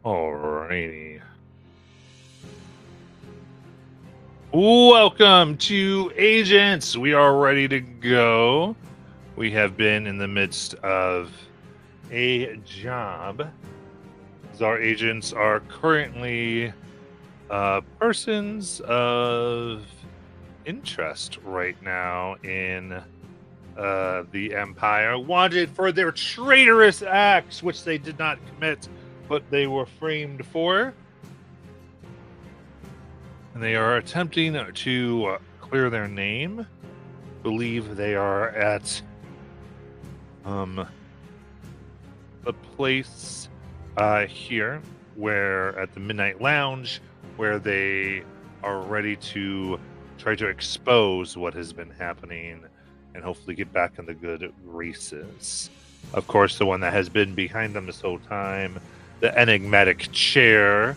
Alrighty. Welcome to Agents. We are ready to go. We have been in the midst of a job. Our agents are currently persons of interest right now in the Empire, wanted for their traitorous acts, which they did not commit, but they were framed for. And they are attempting to clear their name. Believe they are at the place here where at the Midnight Lounge, where they are ready to try to expose what has been happening and hopefully get back in the good graces. Of course, the one that has been behind them this whole time, the enigmatic chair,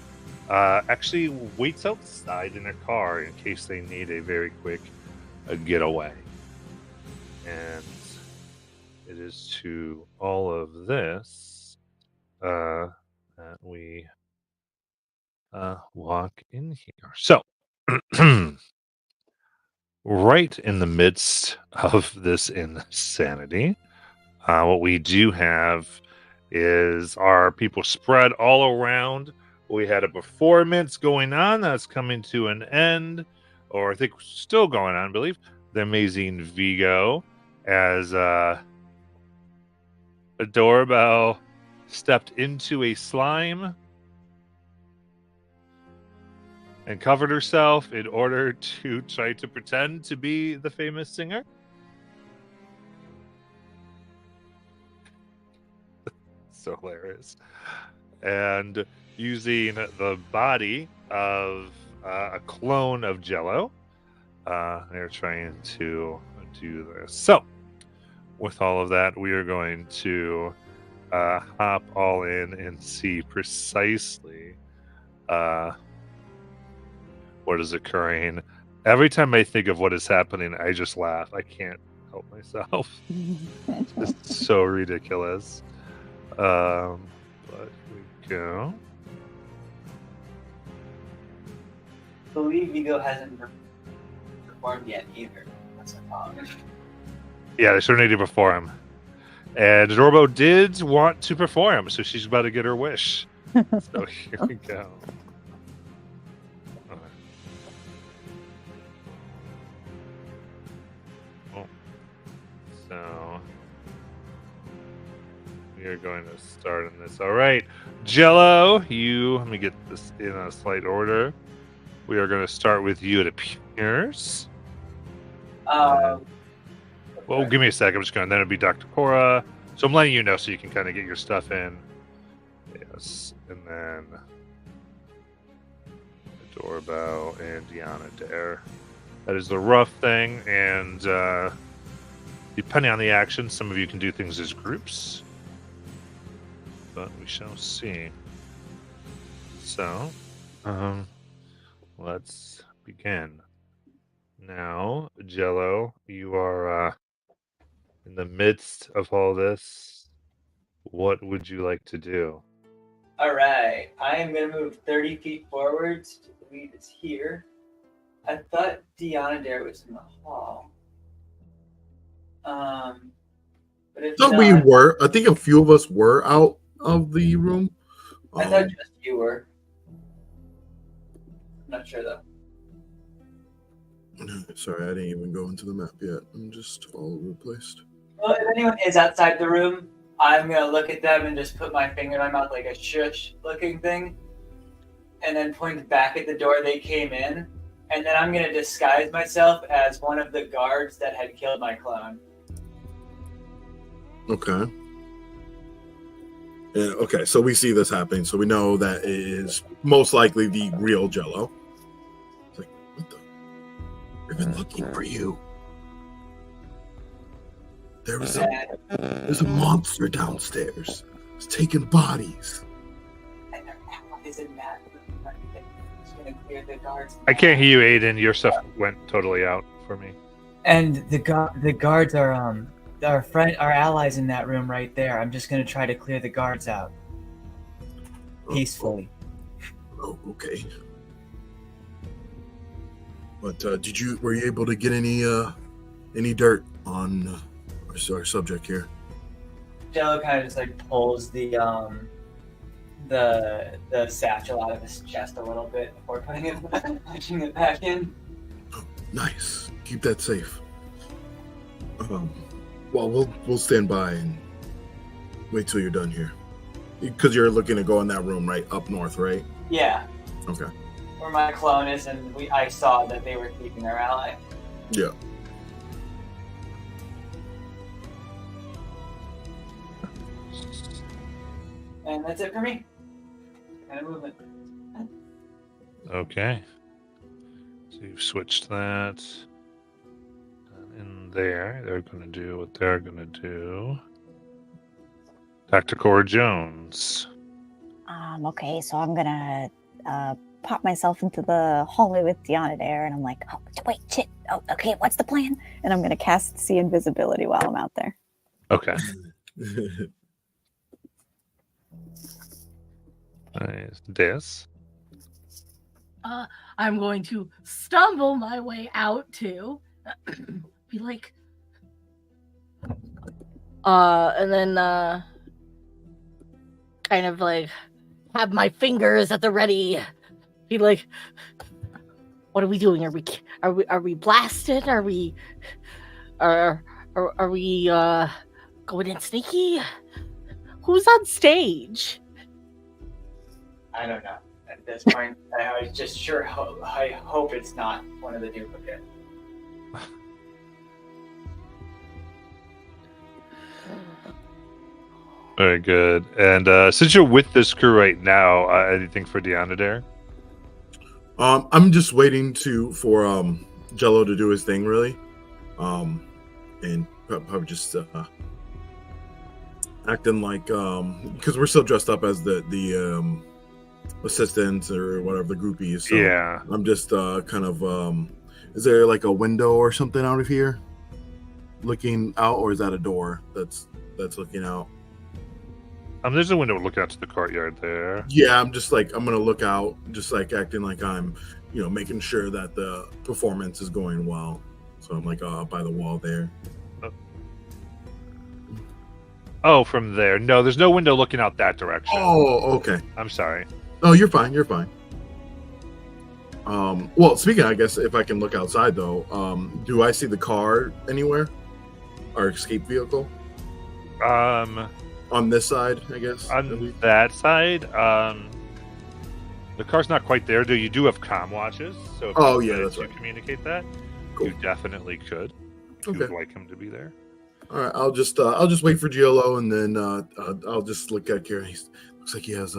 actually waits outside in their car in case they need a very quick getaway. And it is to all of this that we walk in here. So, right in the midst of this insanity, what we do have is our people spread all around. We had a performance going on that's coming to an end, or I think still going on, I believe. The amazing Vigo as a doorbell stepped into a slime and covered herself in order to try to pretend to be the famous singer. So hilarious. And using the body of a clone of Jello, they're trying to do this. So, with all of that, we are going to hop all in and see precisely what is occurring. Every time I think of what is happening, I just laugh. I can't help myself. It's so ridiculous. But we go. I believe Vigo hasn't performed yet either. That's Yeah, they certainly did perform. And Dorbo did want to perform, so she's about to get her wish. So here we go. So we are going to start on this. All right, Jello, let me get this in a slight order. We are going to start with you. It appears. Well, give me a second. I'm just going. Then it'll be Dr. Cora. So I'm letting you know so you can kind of get your stuff in. Yes, and then the doorbell and Diana Dare. That is the rough thing, and depending on the action, some of you can do things as groups, but we shall see. So, let's begin. Now, Jello, you are in the midst of all this. What would you like to do? All right, I am going to move 30 feet forwards. I believe it's here. I thought Diana Dare was in the hall. But if So not, we were. I think a few of us were out of the room. I thought just you were. I'm not sure though. Sorry, I didn't even go into the map yet. I'm just all over the place. Well, if anyone is outside the room, I'm going to look at them and just put my finger in my mouth like a shush-looking thing, and then point back at the door they came in, and then I'm going to disguise myself as one of the guards that had killed my clone. Okay. Yeah, okay, so we see this happening, so we know that it is most likely the real Jello. It's like, what the? We've been looking for you. There's a monster downstairs. It's taking bodies. And their mouth is in that room. Just going to clear the guards. I can't hear you, Aiden. Your stuff went totally out for me. And the guards are our allies in that room right there. I'm just gonna try to clear the guards out. peacefully. Oh, okay. But were you able to get any dirt on our subject here? Jello kind of just like pulls the satchel out of his chest a little bit before pushing it back in. Oh, nice. Keep that safe. Well, we'll stand by and wait till you're done here, because you're looking to go in that room right up north, right? Yeah. Okay. Where my clone is, and I saw that they were keeping their ally. Yeah. And that's it for me. Kind of movement. Okay. So you've switched that. And in there, they're going to do what they're going to do. Dr. Cora Jones. Okay, so I'm gonna pop myself into the hallway with Deanna there, and I'm like, oh, wait, shit. Oh, okay, what's the plan? And I'm gonna cast See Invisibility while I'm out there. Okay. Nice. Des. I'm going to stumble my way out to be like, and then kind of like have my fingers at the ready. Be like, what are we doing? Are we blasted? Are we going in sneaky? Who's on stage? I don't know. At this point, I was just sure. I hope it's not one of the duplicates. Very good. And since you're with this crew right now, anything for Deanna there? I'm just waiting for Jello to do his thing, really, and probably just acting like because we're still dressed up as the assistants or whatever the groupies. So Yeah. I'm just kind of is there like a window or something out of here looking out, or is that a door that's looking out? There's a window looking out to the courtyard there. Yeah, I'm gonna look out, just like acting like I'm, making sure that the performance is going well. So I'm like by the wall there. Oh, from there. No, there's no window looking out that direction. Oh, okay. I'm sorry. Oh, you're fine. You're fine. Well, speaking, I guess if I can look outside though, do I see the car anywhere? Our escape vehicle? On this side, I guess. On that side, the car's not quite there. You do have comm watches, so if Oh, you yeah, wanted that's to right. communicate that, Cool. you definitely could. If Okay. you'd like him to be there. All right, I'll just wait for Giolo, and then I'll just look at Karen. Looks like he has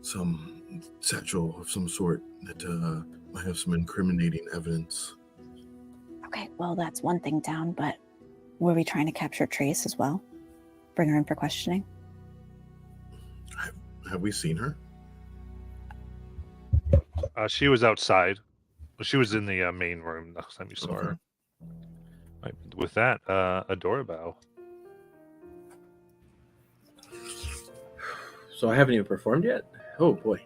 some satchel of some sort that might have some incriminating evidence. Okay, well, that's one thing down, but were we trying to capture Trace as well? Bring her in for questioning? Have we seen her? She was outside. She was in the main room last time you saw Okay. her. Right. With that, a doorbell. So I haven't even performed yet? Oh boy.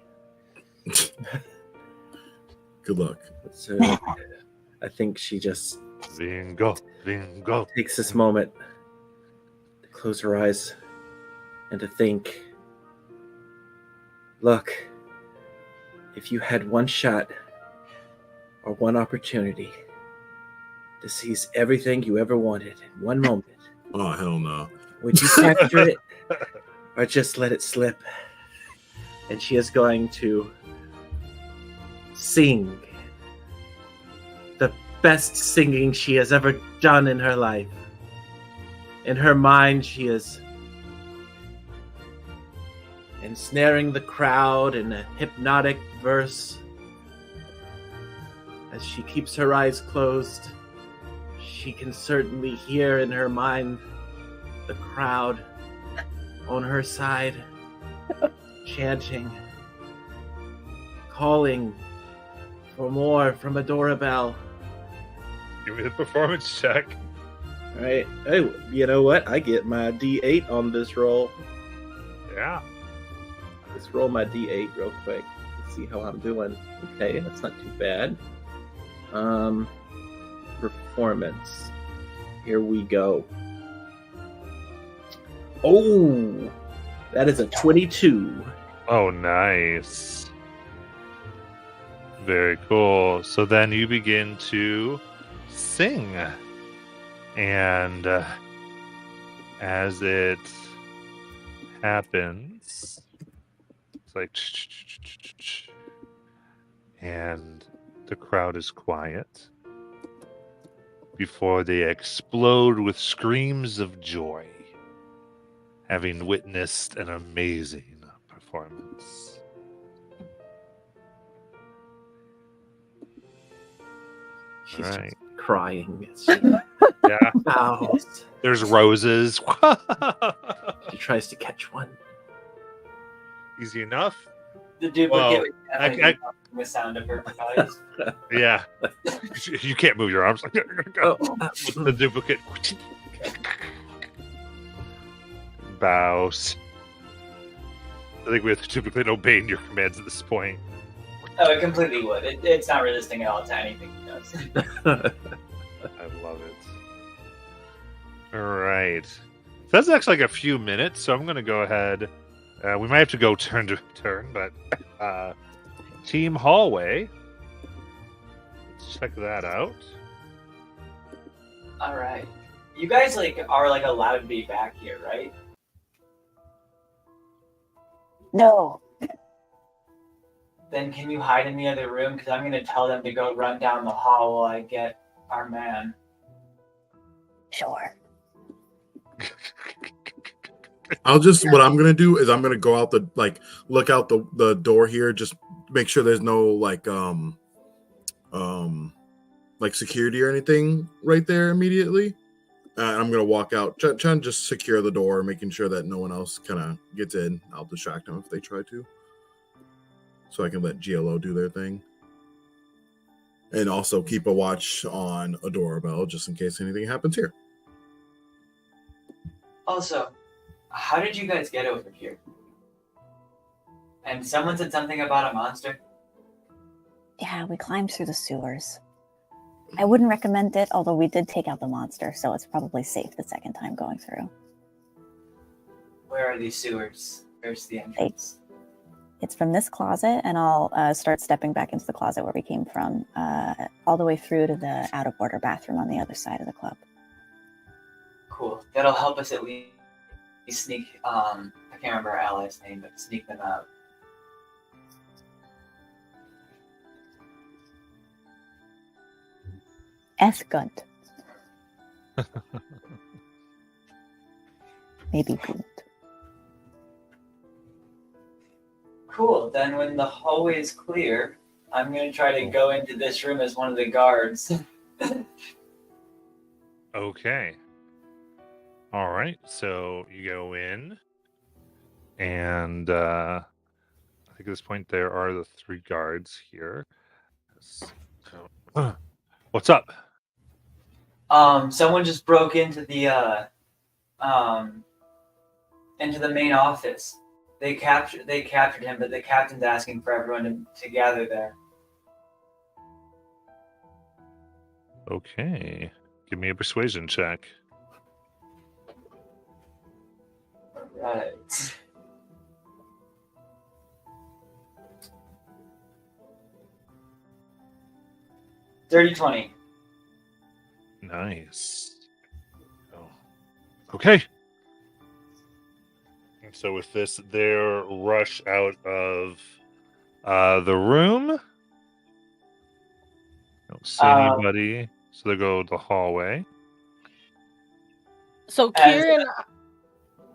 Good luck. So I think she just Bingo. takes this moment to close her eyes and to think, look, if you had one shot or one opportunity to seize everything you ever wanted in one moment, Oh, hell no. would you capture it or just let it slip? And she is going to sing the best singing she has ever done in her life. In her mind, she is ensnaring the crowd in a hypnotic verse. As she keeps her eyes closed, she can certainly hear in her mind the crowd on her side chanting, calling for more from Adorabelle. Give me the performance check. All right. Oh, you know what? I get my D8 on this roll. Yeah. Let's roll my d8 real quick. Let's see how I'm doing. Okay, that's not too bad. Performance. Here we go. Oh, that is a 22. Oh, nice. Very cool. So then you begin to sing. And as it happens, it's like, and the crowd is quiet before they explode with screams of joy, having witnessed an amazing performance. She's All right. just crying. Yeah. Bows. There's roses. She tries to catch one. Easy enough. The duplicate Well, would definitely be the sound of her cries. Yeah. You can't move your arms. Oh, The duplicate bows. I think we have to duplicate obeying your commands at this point. Oh, it completely would. It's not resisting at all to anything he does. I love it. All right. That's actually like a few minutes, so I'm going to go ahead. We might have to go turn to turn, but Team Hallway. Let's check that out. All right. You guys are allowed to be back here, right? No. Then can you hide in the other room? Because I'm going to tell them to go run down the hall while I get our man. Sure. What I'm gonna do is I'm gonna go out look out the door here, just make sure there's no security or anything right there immediately. I'm gonna walk out, try and just secure the door, making sure that no one else kind of gets in. I'll distract them if they try to, so I can let GLO do their thing, and also keep a watch on a doorbell just in case anything happens here. Also, how did you guys get over here? And someone said something about a monster. Yeah, we climbed through the sewers. I wouldn't recommend it, although we did take out the monster, so it's probably safe the second time going through. Where are these sewers? Where's the entrance? It's from this closet, and I'll start stepping back into the closet where we came from, all the way through to the out-of-order bathroom on the other side of the club. Cool. That'll help us at least sneak, I can't remember our ally's name, but sneak them out. Ethgunt. Maybe Gunt. Cool. Then when the hallway is clear, I'm going to try to go into this room as one of the guards. Okay. All right. So you go in, and I think at this point there are the 3 guards here. What's up? Someone just broke into the main office. They captured him, but the captain's asking for everyone to gather there. Okay. Give me a persuasion check. Right. Dirty 20. Nice. Oh. Okay. And so with this, they're rush out of the room. Don't see anybody, so they go to the hallway. So Kieran,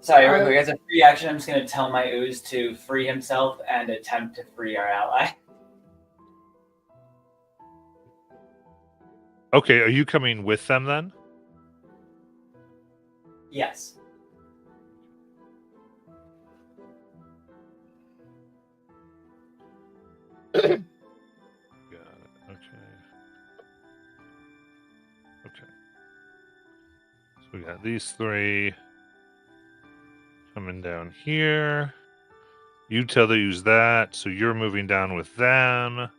Sorry, real quick. As a free action, I'm just going to tell my ooze to free himself and attempt to free our ally. Okay, are you coming with them then? Yes. Got it. Okay. Okay. So we got these 3 coming down here. You tell to use that, so you're moving down with them.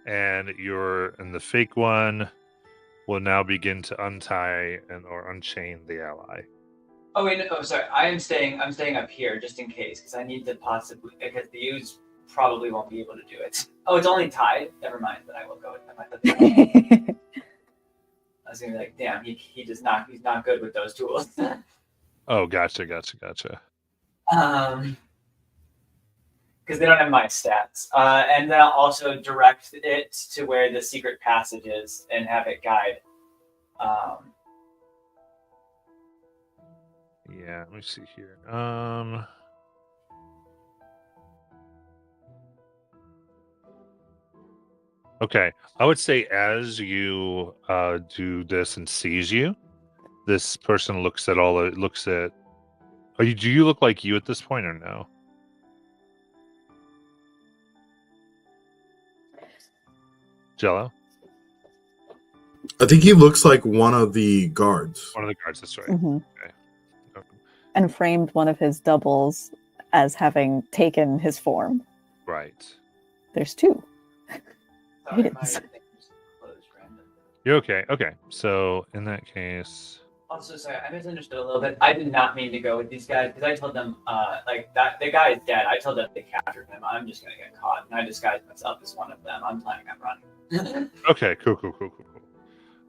And the fake one will now begin to untie or unchain the ally. Oh wait, no, sorry. I'm staying up here just in case because I need to possibly because the U's probably won't be able to do it. Oh, it's only tied. Never mind. Then I will go with them. I was gonna be like, damn, he does not. He's not good with those tools. Oh, gotcha. Because they don't have my stats. And then I'll also direct it to where the secret passage is and have it guide. Yeah, let me see here. Okay, I would say as you do this and sees you, this person looks at. Do you look like you at this point or no? Jello? I think he looks like one of the guards. One of the guards, that's right. Mhm. Okay. And framed one of his doubles as having taken his form. Right. There's two. Sorry, my Yes. thing just closed randomly. You're okay. Okay. So in that case, Also, sorry, I misunderstood a little bit. I did not mean to go with these guys because I told them, like that the guy is dead. I told them they captured him. I'm just gonna get caught, and I disguised myself as one of them. I'm planning on running. okay, cool.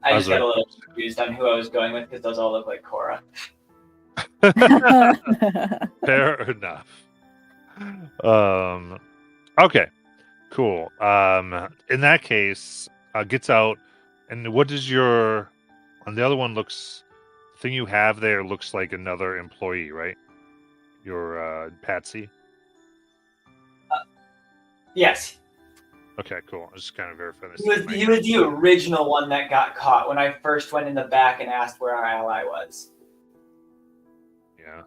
I I just was got a little confused on who I was going with because those all look like Korra. Fair enough. Okay, cool. In that case, gets out, and what does your? And the other one looks. Thing you have there looks like another employee, right? Your Patsy. Yes, Okay, cool. I was just kind of verifying this. he was the original one that got caught when I first went in the back and asked where our ally was. Yeah.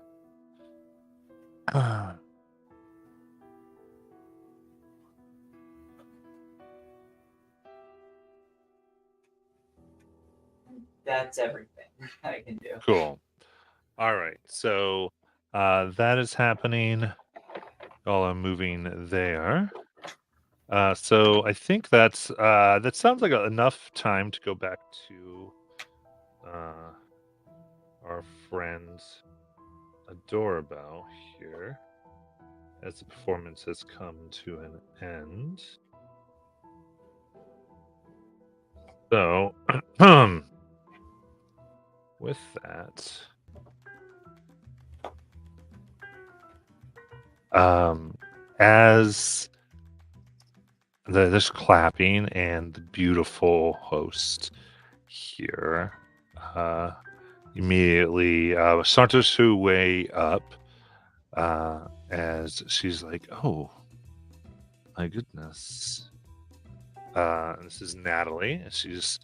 That's everything I can do. Cool. All right. So that is happening. While I'm moving there. So I think that sounds like enough time to go back to our friend Adorable here, as the performance has come to an end. So, with that, as there's clapping and the beautiful host here immediately saunters her way up as she's like, oh my goodness. This is Natalie. She's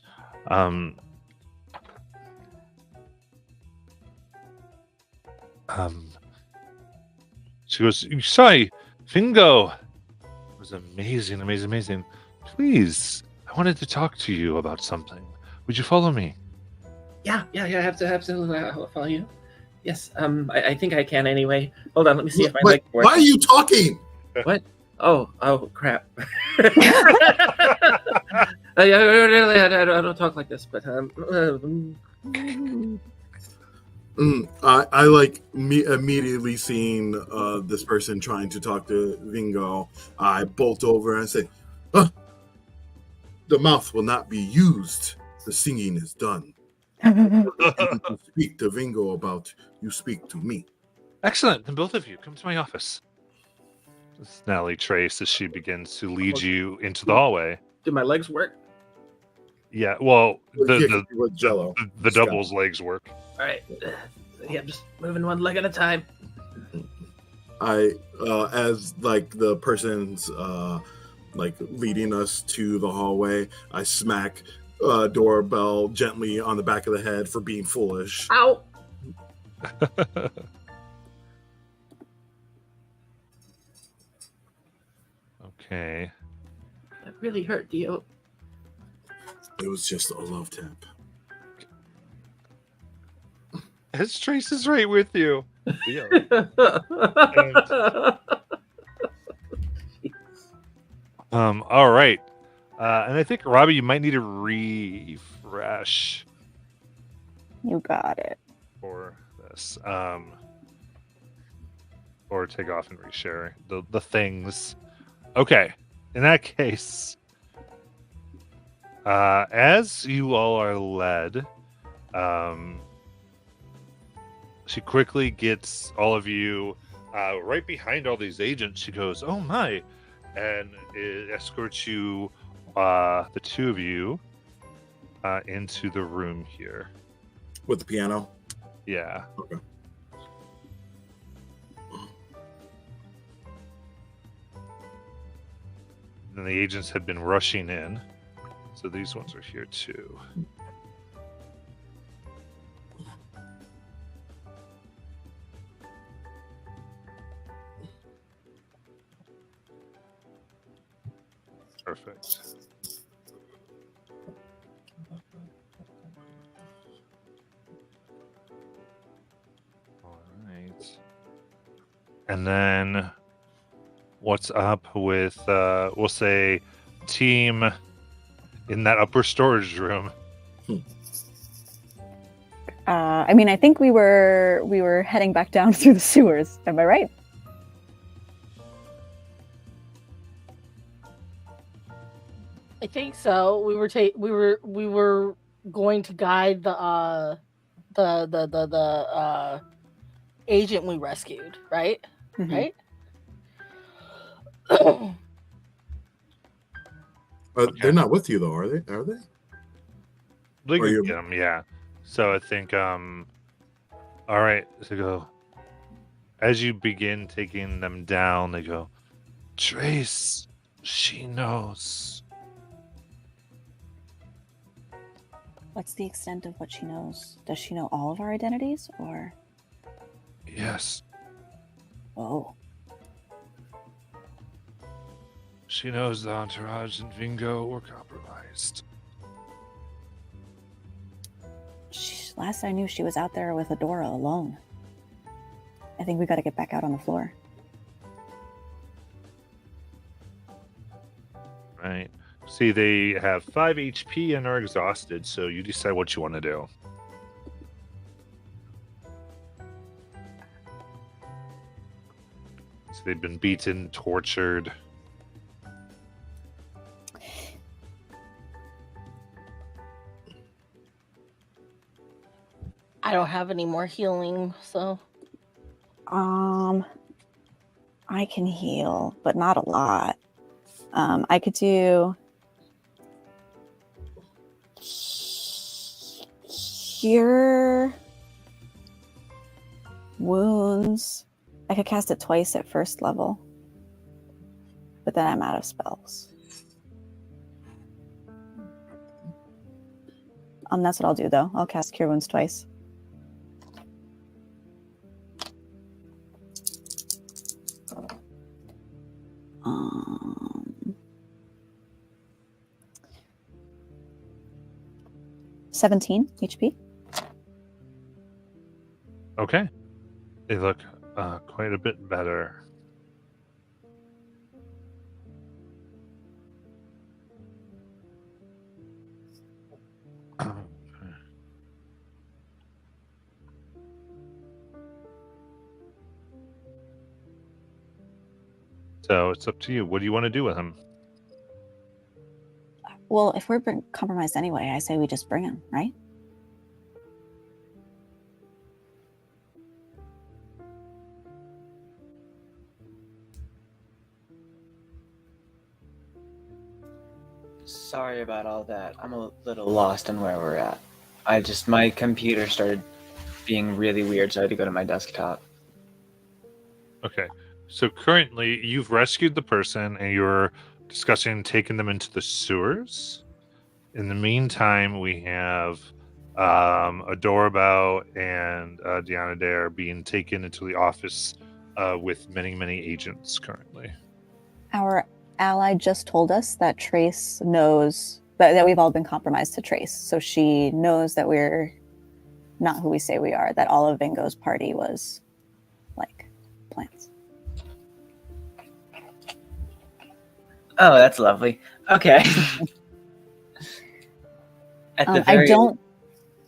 she goes, sorry, Fingo. It was amazing. Please, I wanted to talk to you about something. Would you follow me? Yeah. Absolutely. I'll follow you. Yes. I think I can anyway. Hold on. Let me see if my leg works. Why are you talking? What? Oh, crap. I don't talk like this, but I like immediately seeing this person trying to talk to Vingo. I bolt over and say, the mouth will not be used. The singing is done. You speak to Vingo about, you speak to me. Excellent. Then both of you come to my office. It's Natalie Trace as she begins to lead you into the hallway. do my legs work? Yeah, well, With Jello. the doubles legs work. All right. Yeah, I'm just moving one leg at a time. I as like the person's like leading us to the hallway, I smack Doorbell gently on the back of the head for being foolish. Ow! Okay. That really hurt, Dio. It was just a love tap. His Trace is right with you. Yeah. All right. And I think Robbie, you might need a refresh You got it. for this. Or take off and reshare the things. Okay. In that case, as you all are led, she quickly gets all of you right behind all these agents. She goes, "Oh my," and it escorts you, the two of you, into the room here. With the piano. Yeah. Okay. And the agents had been rushing in, so these ones are here too. Perfect. All right. And then what's up with we'll say team in that upper storage room? I mean, I think we were heading back down through the sewers. Am I right? I think so. We were going to guide the agent we rescued, right? Mhm. Right? They're not with you though, are they? Are they? They Or can you- get 'em, yeah. So I think all right, so go as you begin taking them down, they go, Trace, she knows. What's the extent of what she knows? Does she know all of our identities, or? Yes, Whoa. she knows the entourage and Vingo were compromised. Last I knew, she was out there with Adora alone. I think we got to get back out on the floor. Right. See, they have 5 HP and are exhausted, so you decide what you want to do. So they've been beaten, tortured. I don't have any more healing, so I can heal, but not a lot. I could do cure wounds. I could cast it twice at first level, but then I'm out of spells. That's what I'll do though. I'll cast cure wounds twice. Um, 17 HP. Okay. They look quite a bit better. So it's up to you. What do you want to do with him? Well, if we're compromised anyway, I say we just bring him, right? Sorry about all that. I'm a little lost on where we're at. My computer started being really weird, so I had to go to my desktop. Okay. So currently, you've rescued the person and you're discussing taking them into the sewers. In the meantime, we have Adorabao and Diana Dare being taken into the office with many, many agents currently. Our ally just told us that Trace knows that we've all been compromised to Trace. So she knows that we're not who we say we are, that all of Vingo's party was like plants. Oh, that's lovely. Okay. At the I very don't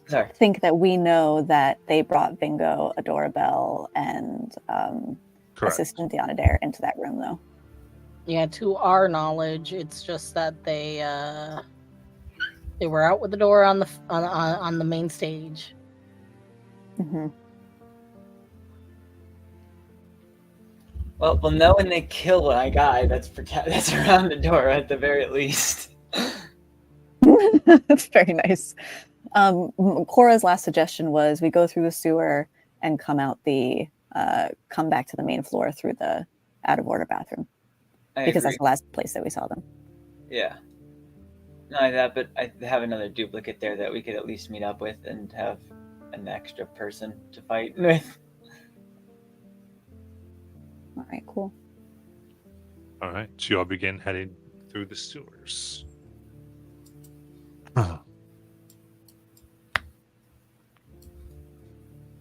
sorry. think that we know that they brought Vingo, Adora Bell, and Correct. Assistant Deonadair into that room, though. Yeah, to our knowledge, it's just that they were out with the door on the main stage. Mm-hmm. Well, we'll know when they kill a guy that's around the door at the very least. That's very nice. Cora's last suggestion was we go through the sewer and come back to the main floor through the out of order bathroom, because that's the last place that we saw them. Yeah. Not only that, but I have another duplicate there that we could at least meet up with and have an extra person to fight with. All right, cool. All right, so you all begin heading through the sewers.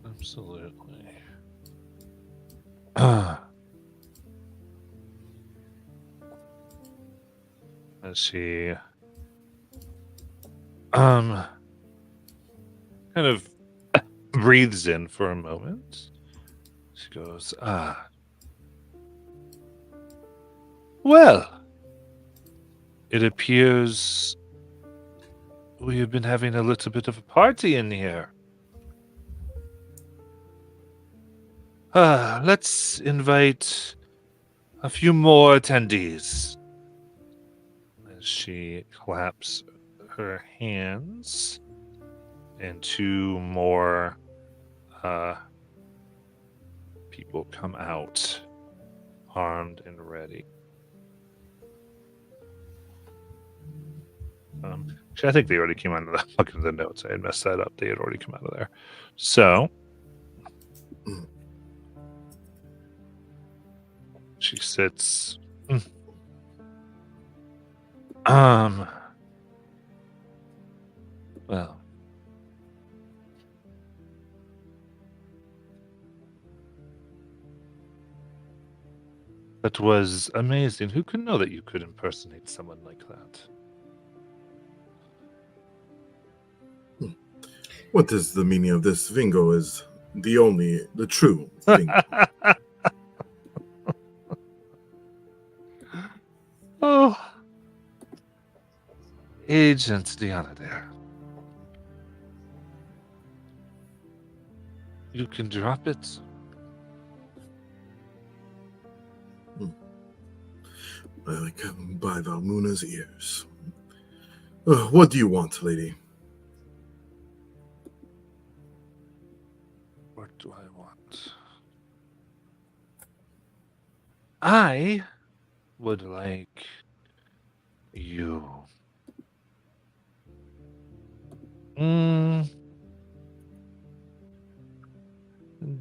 Absolutely. Let's see. Kind of breathes in for a moment. She goes, well, it appears we have been having a little bit of a party in here. Let's invite a few more attendees. As she claps her hands, and two more people come out, armed and ready. Actually, I think they already came out of the look at the notes. I had messed that up. They had already come out of there. So she sits. Well. That was amazing. Who could know that you could impersonate someone like that? What is the meaning of this? Vingo is the true Vingo. Oh. Agent Deonadair. You can drop it. I come by Valmuna's ears. What do you want, lady? What do I want? I would like you.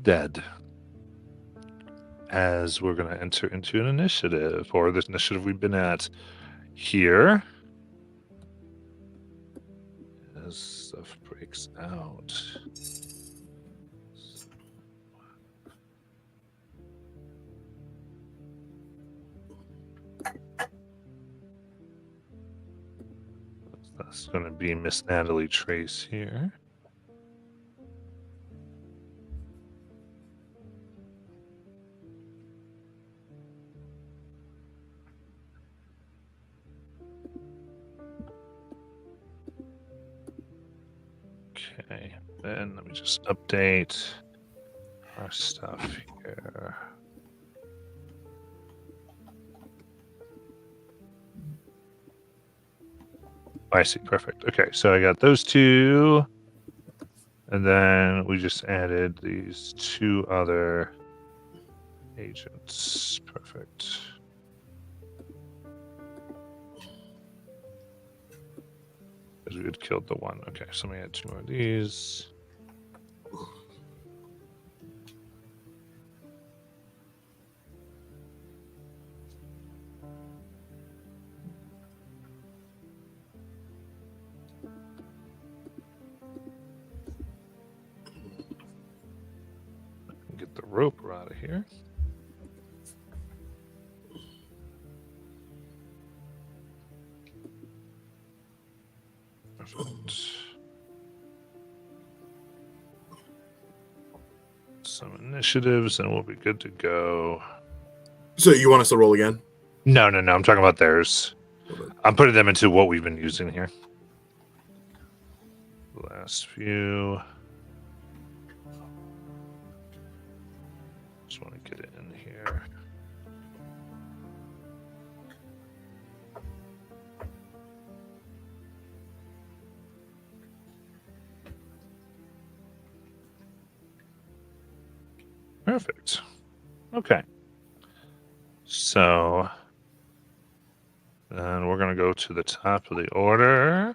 Dead. As we're going to enter into an initiative, or this initiative we've been at here. As stuff breaks out. That's going to be Miss Natalie Trace here. Okay, then let me just update our stuff here. I see, perfect. Okay, so I got those two, and then we just added these two other agents. Perfect. Because we had killed the one. Okay, so we add two more of these. Roper out of here. Perfect. Some initiatives, and we'll be good to go. So you want us to roll again? No. I'm talking about theirs. I'm putting them into what we've been using here. The last few. Just want to get it in here. Perfect. Okay. So then we're going to go to the top of the order.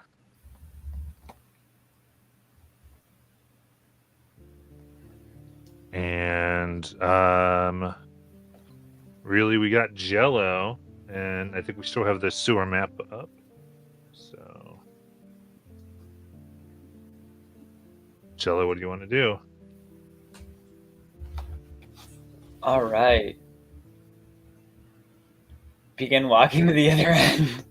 And really, we got Jello, and I think we still have the sewer map up. So, Jello, what do you want to do? All right. Begin walking to the other end.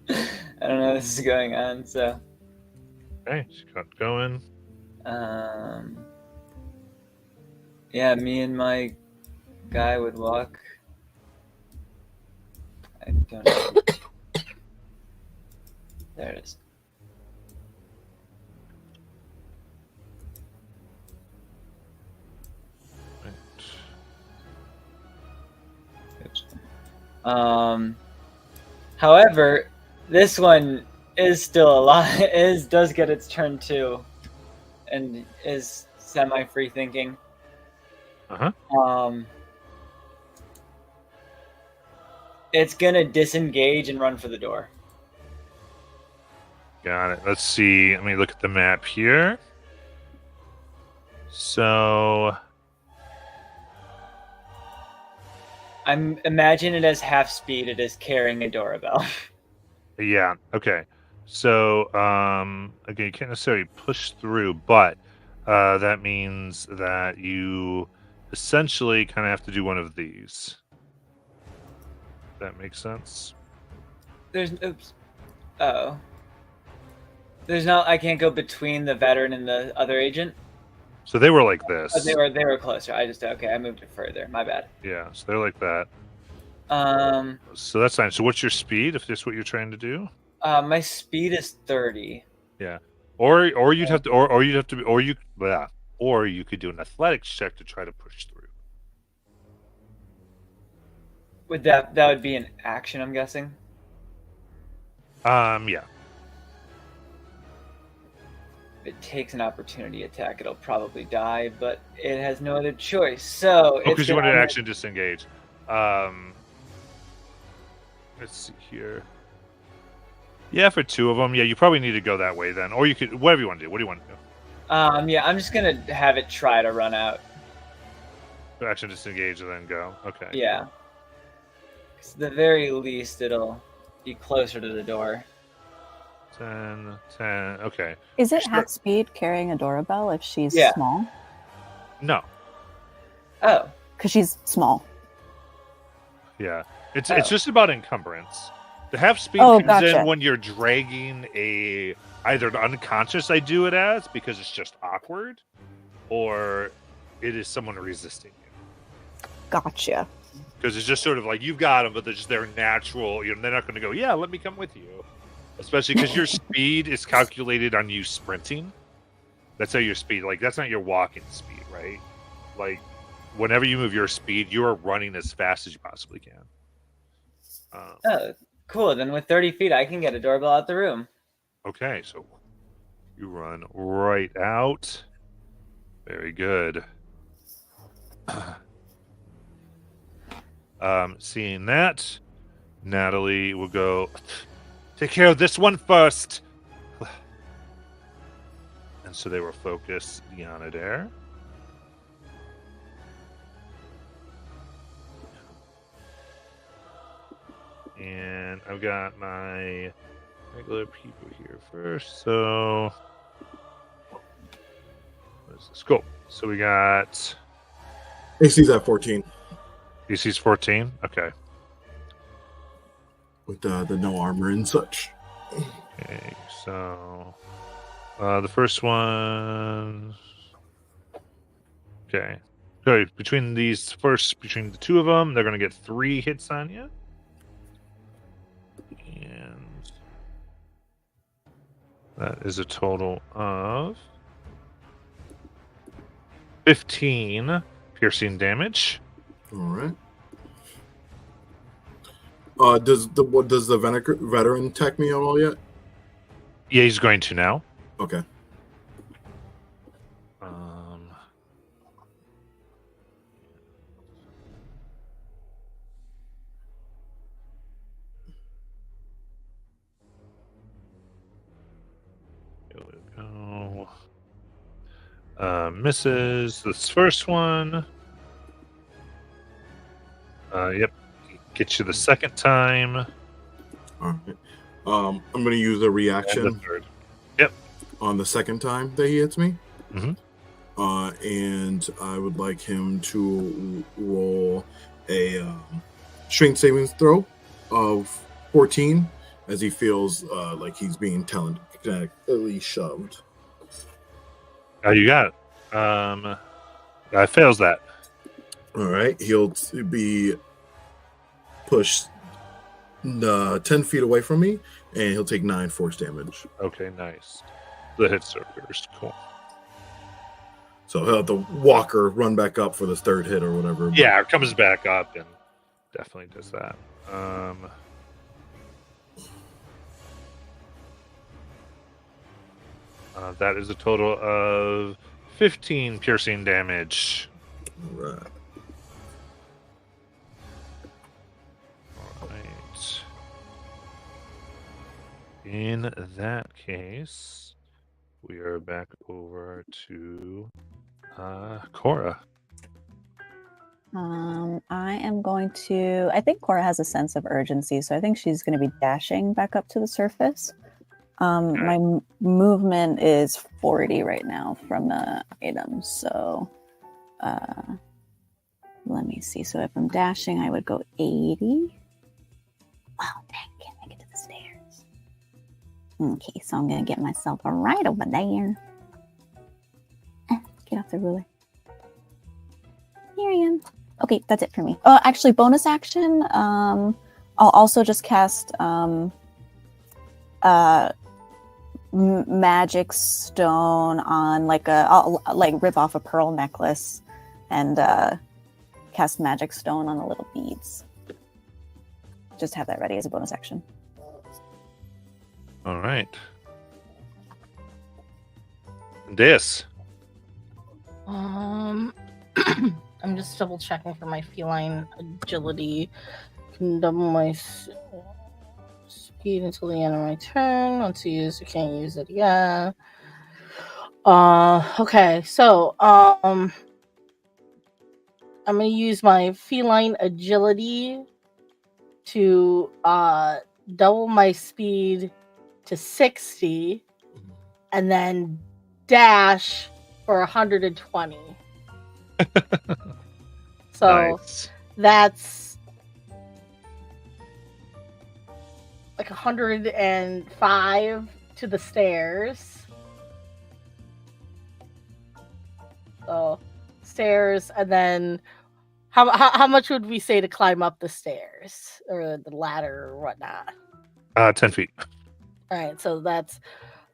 I don't know how this is going on, so. Okay, she got going. Yeah, me and my guy would walk. I don't know. There it is. However, this one is still alive. Does get its turn too, and is semi-free thinking. It's gonna disengage and run for the door. Got it. Let's see. Let me look at the map here. So I'm imagine it as half speed. It is carrying a doorbell. yeah, okay. So again, you can't necessarily push through, but that means that you essentially kind of have to do one of these. That makes sense. There's oops. Oh. There's no. I can't go between the veteran and the other agent. So they were like this. Oh, they were closer. I moved it further. My bad. Yeah, so they're like that. So that's fine. So what's your speed if that's what you're trying to do? My speed is 30. Yeah. Or you could do an athletics check to try to push through. Would that would be an action, I'm guessing? Yeah. If it takes an opportunity attack, it'll probably die, but it has no other choice. So because you wanted to action disengage. Let's see here. Yeah, for two of them, yeah, you probably need to go that way then, or you could whatever you want to do. What do you want to do? Yeah, I'm just gonna have it try to run out. So action disengage and then go. Okay. Yeah. At the very least, it'll be closer to the door. 10. Okay. Is it half speed carrying a doorbell if she's small? No. Oh. Because she's small. Yeah. It's just about encumbrance. The half speed comes in when you're dragging either an unconscious I do it as because it's just awkward, or it is someone resisting you. Gotcha. Because it's just sort of like you've got them, but they're just their natural. They're not going to go. Yeah, let me come with you. Especially because your speed is calculated on you sprinting. That's how your speed. Like that's not your walking speed, right? Like whenever you move your speed, you are running as fast as you possibly can. Oh, cool. Then with 30 feet, I can get a doorbell out the room. Okay, so you run right out. Very good. Seeing that, Natalie will go, take care of this one first. And so they will focus Diana there. And I've got my regular people here first. So what is this? Cool. So we got AC's at 14 DC's 14. Okay. with the no armor and such. Okay. So the first one. Okay. So between the two of them, they're going to get 3 hits on you. And that is a total of 15 piercing damage. All right. Does the veteran attack me at all yet? Yeah, he's going to now. Okay. Here we go. Misses this first one. Yep. Gets you the second time. All right. I'm going to use a And reaction the third. Yep. on the second time that he hits me. Mhm. And I would like him to roll a strength savings throw of 14 as he feels like he's being telekinetically shoved. You got it. Fails that. All right. He'll be pushed 10 feet away from me, and he'll take 9 force damage. Okay, nice. The hits are first. Cool. So he'll have to walk or run back up for the third hit or whatever. Yeah, it comes back up and definitely does that. That is a total of 15 piercing damage. All right. All right. In that case, we are back over to Cora. I am going to. I think Cora has a sense of urgency, so I think she's going to be dashing back up to the surface. My movement is 40 right now from the items, so let me see. So if I'm dashing, I would go 80. Oh, dang, can't make it to the stairs. Okay, so I'm going to get myself right over there. Get off the ruler. Here I am. Okay, that's it for me. Oh, actually, bonus action. I'll also just cast magic stone on I'll rip off a pearl necklace and cast magic stone on the little beads. Just have that ready as a bonus action. All right. This. I'm just double checking for my feline agility. Can double my speed until the end of my turn. Once used, I can't use it again. Okay, so I'm gonna use my feline agility to double my speed to 60, and then dash for 120. So Nice. that's like 105 to the stairs. So stairs, and then how much would we say to climb up the stairs or the ladder or whatnot? 10 feet. All right, so that's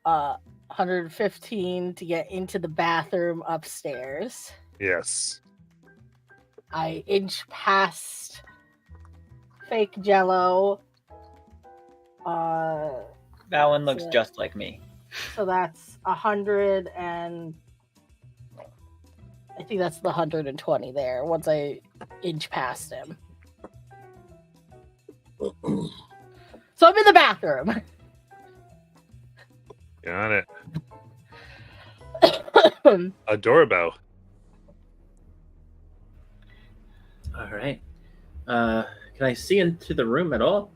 115 to get into the bathroom upstairs. Yes. I inch past fake Jello. That one looks Yeah. just like me. So that's 100 and I think that's the 120 there once I inch past him. So I'm in the bathroom. Got it. Adorable. All right. Can I see into the room at all?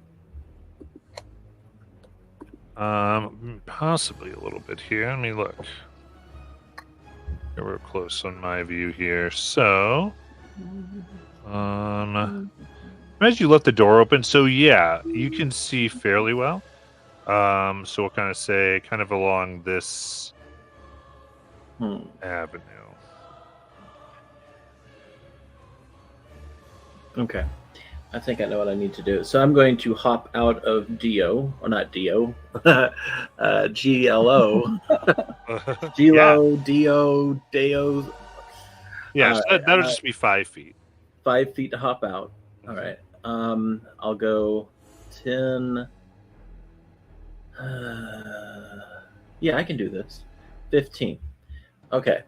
Possibly a little bit here. Let me look. We're close on my view here. So, As you left the door open, so yeah, you can see fairly well. So we'll kind of say, kind of along this avenue. Okay. I think I know what I need to do. So I'm going to hop out of Dio, or not Dio, GLO. GLO, Dio, Deo. Yeah, so that'll just be 5 feet. 5 feet to hop out. All right. I'll go 10. Yeah, I can do this. 15. Okay.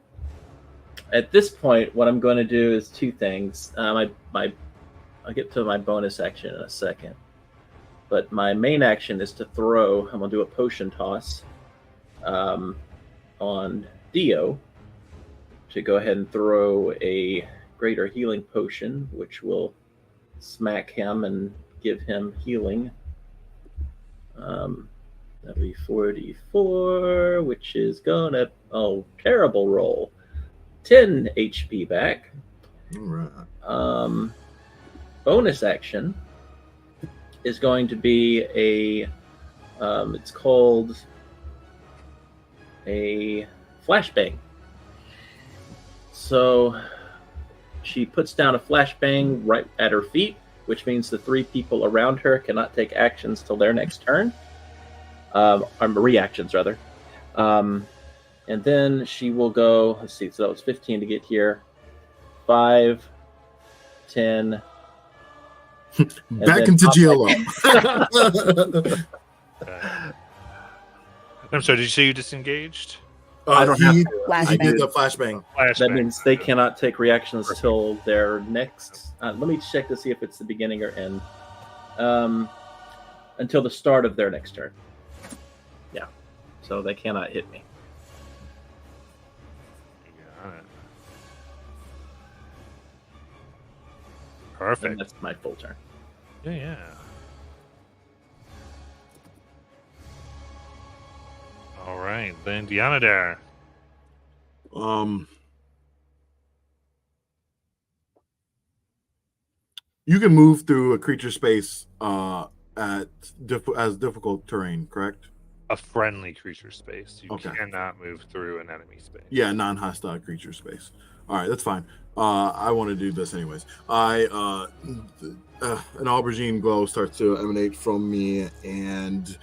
At this point, what I'm going to do is 2 things. I'll get to my bonus action in a second. But my main action is to throw. I'm going to do a potion toss on Dio to go ahead and throw a greater healing potion, which will smack him and give him healing. That'll be 44, which is going to... Oh, terrible roll. 10 HP back. All right. Bonus action is going to be a it's called a flashbang. So she puts down a flashbang right at her feet, which means the 3 people around her cannot take actions till their next turn, or reactions rather. And then she will go, let's see, so that was 15 to get here, 5, 10, back into GLO. I'm sorry, did you say you disengaged? I don't have to. I did the flashbang. That means they cannot take reactions till their next. Let me check to see if it's the beginning or end. Until the start of their next turn. Yeah. So they cannot hit me. Got it. Perfect. And that's my full turn. Yeah. All right, then Dianadar. You can move through a creature space as difficult terrain, correct? A friendly creature space. You Okay. cannot move through an enemy space. Yeah, non-hostile creature space. All right, that's fine. I want to do this anyways. An aubergine glow starts to emanate from me, and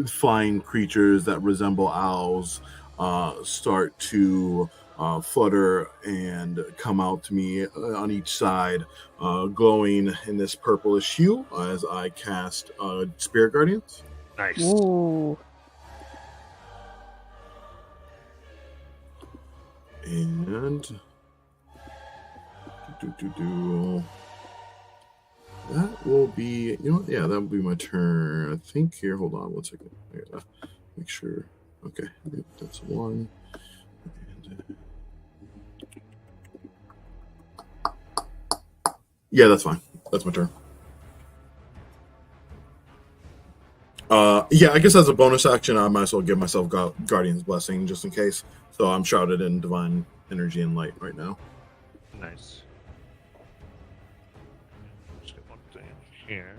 flying creatures that resemble owls start to flutter and come out to me on each side, glowing in this purplish hue as I cast Spirit Guardians. Nice. Ooh. And that will be, that will be my turn. I think here, hold on 1 second. I gotta make sure. Okay, yep, that's 1. And, yeah, that's fine. That's my turn. Yeah, I guess as a bonus action, I might as well give myself Guardian's Blessing just in case. So I'm shrouded in divine energy and light right now. Nice. Just get one thing here.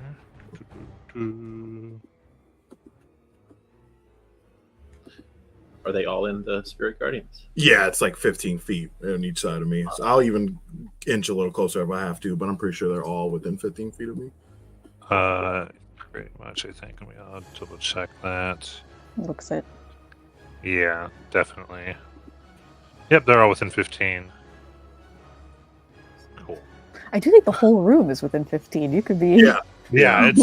Are they all in the Spirit Guardians? Yeah, it's like 15 feet on each side of me. So I'll even inch a little closer if I have to, but I'm pretty sure they're all within 15 feet of me. Pretty much, I think. I'll double check that. Looks it. Yeah, definitely. Yep, they're all within 15. Cool. I do think the whole room is within 15. You could be. Yeah, it's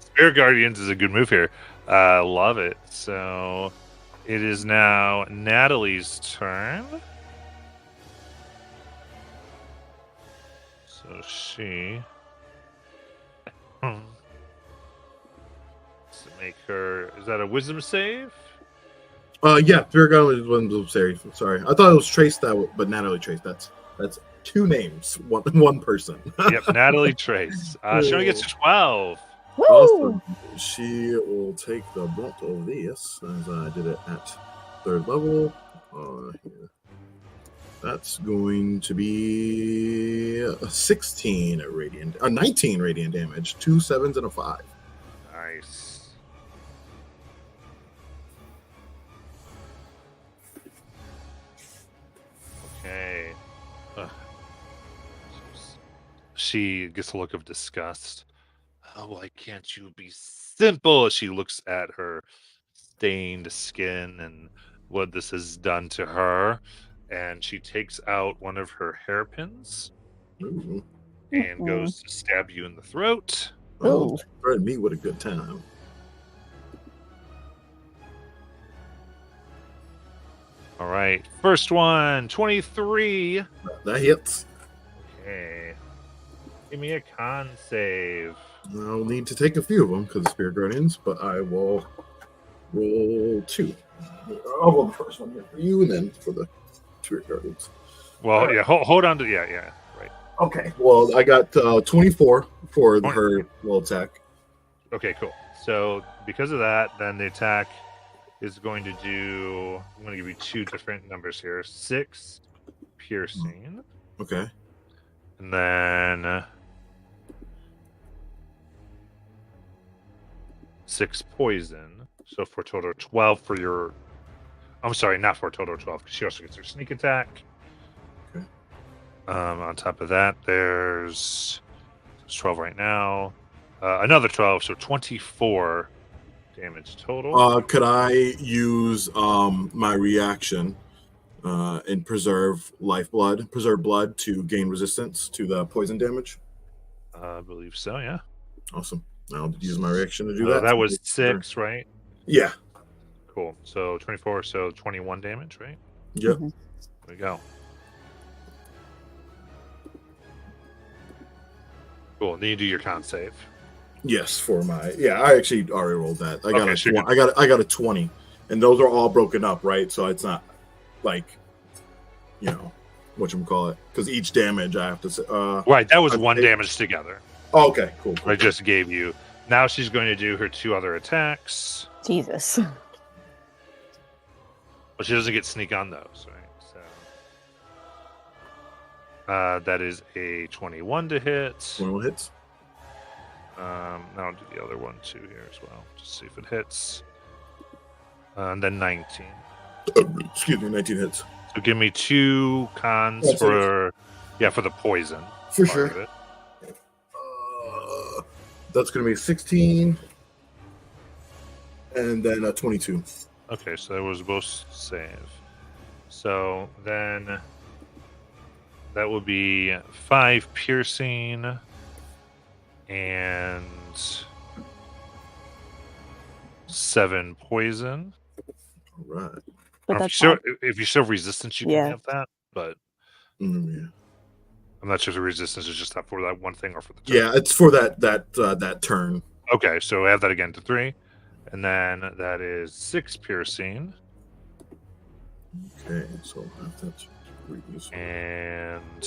Spirit Guardians is a good move here. Love it. So it is now Natalie's turn. So she to make her, is that a wisdom save? Yeah, Spirit Guardian is wisdom save. Sorry, I thought it was Trace but Natalie Trace. That's 2 names, one person. Yep, Natalie Trace. She only gets 12. Woo! Awesome. She will take the brunt of this as I did it at 3rd level. Here. That's going to be a 16 radiant, 19 radiant damage, 2 7s and a 5. Nice. Okay. Ugh. She gets a look of disgust. Oh, why can't you be simple? She looks at her stained skin and what this has done to her. And she takes out one of her hairpins Ooh. and goes to stab you in the throat. Oh, Ooh. threaten me with a good time. All right. First one, 23. That hits. Okay. Give me a con save. I'll need to take a few of them because of Spirit Guardians, but I will roll 2. I'll roll the first one here for you, and then for the Spirit Guardians. Well, yeah, hold on to, yeah, right. Okay. Well, I got 24 for 20. her little attack. Okay, cool. So because of that, then the attack is going to do, I'm going to give you 2 different numbers here. 6 piercing, Okay. and then 6 poison. So for a total of 12 for your, I'm sorry, not for a total of 12, because she also gets her sneak attack. Okay. On top of that, there's 12 right now. Another 12, so 24 damage total. Could I use my reaction and preserve blood to gain resistance to the poison damage? I believe so, yeah. Awesome. I'll use my reaction to do that. That was 6, right? Yeah. Cool. So 24, so 21 damage, right? Yep. Mhm. There we go. Cool. Then you do your con save. Yes, for my I actually already rolled that. I got Okay, a so I got a 20, and those are all broken up, right? So it's not like whatchamacallit, because each damage I have to say. Right, that was okay. 1 damage together. Oh, okay, cool. I just gave you. Now she's going to do her 2 other attacks. Jesus. But she doesn't get sneak on those, right? So that is a 21 to hit. 21 hits. Now I'll do the other one too here as well. Just see if it hits. And then 19. Excuse me, 19 hits. So give me 2 cons That's for the poison. For part sure. of it. That's going to be 16, and then 22. Okay, so that was both save. So then that would be 5 piercing and 7 poison. All right. But If you show resistance, you Yeah. can have that, but Yeah. I'm not sure if the resistance is just that for that one thing or for the turn. Yeah, it's for that turn. Okay, so add that again to 3. And then that is 6 piercing Okay, so I'll have to read this. and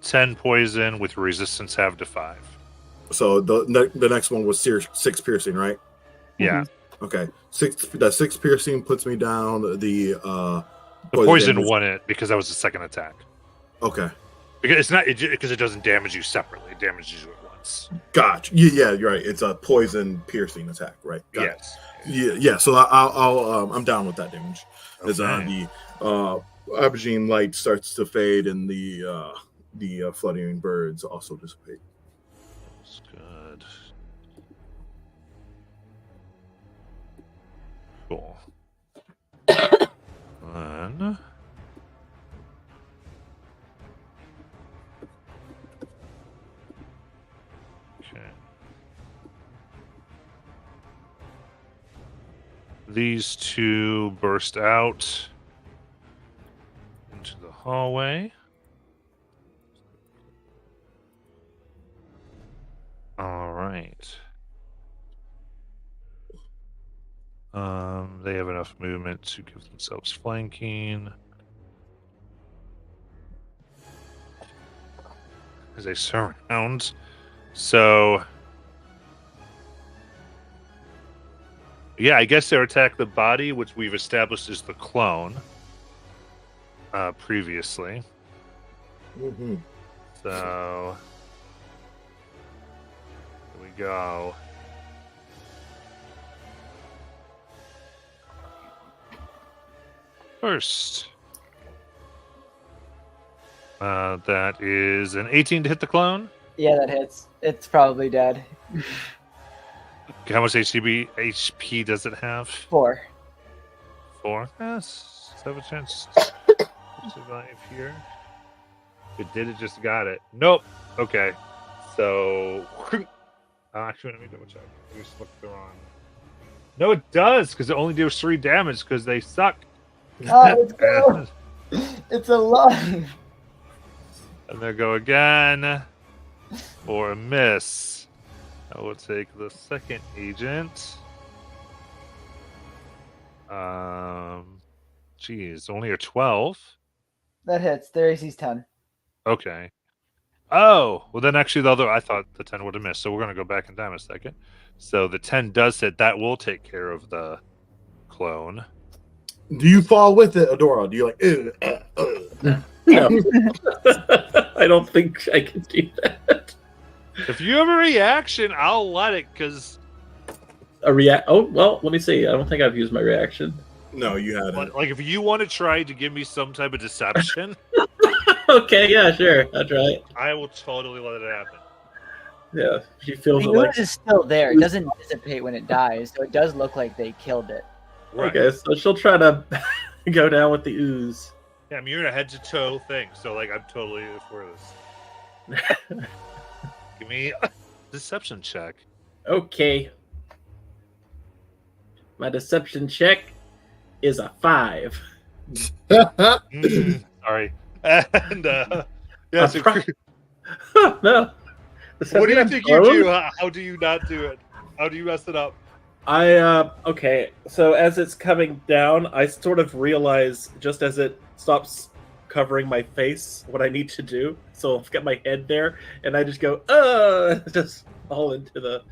10 poison with resistance half to 5. So the next one was 6 piercing, right? Yeah. Okay, 6 piercing puts me down. The Poison damage. won it because that was the second attack. Okay, Because it's not because it doesn't damage you separately; it damages you at once. gotcha. Yeah, you're right. It's a poison piercing attack, right? Got it. Yes. Yeah. So I'm down with that damage. As Okay. the aubergine light starts to fade and the fluttering birds also dissipate. That's good. Cool. One. Okay. These 2 burst out into the hallway. All right. They have enough movement to give themselves flanking. As they surround. So Yeah, I guess they'll attack the body, which we've established is the clone. Previously. Mm-hmm. So here we go. First. That is an 18 to hit the clone. Yeah, that hits. It's probably dead. How much HP does it have? 4. 4. Yes. Have a chance to survive here. It did. It just got it. Nope. Okay. So actually, let me double check. I just looked the wrong. No, it does because it only deals 3 damage because they suck. Oh, let's go! It's alive. And there go again for a miss. I will take the second agent. Geez, only a 12. That hits. Their AC's 10. Okay. Oh, well then actually the other I thought the 10 would have missed, so we're gonna go back in time a second. So the 10 does hit. That will take care of the clone. Do you fall with it, Adora? Do you like? No. I don't think I can do that. If you have a reaction, I'll let it because A react? Oh well, let me see. I don't think I've used my reaction. No, you hadn't. like if you want to try to give me some type of deception, Okay, yeah, sure. I'll try it. I will totally let it happen. Yeah, she feels The it like. ooze is still there. It doesn't dissipate when it dies, so it does look like they killed it. Right. Okay, so she'll try to go down with the ooze. Yeah, I mean, you're in a head to toe thing, so like I'm totally for this. Give me a deception check. Okay. My deception check is a 5. Sorry. And yeah, so, No. what do you think you do? How do you not do it? How do you mess it up? Okay, so as it's coming down, I sort of realize just as it stops covering my face what I need to do. So I've got my head there, and I just go, just fall into the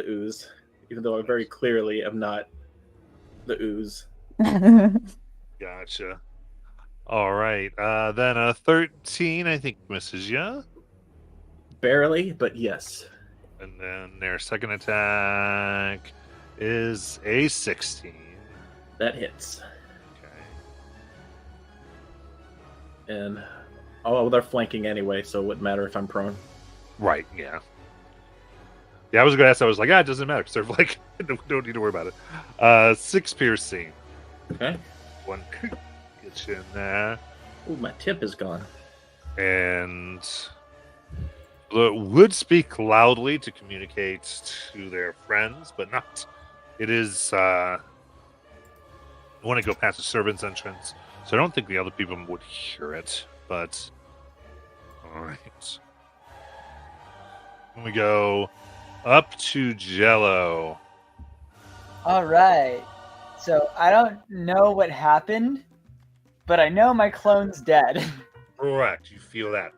ooze, even though I very clearly am not the ooze. Gotcha. All right. Then a 13, I think, misses you. Barely, but yes. And then their second attack is a 16. That hits. Okay. And they're flanking anyway, so it wouldn't matter if I'm prone. Right, yeah. Yeah, I was going to ask, I was like, it doesn't matter, because they're like, don't need to worry about it. 6 piercing. Okay. 1 gets you in there. Ooh, my tip is gone. And would speak loudly to communicate to their friends, but not. It is, I want to go past the servants' entrance, so I don't think the other people would hear it, but all right. We go up to Jello. All right. So I don't know what happened, but I know my clone's dead. Correct. You feel that.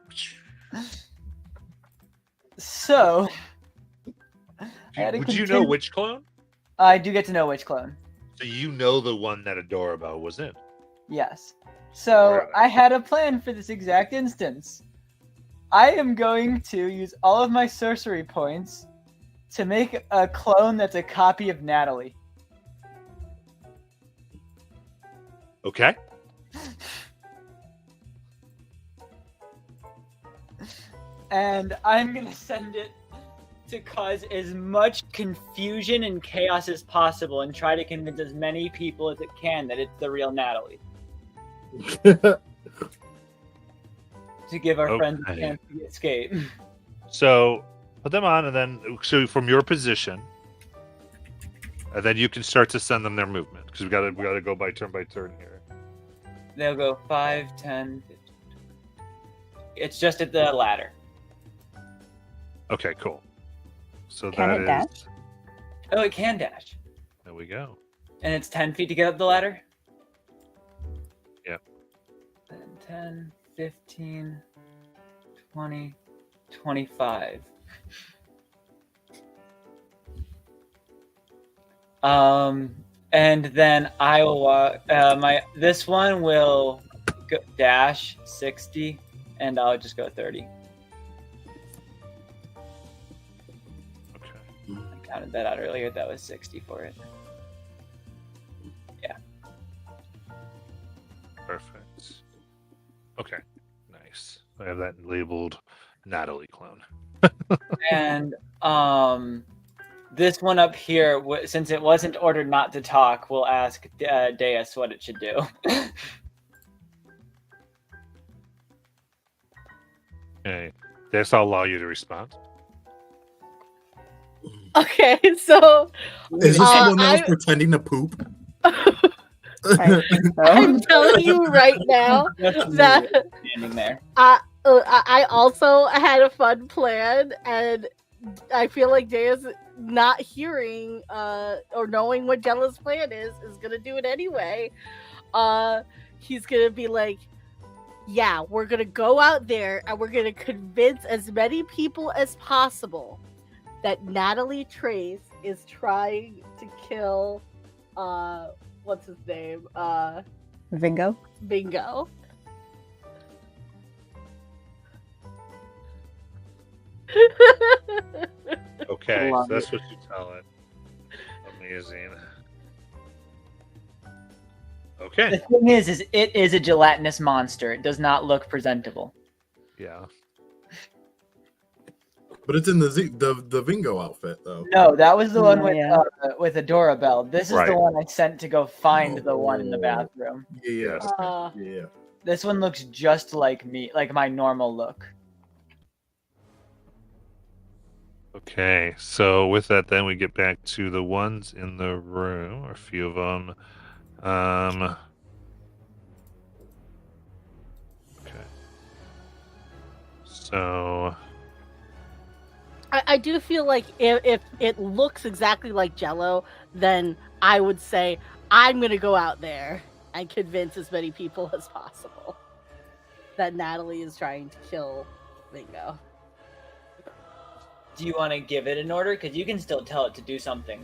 So Would you know which clone? I do get to know which clone. So you know the one that Adorable was in. Yes. So Right. I had a plan for this exact instance. I am going to use all of my sorcery points to make a clone that's a copy of Natalie. Okay. And I'm going to send it to cause as much confusion and chaos as possible and try to convince as many people as it can that it's the real Natalie. To give our friends a Okay. chance to escape. So put them on, and then so from your position, and then you can start to send them their movement because we got to go by turn here. They'll go 5, 10, 15. It's just at the ladder. Okay, cool. So Can that it is. dash? Oh, it can dash. There we go. And it's 10 feet to get up the ladder? Yep. 10, 15, 20, 25. And then I will this one will dash 60, and I'll just go 30. Okay. I counted that out earlier. That was 60 for it. Yeah. Perfect. Okay. Nice. I have that labeled Natalie clone. And this one up here, since it wasn't ordered not to talk, we'll ask Deus what it should do. Okay. This I'll allow you to respond. Okay, so Is this the one that was I- pretending to poop? I'm telling you right now that Standing there. I also had a fun plan, and I feel like Deus not hearing or knowing what Jella's plan is gonna do it anyway. He's gonna be like, yeah, we're gonna go out there and we're gonna convince as many people as possible that Natalie Trace is trying to kill what's his name? Vingo. Bingo. Okay, Love so that's what you tell it. Amazing. The Okay. thing is it is a gelatinous monster. It does not look presentable. Yeah. But it's in the Vingo outfit though. No, that was the one Yeah. with Adora Bell. This is Right. the one I sent to go find the one in the Oh. bathroom. Yeah. Yes. Yeah. This one looks just like me, like my normal look. Okay, so with that, then we get back to the ones in the room, or a few of them. Okay. So, I do feel like if it looks exactly like Jello, then I would say I'm gonna go out there and convince as many people as possible that Natalie is trying to kill Bingo. Do you want to give it an order? Because you can still tell it to do something.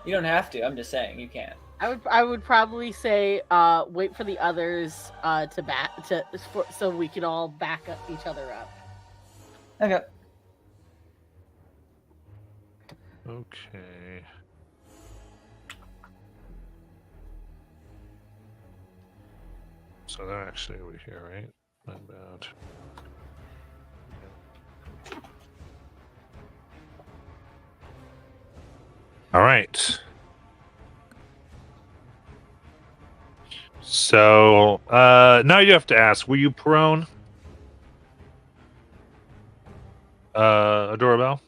You don't have to. I'm just saying you can. I would probably say wait for the others so we can all back up each other up. Okay. okay. So they're actually over here, right? My bad. All right. So now you have to ask: were you prone, Adorabelle?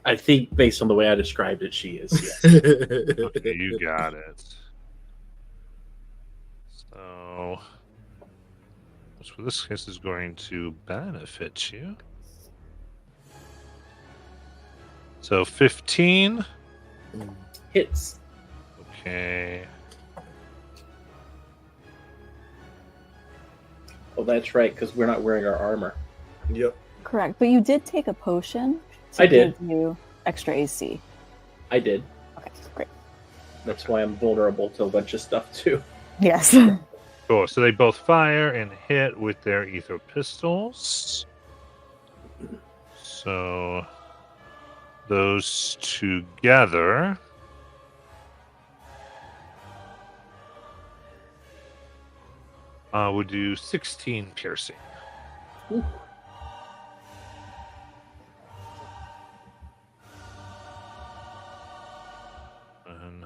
I think based on the way I described it, she is. Yes. Okay, you got it. So, which for this case is going to benefit you. So 15. Hits. Okay. Oh, that's right, because we're not wearing our armor. Yep. Correct. But you did take a potion to I did. give you extra AC. I did. Okay, great. That's why I'm vulnerable to a bunch of stuff too. Yes. Cool. So they both fire and hit with their ether pistols. So those together would do 16 piercing. Ooh. And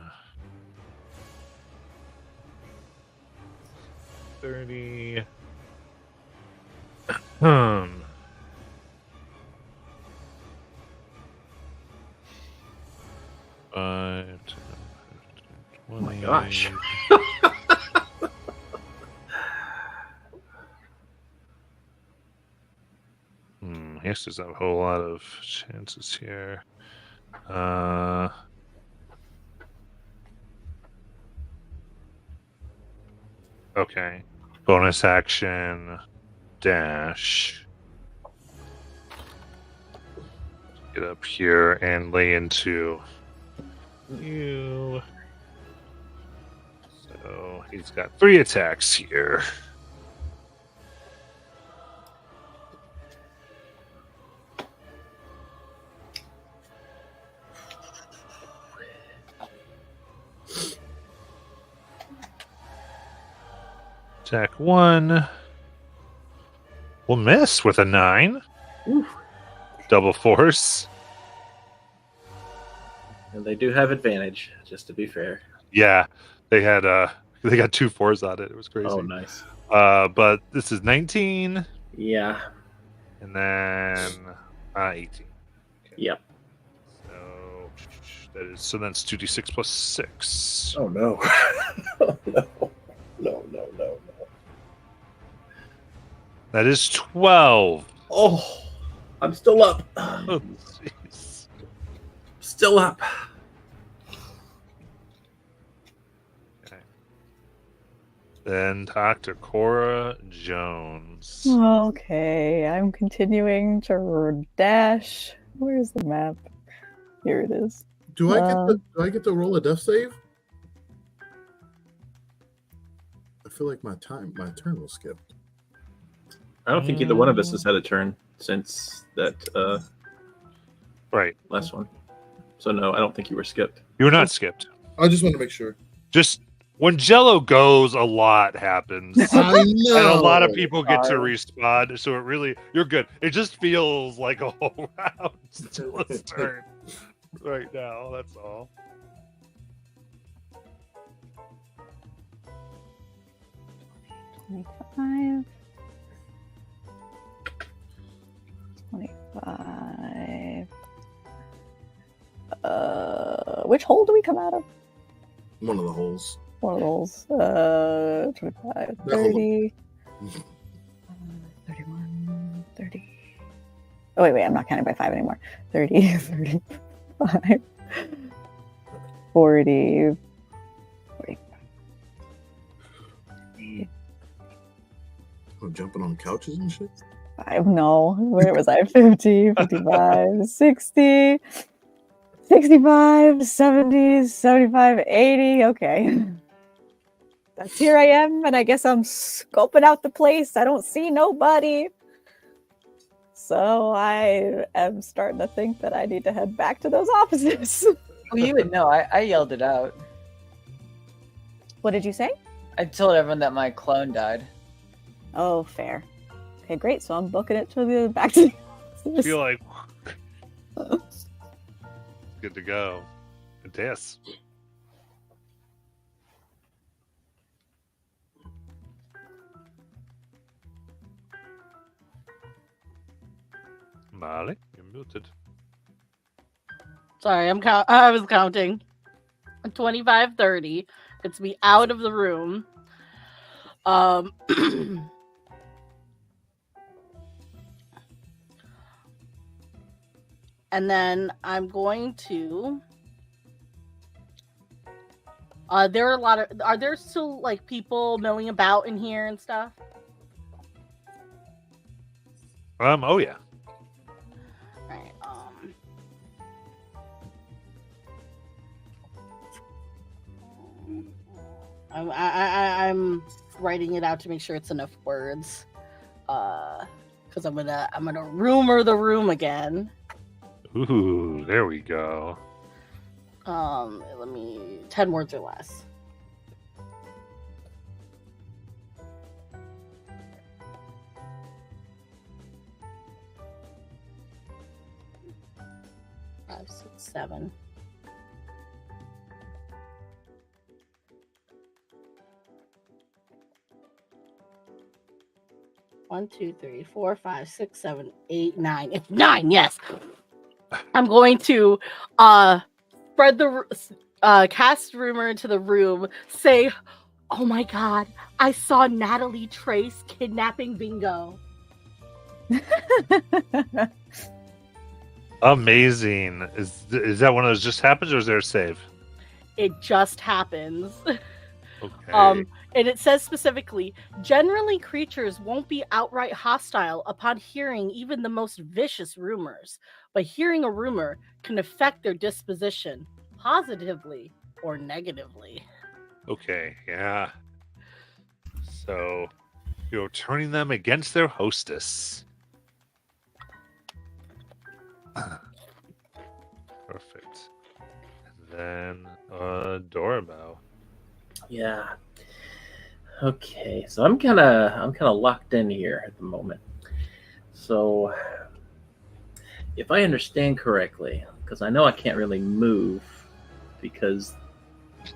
30. Five, 10, 15, 20. Oh my gosh. I guess there's not a whole lot of chances here. Okay. Bonus action. Dash. get up here and lay into you. So he's got 3 attacks here. Attack 1 will miss with a 9. Double force. And they do have advantage, just to be fair. Yeah, they got 2 4s on it. It was crazy. Oh, nice. But this is 19, Yeah. and then 18. Yep. So that's 2d6 plus 6. Oh no. Oh, no. No. That is 12. Oh, I'm still up. Oh, jeez. Still up. Then Dr. Cora Jones. Okay, I'm continuing to dash. Where's the map? Here it is. Do I get to roll a death save? I feel like my turn was skipped. I don't think either one of us has had a turn since that Right. last one. So no, I don't think you were skipped. You were not skipped. I just want to make sure. Just when Jello goes, a lot happens. I know. And a lot of people get to respawn, so it really, you're good. It just feels like a whole round till it's turn right now. That's all. $25. $25. Which hole do we come out of? One of the holes. One of those. 25, That 30. 31, 30. Oh, wait, I'm not counting by 5 anymore. 30, 35, 40, 45. I'm jumping on couches and shit. No, where was I? 50, 55, 60, 65, 70, 75, 80. Okay. That's here I am, and I guess I'm scoping out the place. I don't see nobody. So I am starting to think that I need to head back to those offices. Well, you would know. I yelled it out. What did you say? I told everyone that my clone died. Oh, fair. Okay, great. So I'm booking it to the back to the I offices. feel like good to go. Yes. Molly, you're muted. Sorry, I was counting. 25, 30. Gets me out of the room. And then I'm going to. Are there still like people milling about in here and stuff? Oh yeah. Right. I'm writing it out to make sure it's enough words. Because I'm gonna rumor the room again. Ooh, there we go. Let me 10 words or less. Five, 6, 7. One, 2, 3, 4, 5, 6, 7, 8, 9. It's 9, yes. I'm going to spread the cast rumor into the room. Say, oh my god, I saw Natalie Trace kidnapping Bingo. Amazing. Is that one of those just happens, or is there a save? It just happens. Okay. And it says specifically, generally creatures won't be outright hostile upon hearing even the most vicious rumors, but hearing a rumor can affect their disposition positively or negatively. Okay, yeah. So you're turning them against their hostess. Perfect. And then doorbell. Yeah. Okay, so I'm kind of locked in here at the moment. So, if I understand correctly, because I know I can't really move, because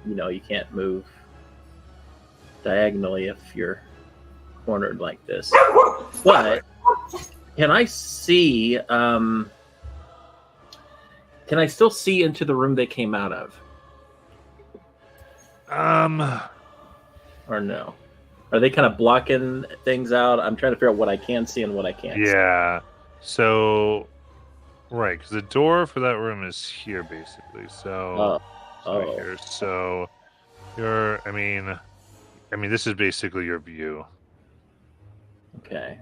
you can't move diagonally if you're cornered like this. But can I see? Can I still see into the room they came out of? Or no? Are they kind of blocking things out? I'm trying to figure out what I can see and what I can't see. Yeah. So, right, because the door for that room is here, basically. So, right here. So, I mean, this is basically your view. Okay.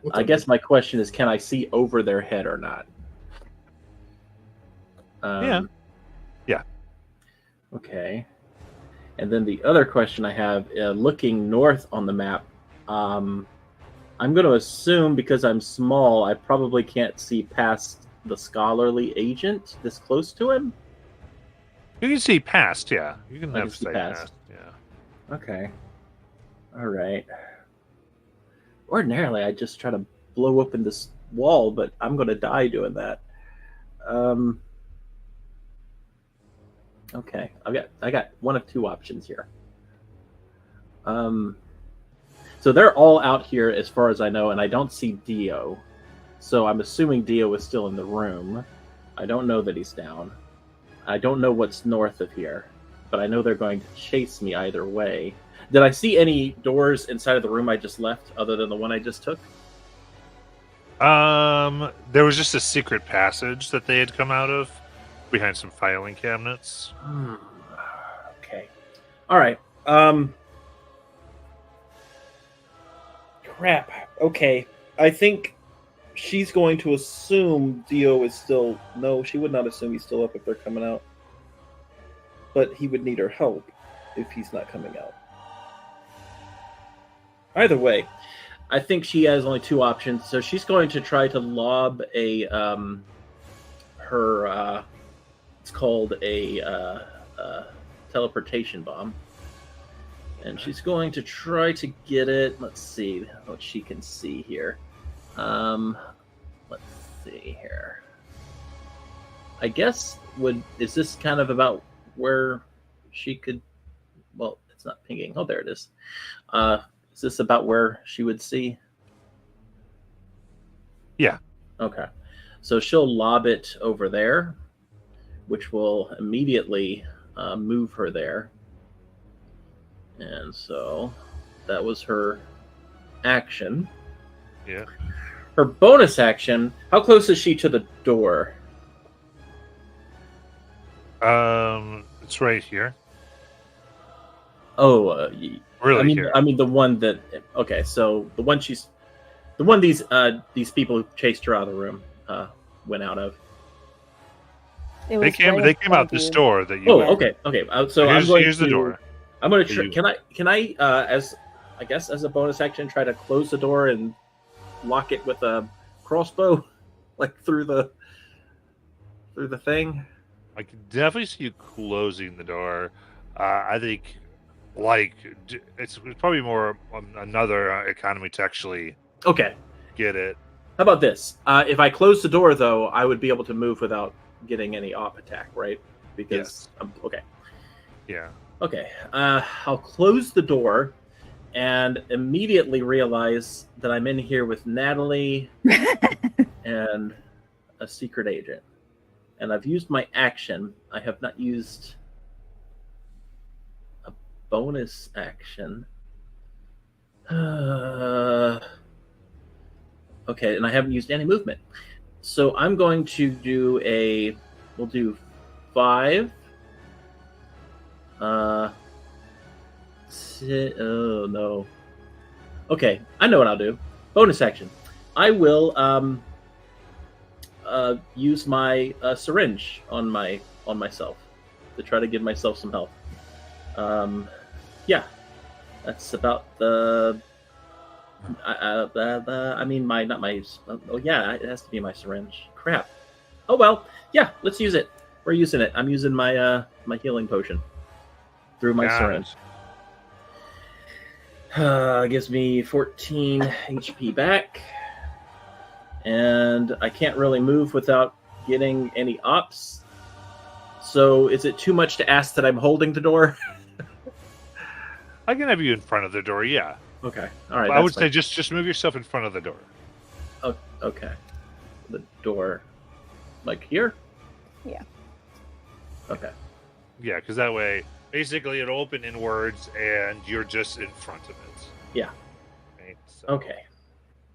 What's I up? guess my question is, can I see over their head or not? Yeah. Okay. And then the other question I have, looking north on the map, I'm going to assume because I'm small, I probably can't see past the scholarly agent this close to him. You can see past, yeah. You can I have can see sight past. past, yeah. Okay. All right. Ordinarily, I just try to blow open this wall, but I'm going to die doing that. Okay, I got one of two options here. So they're all out here as far as I know, and I don't see Dio. So I'm assuming Dio is still in the room. I don't know that he's down. I don't know what's north of here, but I know they're going to chase me either way. Did I see any doors inside of the room I just left other than the one I just took? There was just a secret passage that they had come out of behind some filing cabinets. Okay. All right. Crap. Okay. I think she's going to assume Dio is still... No, she would not assume he's still up if they're coming out. But he would need her help if he's not coming out. Either way, I think she has only two options. So she's going to try to lob a... it's called a teleportation bomb. And she's going to try to get it. Let's see what she can see here. Let's see here. I guess is this kind of about where she could? Well, it's not pinging. Oh, there it is. Is this about where she would see? Yeah. Okay. So she'll lob it over there, which will immediately move her there. And so that was her action. Yeah. Her bonus action, how close is she to the door? It's right here. Oh, Really here. I mean the one that... Okay, so the one these people who chased her out of the room went out of. They came out this door that you... okay. So here's the door. I'm going to try... Can I as a bonus action, try to close the door and lock it with a crossbow, like through the thing? I can definitely see you closing the door. I think, it's probably more another economy to actually get it. How about this? If I close the door, though, I would be able to move without getting any op attack, right? Because okay. Yeah. Okay. I'll close the door and immediately realize that I'm in here with Natalie and a secret agent. And I've used my action. I have not used a bonus action. Okay, and I haven't used any movement. So I'm going to do we'll do 5. Oh no. Okay, I know what I'll do. Bonus action. I will use my syringe on myself to try to give myself some health. Yeah, that's about the. I mean, not my. Oh yeah, it has to be my syringe. Crap. Oh well. Yeah, let's use it. We're using it. I'm using my my healing potion through my syringe. Gives me 14 HP back, and I can't really move without getting any ops. So, is it too much to ask that I'm holding the door? I can have you in front of the door. Yeah. Okay. All right. I would say just move yourself in front of the door. Oh, okay. The door, like here. Yeah. Okay. Yeah, because that way, basically, it'll open inwards, and you're just in front of it. Yeah. Right? So, Okay.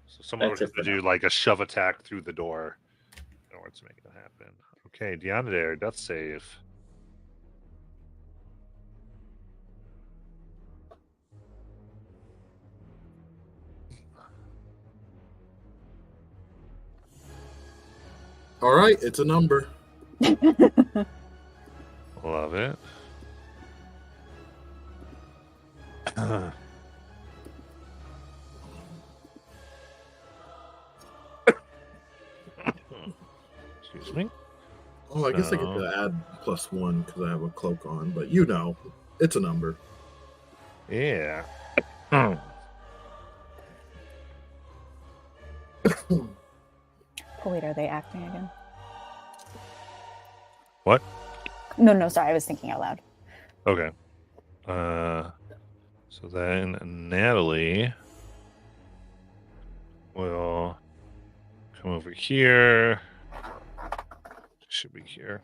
So someone That's would it have to for do like a shove attack through the door in order to make it happen. Okay, Deonader, death save. All right, it's a number. Love it. Excuse me. Oh, I guess I get to add +1 because I have a cloak on, but you know, it's a number. Yeah. Oh wait, are they acting again? What? No, sorry, I was thinking out loud. Okay. So then Natalie will come over here. She should be here.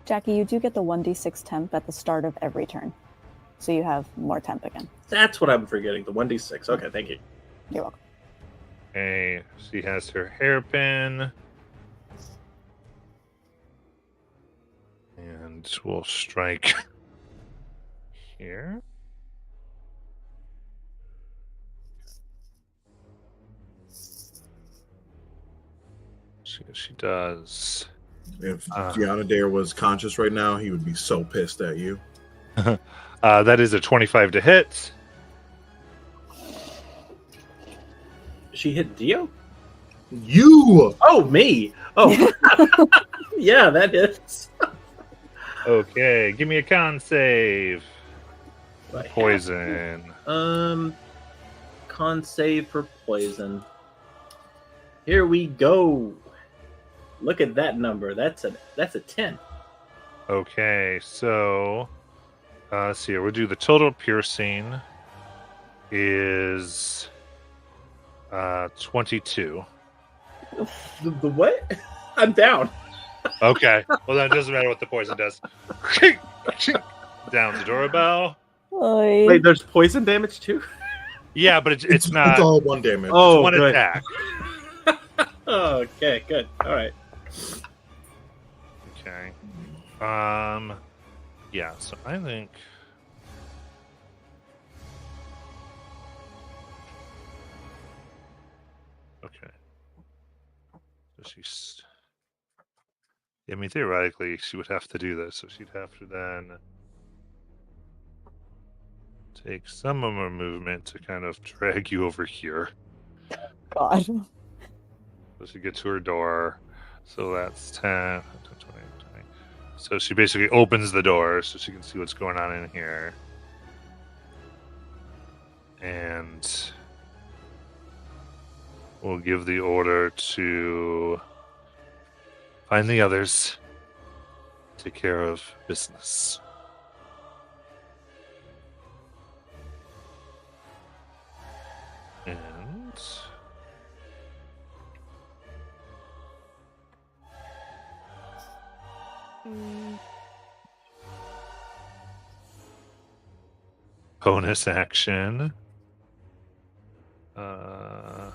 Jackie, you do get the 1d6 temp at the start of every turn. So you have more temp again. That's what I'm forgetting. The 1d6. Okay, thank you. You're welcome. Okay, she has her hairpin. And we'll strike here. She does. If Deonader was conscious right now, he would be so pissed at you. That is a 25 to hit. She hit Dio? You! Oh, me! Oh, yeah, that is. Okay, give me a con save. Right. Poison. Con save for poison. Here we go. Look at that number. That's a 10. Okay, so let's see here. We'll do the total piercing is 22. The what? I'm down. Okay, well then it doesn't matter what the poison does. Down the doorbell. Oy. Wait, there's poison damage too? Yeah, but it's not. It's all 1 damage. Oh, It's one good. attack. Oh, okay, good. All right. Okay. Yeah. So I think. Okay. So she's. I mean, theoretically, she would have to do this, so she'd have to then take some of her movement to kind of drag you over here. God. So she gets to her door. So that's 10, 20, 20. So she basically opens the door so she can see what's going on in here. And we'll give the order to find the others, take care of business. And bonus action. Sorry,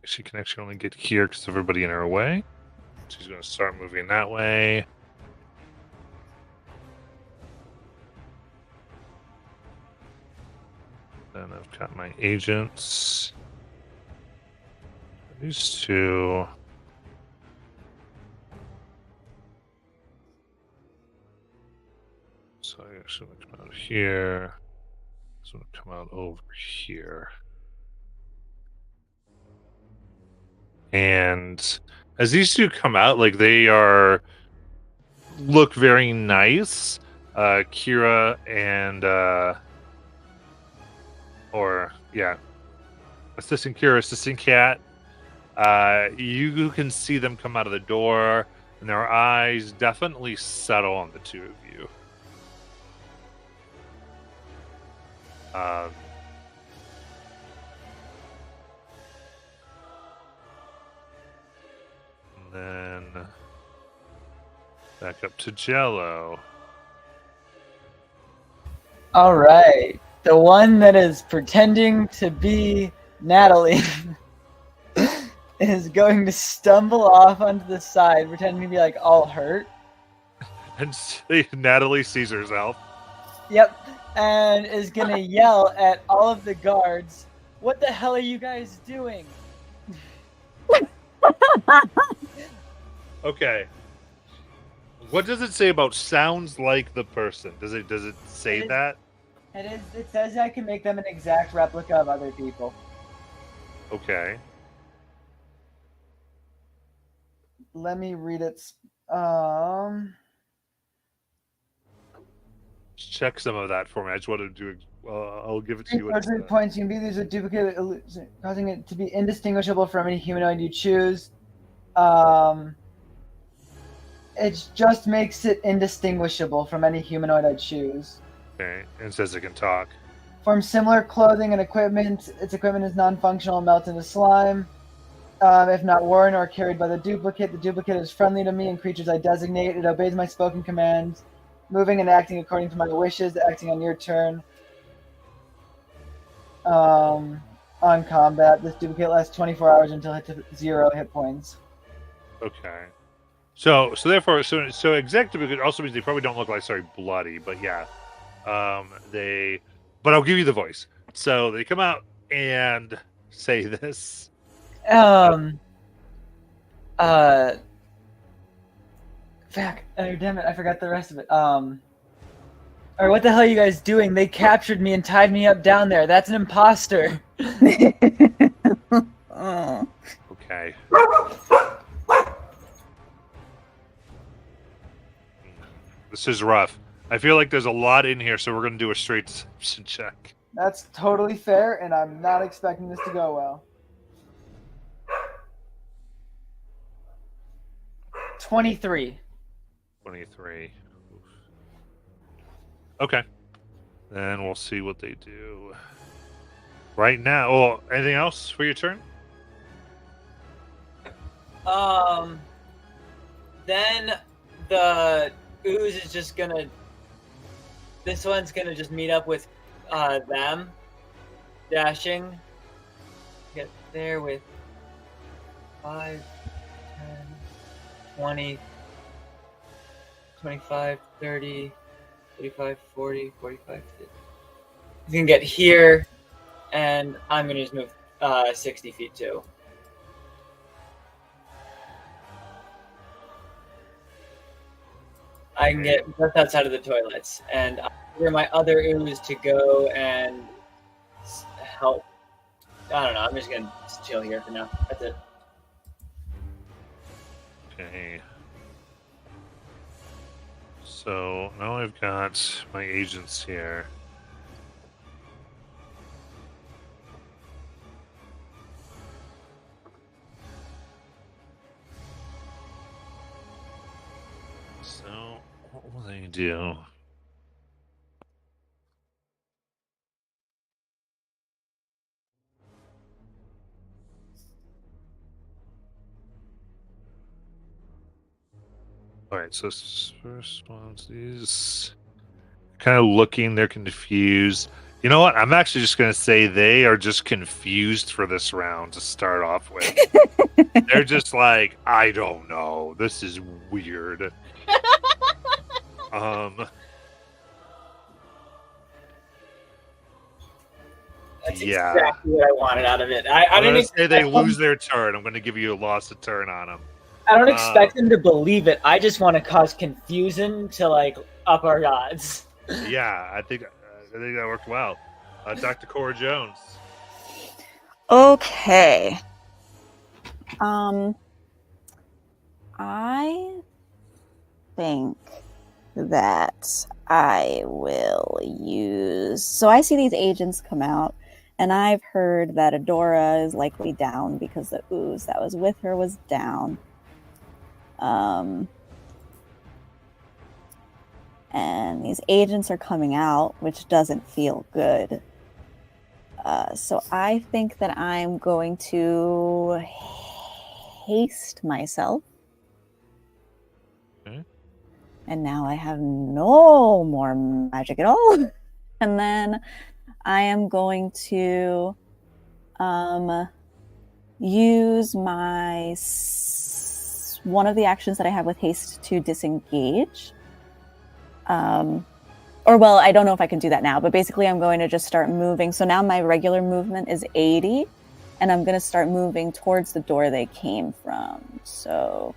She can actually only get here because of everybody in her way. She's going to start moving that way. Then I've got my agents. These two. So I actually want to come out here. This one come out over here. And as these two come out, like they look very nice. Kira and Assistant Kira, Assistant Cat. You can see them come out of the door, and their eyes definitely settle on the two of you. And then back up to Jello. All right. The one that is pretending to be Natalie is going to stumble off onto the side, pretending to be like all hurt. And Natalie sees herself. Yep. And is going to yell at all of the guards, "What the hell are you guys doing?" Okay. What does it say about sounds like the person? Does it say that? It says I can make them an exact replica of other people. Okay. Let me read it. Check some of that for me. I just wanted to do. I'll give it to you. Three points. You can be these a duplicate, causing it to be indistinguishable from any humanoid you choose. It just makes it indistinguishable from any humanoid I choose. Okay, and it says it can talk. Forms similar clothing and equipment. Its equipment is non-functional and melts into slime. If not worn or carried by the duplicate is friendly to me and creatures I designate. It obeys my spoken commands, moving and acting according to my wishes, acting on your turn. On combat, this duplicate lasts 24 hours until hit to 0 hit points. Okay. So exact duplicate also means they probably don't look like bloody, but yeah. But I'll give you the voice. So they come out and say this. Fuck. Damn it, I forgot the rest of it. Or what the hell are you guys doing? They captured me and tied me up down there. That's an imposter. Okay. This is rough. I feel like there's a lot in here, so we're going to do a straight deception check. That's totally fair, and I'm not expecting this to go well. 23. 23. Okay. Then we'll see what they do. Right now. Oh, anything else for your turn? Then the ooze is just gonna. This one's gonna just meet up with them, dashing. Get there with 5, 10, 20, 25, 30, 35, 40, 45, 50. You can get here, and I'm gonna just move 60 feet too. I can get just outside of the toilets, and where my other ooze to go and help. I don't know. I'm just gonna chill here for now. That's it. Okay. So now I've got my agents here. So what will they do? All right, so first one's these kind of looking, they're confused. You know what? I'm actually just going to say they are just confused for this round to start off with. They're just like, I don't know. This is weird. That's Yeah. exactly what I wanted out of it. I I'm don't going to say they expect them- lose their turn. I'm going to give you a loss of turn on them. I don't expect them to believe it. I just want to cause confusion to like up our odds. Yeah, I think that worked well. Dr. Cora Jones. Okay. I think that I will use. So I see these agents come out, and I've heard that Adora is likely down because the ooze that was with her was down. And these agents are coming out, which doesn't feel good. So I think that I'm going to haste myself. Okay. And now I have no more magic at all. And then I am going to use my one of the actions that I have with haste to disengage. Or, well, I don't know if I can do that now, but basically I'm going to just start moving. So now my regular movement is 80, and I'm going to start moving towards the door they came from. So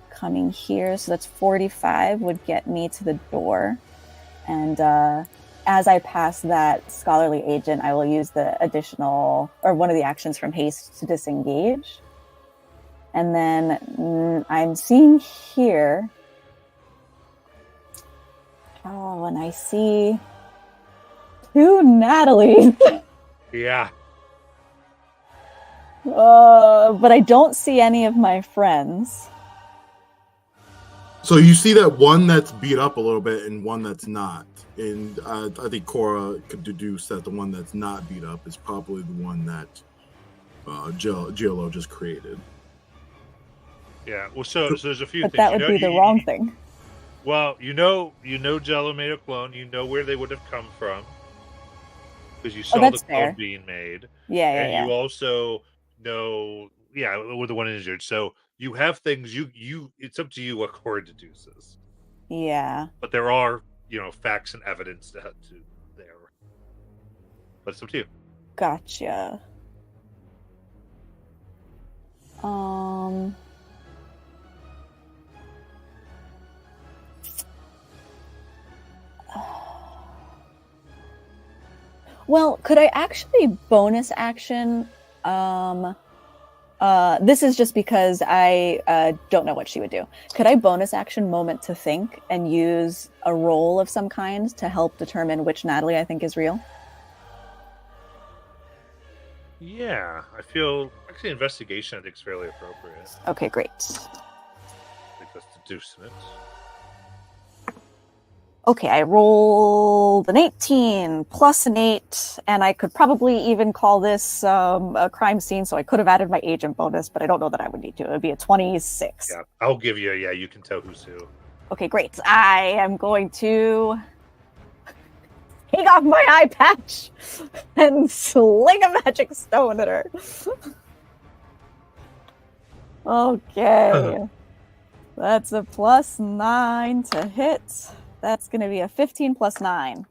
coming here, so that's 45 would get me to the door. And as I pass that scholarly agent, I will use the additional, or one of the actions from haste to disengage. And then I'm seeing here, oh, and I see 2 Natalie's. Yeah. But I don't see any of my friends. So you see that one that's beat up a little bit and one that's not. And I think Cora could deduce that the one that's not beat up is probably the one that Giolo just created. Yeah. Well, so there's a few But things. that would be the wrong thing. Well, you know, Jello made a clone. You know where they would have come from because you saw the that's clone fair. being made. Yeah, And yeah, you yeah. also know, with the one injured. So you have things. You. It's up to you what Cora deduces. Yeah. But there are, facts and evidence to there. But it's up to you. Gotcha. Well, could I actually bonus action? This is just because I don't know what she would do. Could I bonus action moment to think and use a roll of some kind to help determine which Natalie I think is real? Yeah, I feel actually investigation I think is fairly appropriate. Okay, great. I think that's deducing it. Okay, I rolled an 18 plus an 8, and I could probably even call this a crime scene, so I could have added my agent bonus, but I don't know that I would need to. It would be a 26. Yeah, I'll give you. Yeah, you can tell who's who. Okay, great. I am going to take off my eye patch and sling a magic stone at her. Okay. That's a plus 9 to hit. That's going to be a 15 plus 9.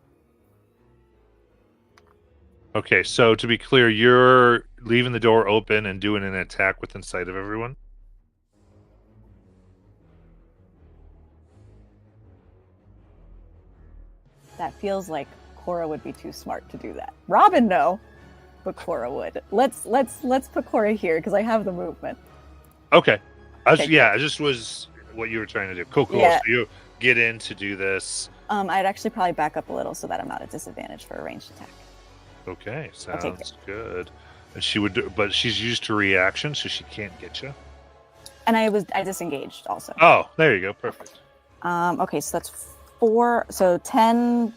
Okay, so to be clear, you're leaving the door open and doing an attack within sight of everyone? That feels like Cora would be too smart to do that. Robin, no, but Cora would. Let's put Cora here because I have the movement. Okay. Okay. I just was what you were trying to do. Cool. Yeah. So you get in to do this. I'd actually probably back up a little so that I'm not at disadvantage for a ranged attack. Okay, I'll take sounds good. And she would do, but she's used her reaction, so she can't get you. And I disengaged also. Oh, there you go. Perfect. Okay, so that's 4. So 10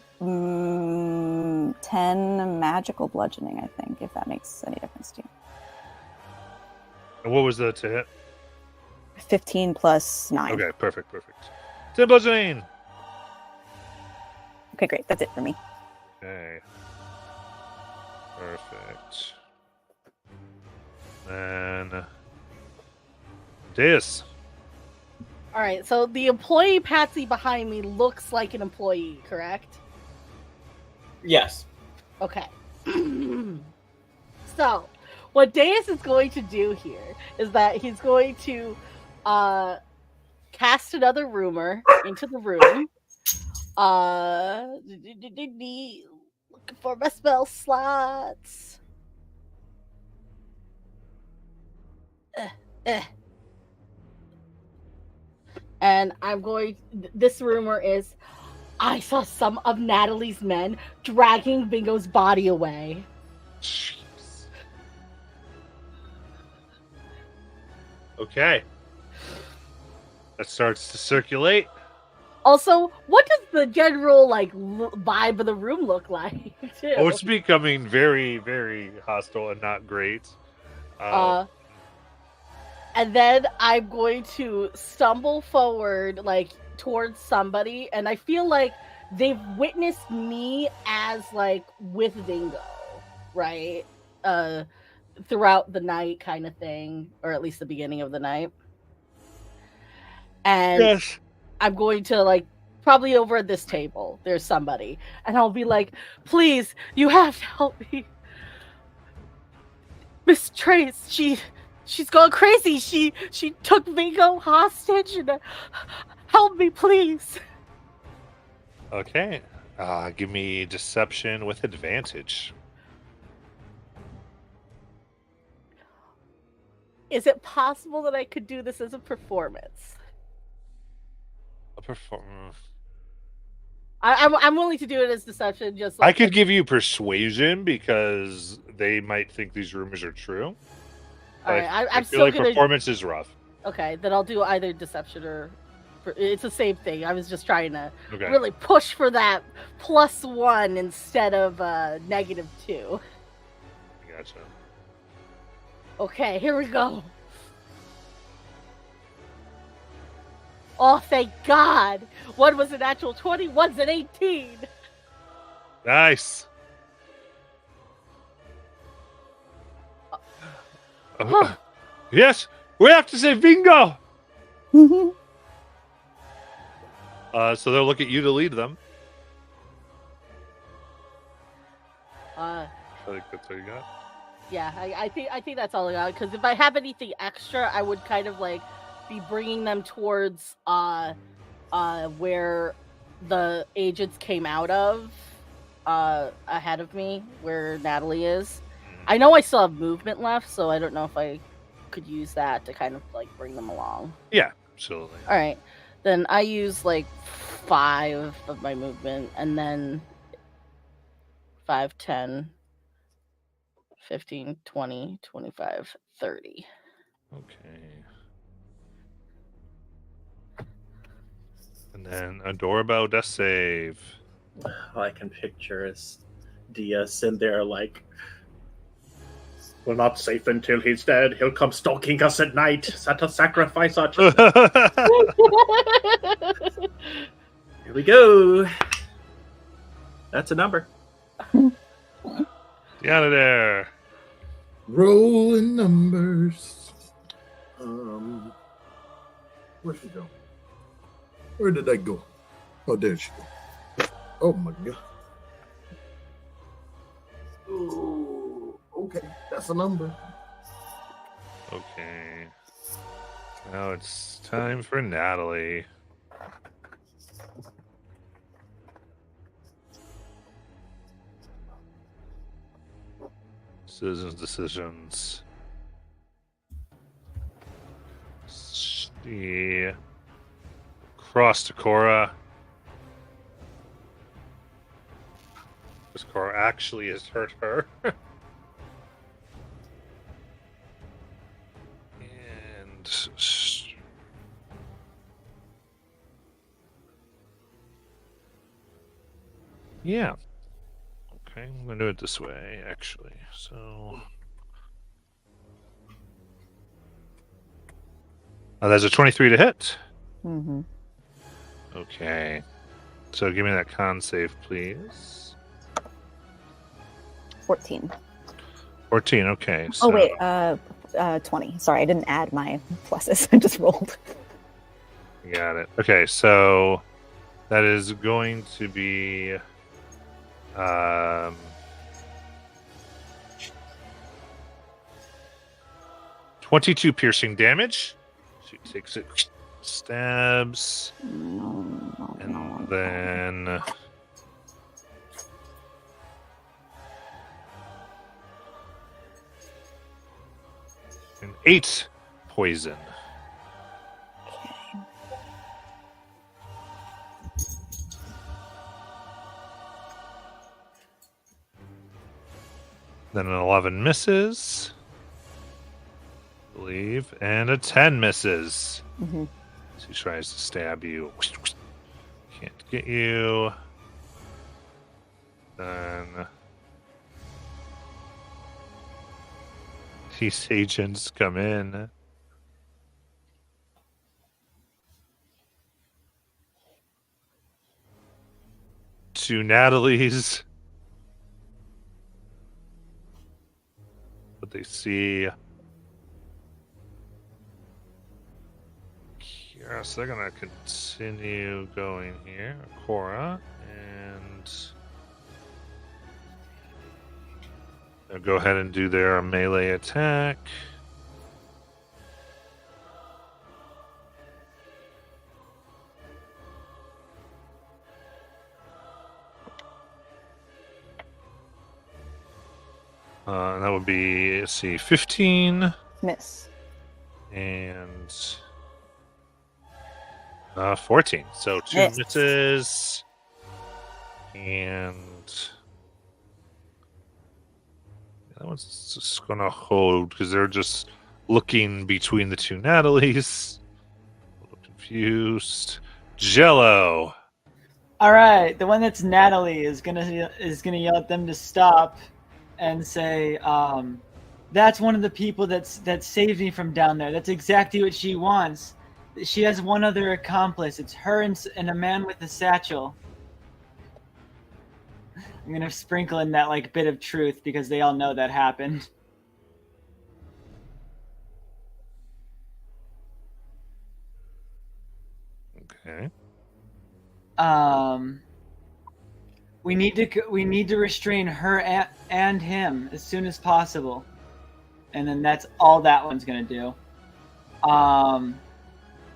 magical bludgeoning, I think, if that makes any difference to you. And what was the to hit? 15 plus 9. Okay, perfect. 10 bludgeoning. Okay, great. That's it for me. Okay. Perfect. And Deus. All right, so the employee Patsy behind me looks like an employee, correct? Yes. Okay. So, what Deus is going to do here is that he's going to cast another rumor into the room. Looking for my spell slots. And I'm going. This rumor is, I saw some of Natalie's men dragging Bingo's body away. Jeez. Okay. That starts to circulate. Also, what does the general vibe of the room look like? Too? Oh, it's becoming very, very hostile and not great. And then I'm going to stumble forward, towards somebody, and I feel like they've witnessed me as, with Bingo, right? Throughout the night kind of thing, or at least the beginning of the night. And Yes. I'm going to, probably over at this table, there's somebody, and I'll be like, please, you have to help me. Miss Trace, she's gone crazy. She took Bingo hostage, and help me, please. Okay. Give me deception with advantage. Is it possible that I could do this as a performance? A perform. I'm willing to do it as deception. Just I could give you persuasion because they might think these rumors are true. All right, I I'm feel still like gonna. performance is rough. Okay, then I'll do either deception or. It's the same thing. I was just trying to Okay. really push for that +1 instead of -2. Gotcha. Okay, here we go. Oh, thank God! One was a natural 20, one's an 18. Nice. Huh. Yes, we have to say bingo. So they'll look at you to lead them. I think that's what you got. Yeah, I think that's all I got. Because if I have anything extra, I would kind of be bringing them towards where the agents came out of, ahead of me, where Natalie is. I know I still have movement left, so I don't know if I could use that to kind of bring them along. Yeah, absolutely. All right, then I use 5 of my movement, and then 5, 10, 15, 20, 25, 30. Okay. And then a doorbell death save. All I can picture is Diaz in there we're not safe until he's dead. He'll come stalking us at night. Set a sacrifice our children. Here we go. That's a number. Get out of there. Rolling numbers. Where'd she go? Where did I go? Oh, there she go. Oh my God. Oh, okay, that's a number. Okay. Now it's time for Natalie. Decisions. She crossed to Cora. This Cora actually has hurt her. And yeah. Okay, I'm gonna do it this way, actually. So that's a 23 to hit. Mm-hmm. Okay. So give me that con save, please. 14. 14. Okay. Oh So, wait, 20. Sorry, I didn't add my pluses. I just rolled. got it. Okay, so that is going to be 22 piercing damage. She takes it, stabs, and then an 8 poison. Then an 11 misses, I believe, and a 10 misses. Mm-hmm. She tries to stab you. Can't get you. Then these agents come in. To Natalie's. But they see. Yeah, so they're gonna continue going here. Cora, and they'll go ahead and do their melee attack. And that would be, let's see, 15 Miss. and 14. So 2 Miss. misses. And that one's just going to hold because they're just looking between the two Natalies. A little confused. Jello. All right, the one that's Natalie is gonna yell at them to stop, and say, "That's one of the people that saved me from down there. That's exactly what she wants. She has one other accomplice. It's her and a man with a satchel." I'm gonna sprinkle in that like bit of truth because they all know that happened. Okay. We need to restrain her and him as soon as possible, and then that's all that one's gonna do. I'm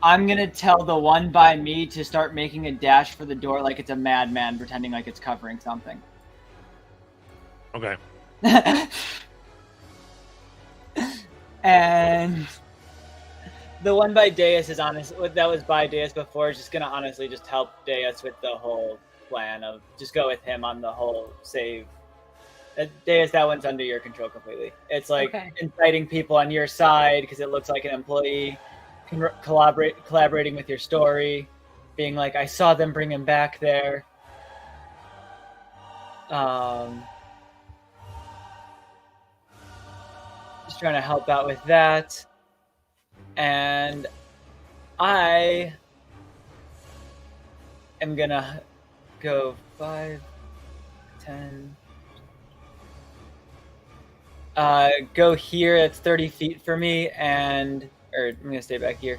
gonna tell the one by me to start making a dash for the door like it's a madman, pretending like it's covering something. Okay. And the one by Deus is honest. That was by Deus before. Is just gonna honestly just help Deus with the whole plan of just go with him on the whole save. Deus, that one's under your control completely. It's like inciting people on your side because it looks like an employee collaborating with your story, being like, I saw them bring him back there. Just trying to help out with that. And I am gonna go 5, 10. Go here. It's 30 feet for me, I'm gonna stay back here.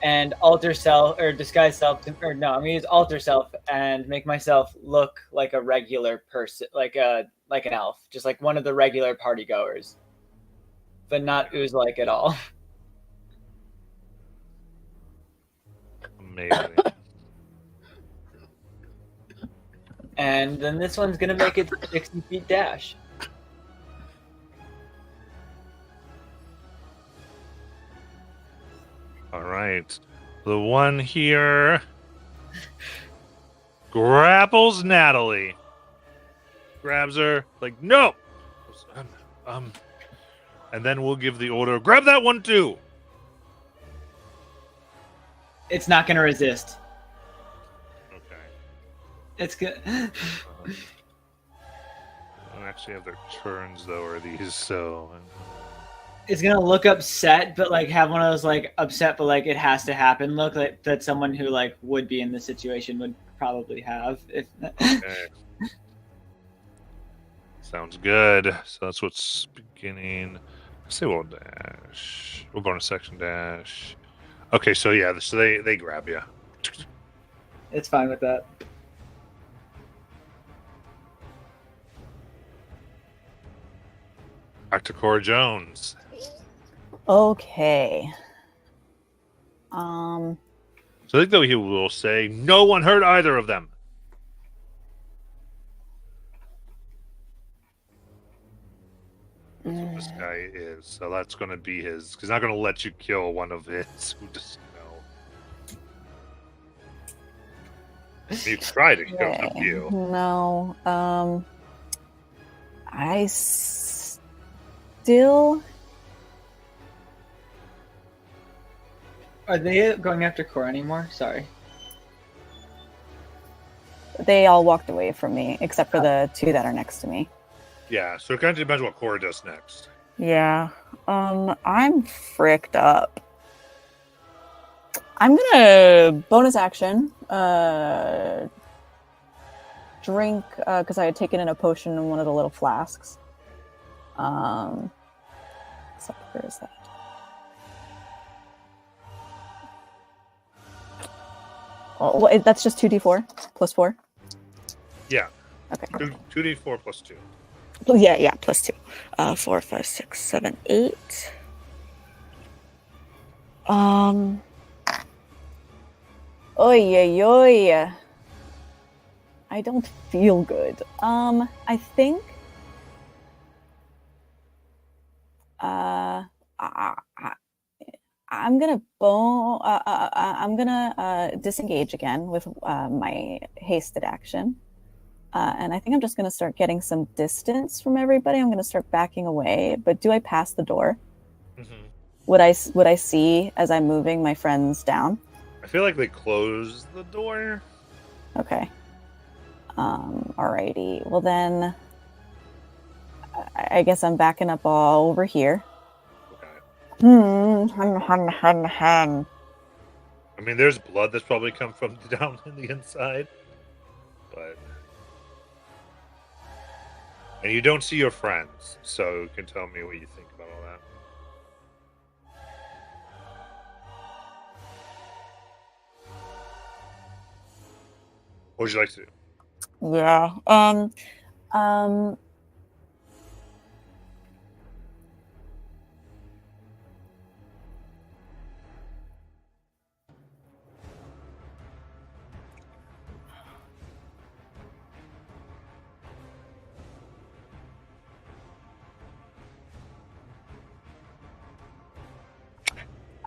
And alter self or disguise self, or no, I'm gonna use alter self and make myself look like a regular person, like an elf, just like one of the regular party goers, but not ooze like at all. Amazing. And then this one's gonna make it 60 feet dash. All right. The one here grapples Natalie. Grabs her, like, no! And then we'll give the order, grab that one too! It's not gonna resist. Okay. It's good. They don't actually have their turns, though, or these, so... It's gonna look upset, but like have one of those like upset, but like it has to happen look like that someone who like would be in this situation would probably have. If Okay. Sounds good. So that's what's beginning. Let's say we'll dash. We'll bonus section dash. Okay, so yeah, so they grab you. It's fine with that. Back to Cora Jones. Okay. So I think though he will say, no one hurt either of them. That's what this guy is. So that's going to be his. He's not going to let you kill one of his who just you try to kill him, you. No. I still. Are they going after Cora anymore? Sorry. They all walked away from me, except for the two that are next to me. Yeah, so it kind of depends what Cora does next. Yeah. I'm fricked up. I'm gonna bonus action. Drink because I had taken in a potion in one of the little flasks. So where is that? Oh, well, that's just 2d4 plus 4. Yeah. Okay. 2d4 plus 2. Yeah, plus 2. 4, 5, 6, 7, 8. Oy. I don't feel good. I think. I'm gonna disengage again with my hasted action, and I think I'm just gonna start getting some distance from everybody. I'm gonna start backing away. But do I pass the door? Mm-hmm. Would I see as I'm moving my friends down? I feel like they closed the door. Okay. Alrighty. Well then, I guess I'm backing up all over here. I mean, there's blood that's probably come from down in the inside, but and you don't see your friends, so you can tell me what you think about all that. What would you like to do? Yeah.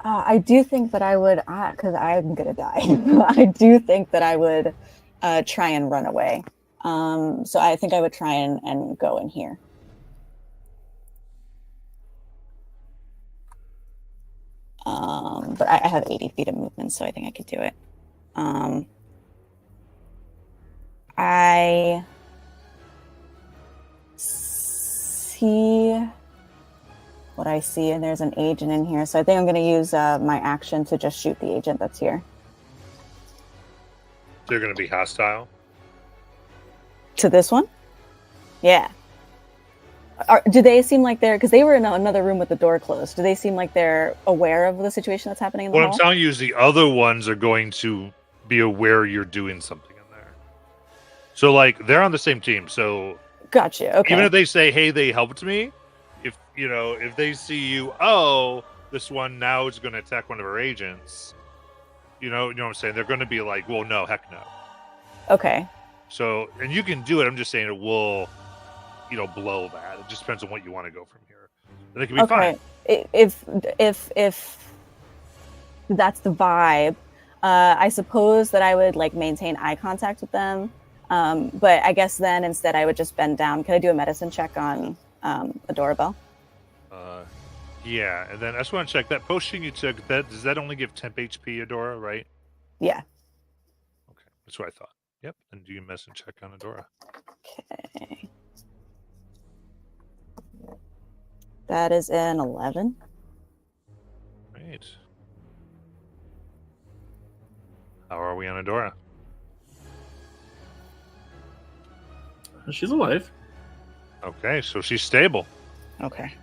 I do think that I would, because I'm gonna die. I do think that I would try and run away. So I think I would try and go in here. But I have 80 feet of movement, so I think I could do it. I see what I see, and there's an agent in here, so I think I'm going to use my action to just shoot the agent that's here. So you're going to be hostile? To this one? Yeah. Do they seem like they're, because they were in another room with the door closed, do they seem like they're aware of the situation that's happening in the hall? What I'm telling you is the other ones are going to be aware you're doing something in there. So, like, they're on the same team, so... Gotcha, okay. Even if they say, hey, they helped me, if they see you, this one now is going to attack one of our agents, you know what I'm saying? They're going to be like, well, no, heck no. Okay. So, and you can do it. I'm just saying it will, blow that. It just depends on what you want to go from here. And it can be fine. If that's the vibe, I suppose that I would maintain eye contact with them. But I guess then instead I would just bend down. Can I do a medicine check on Adorabelle? Yeah, and then I just want to check that potion you took. Does that only give temp HP, Adora? Right? Yeah. Okay, that's what I thought. Yep, and do your medicine check on Adora. Okay. That is an 11. Great. How are we on Adora? She's alive. Okay, so she's stable. Okay.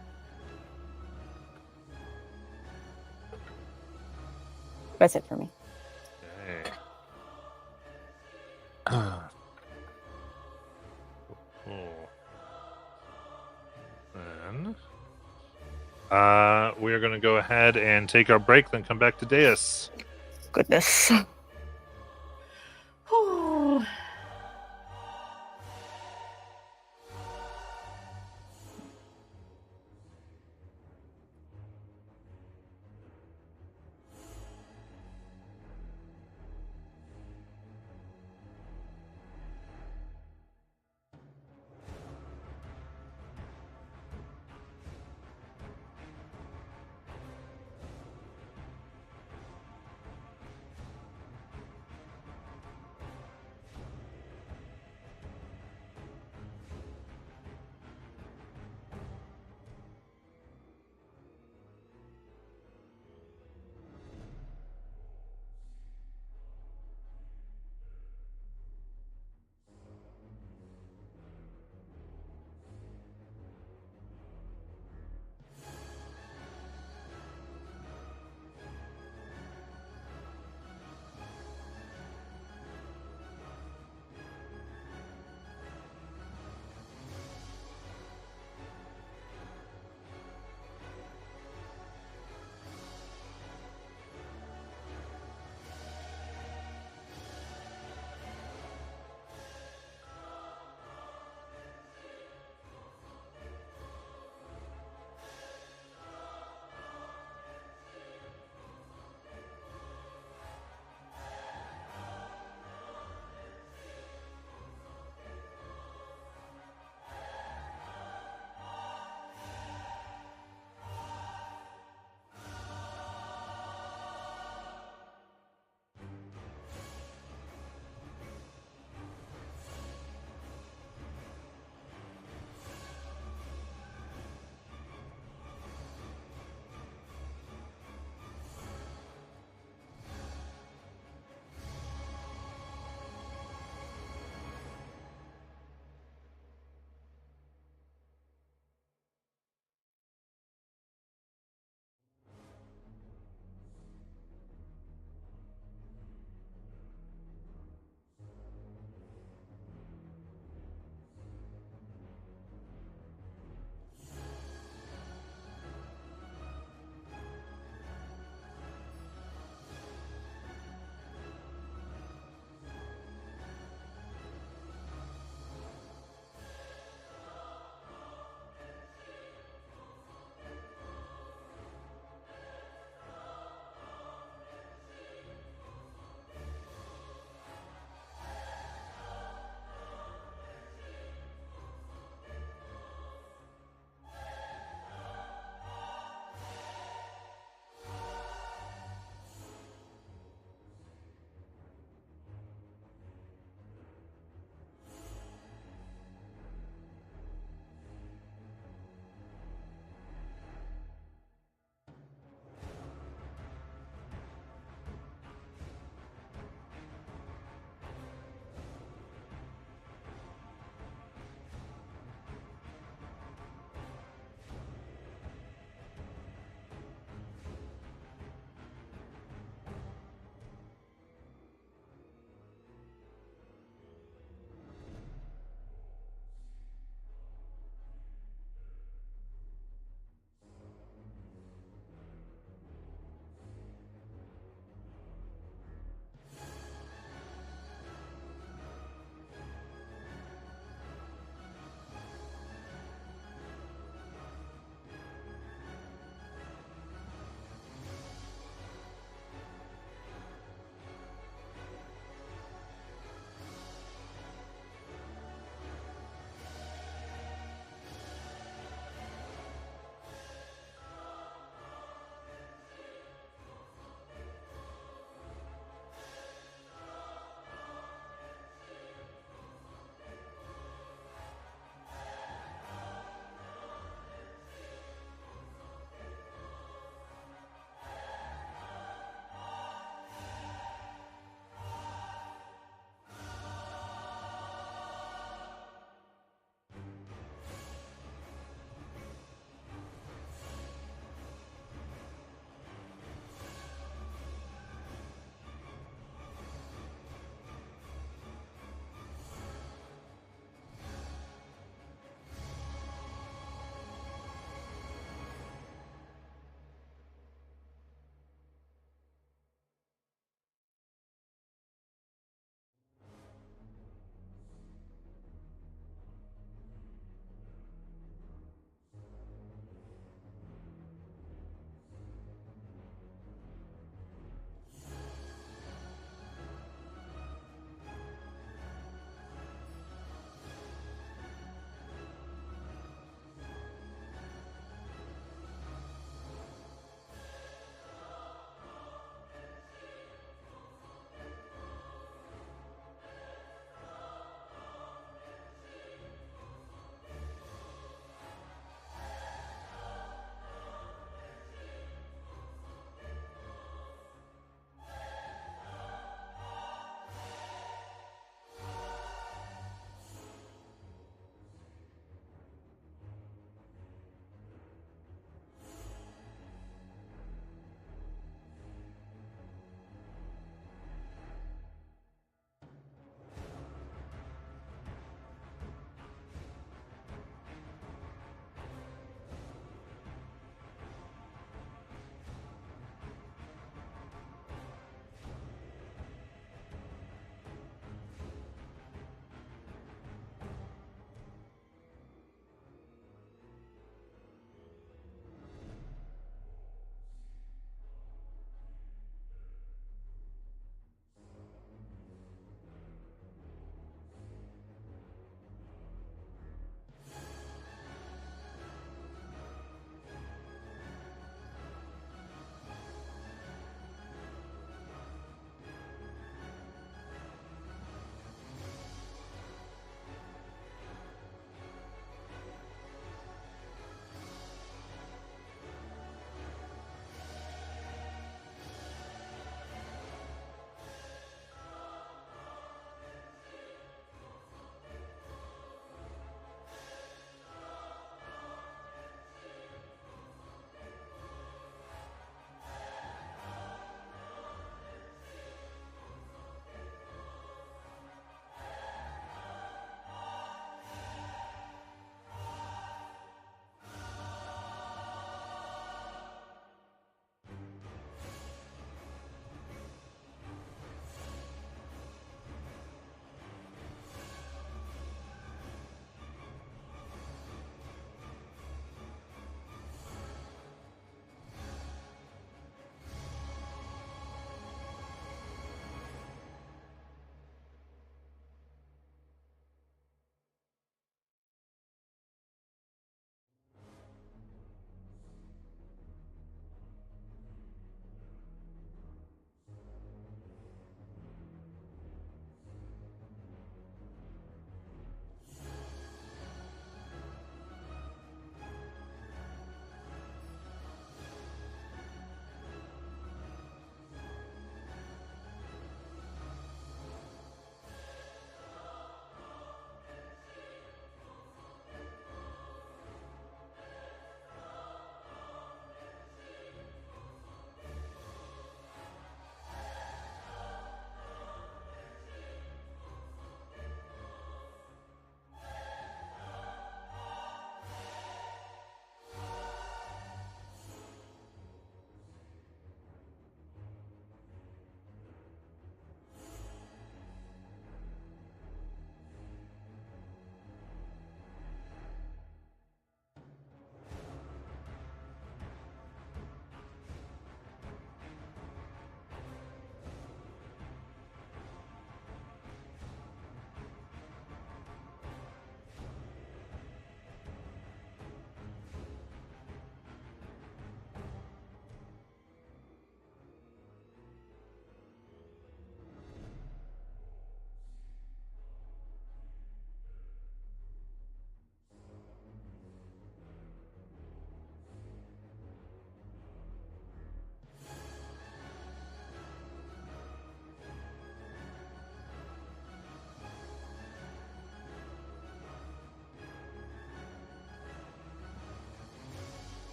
That's it for me. Okay. Then, we are going to go ahead and take our break, then come back to Deus. Goodness.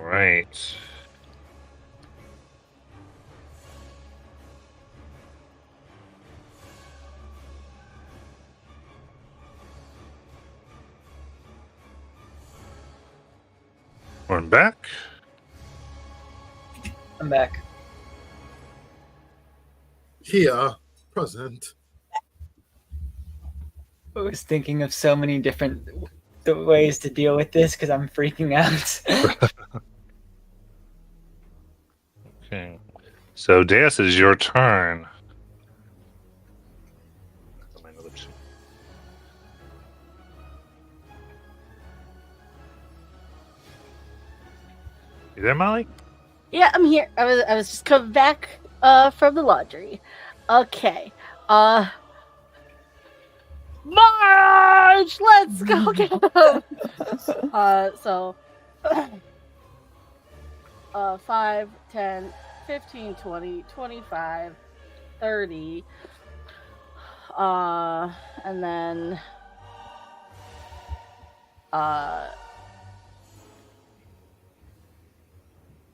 right. We're back. I'm back. Here, present. I was thinking of so many different ways to deal with this because I'm freaking out. Okay. So, Deus, it is your turn. You there, Molly? Yeah, I'm here. I was just coming back from the laundry. Okay. March! Let's go get them! So 5, 10, 15, 20, 25, 30. And then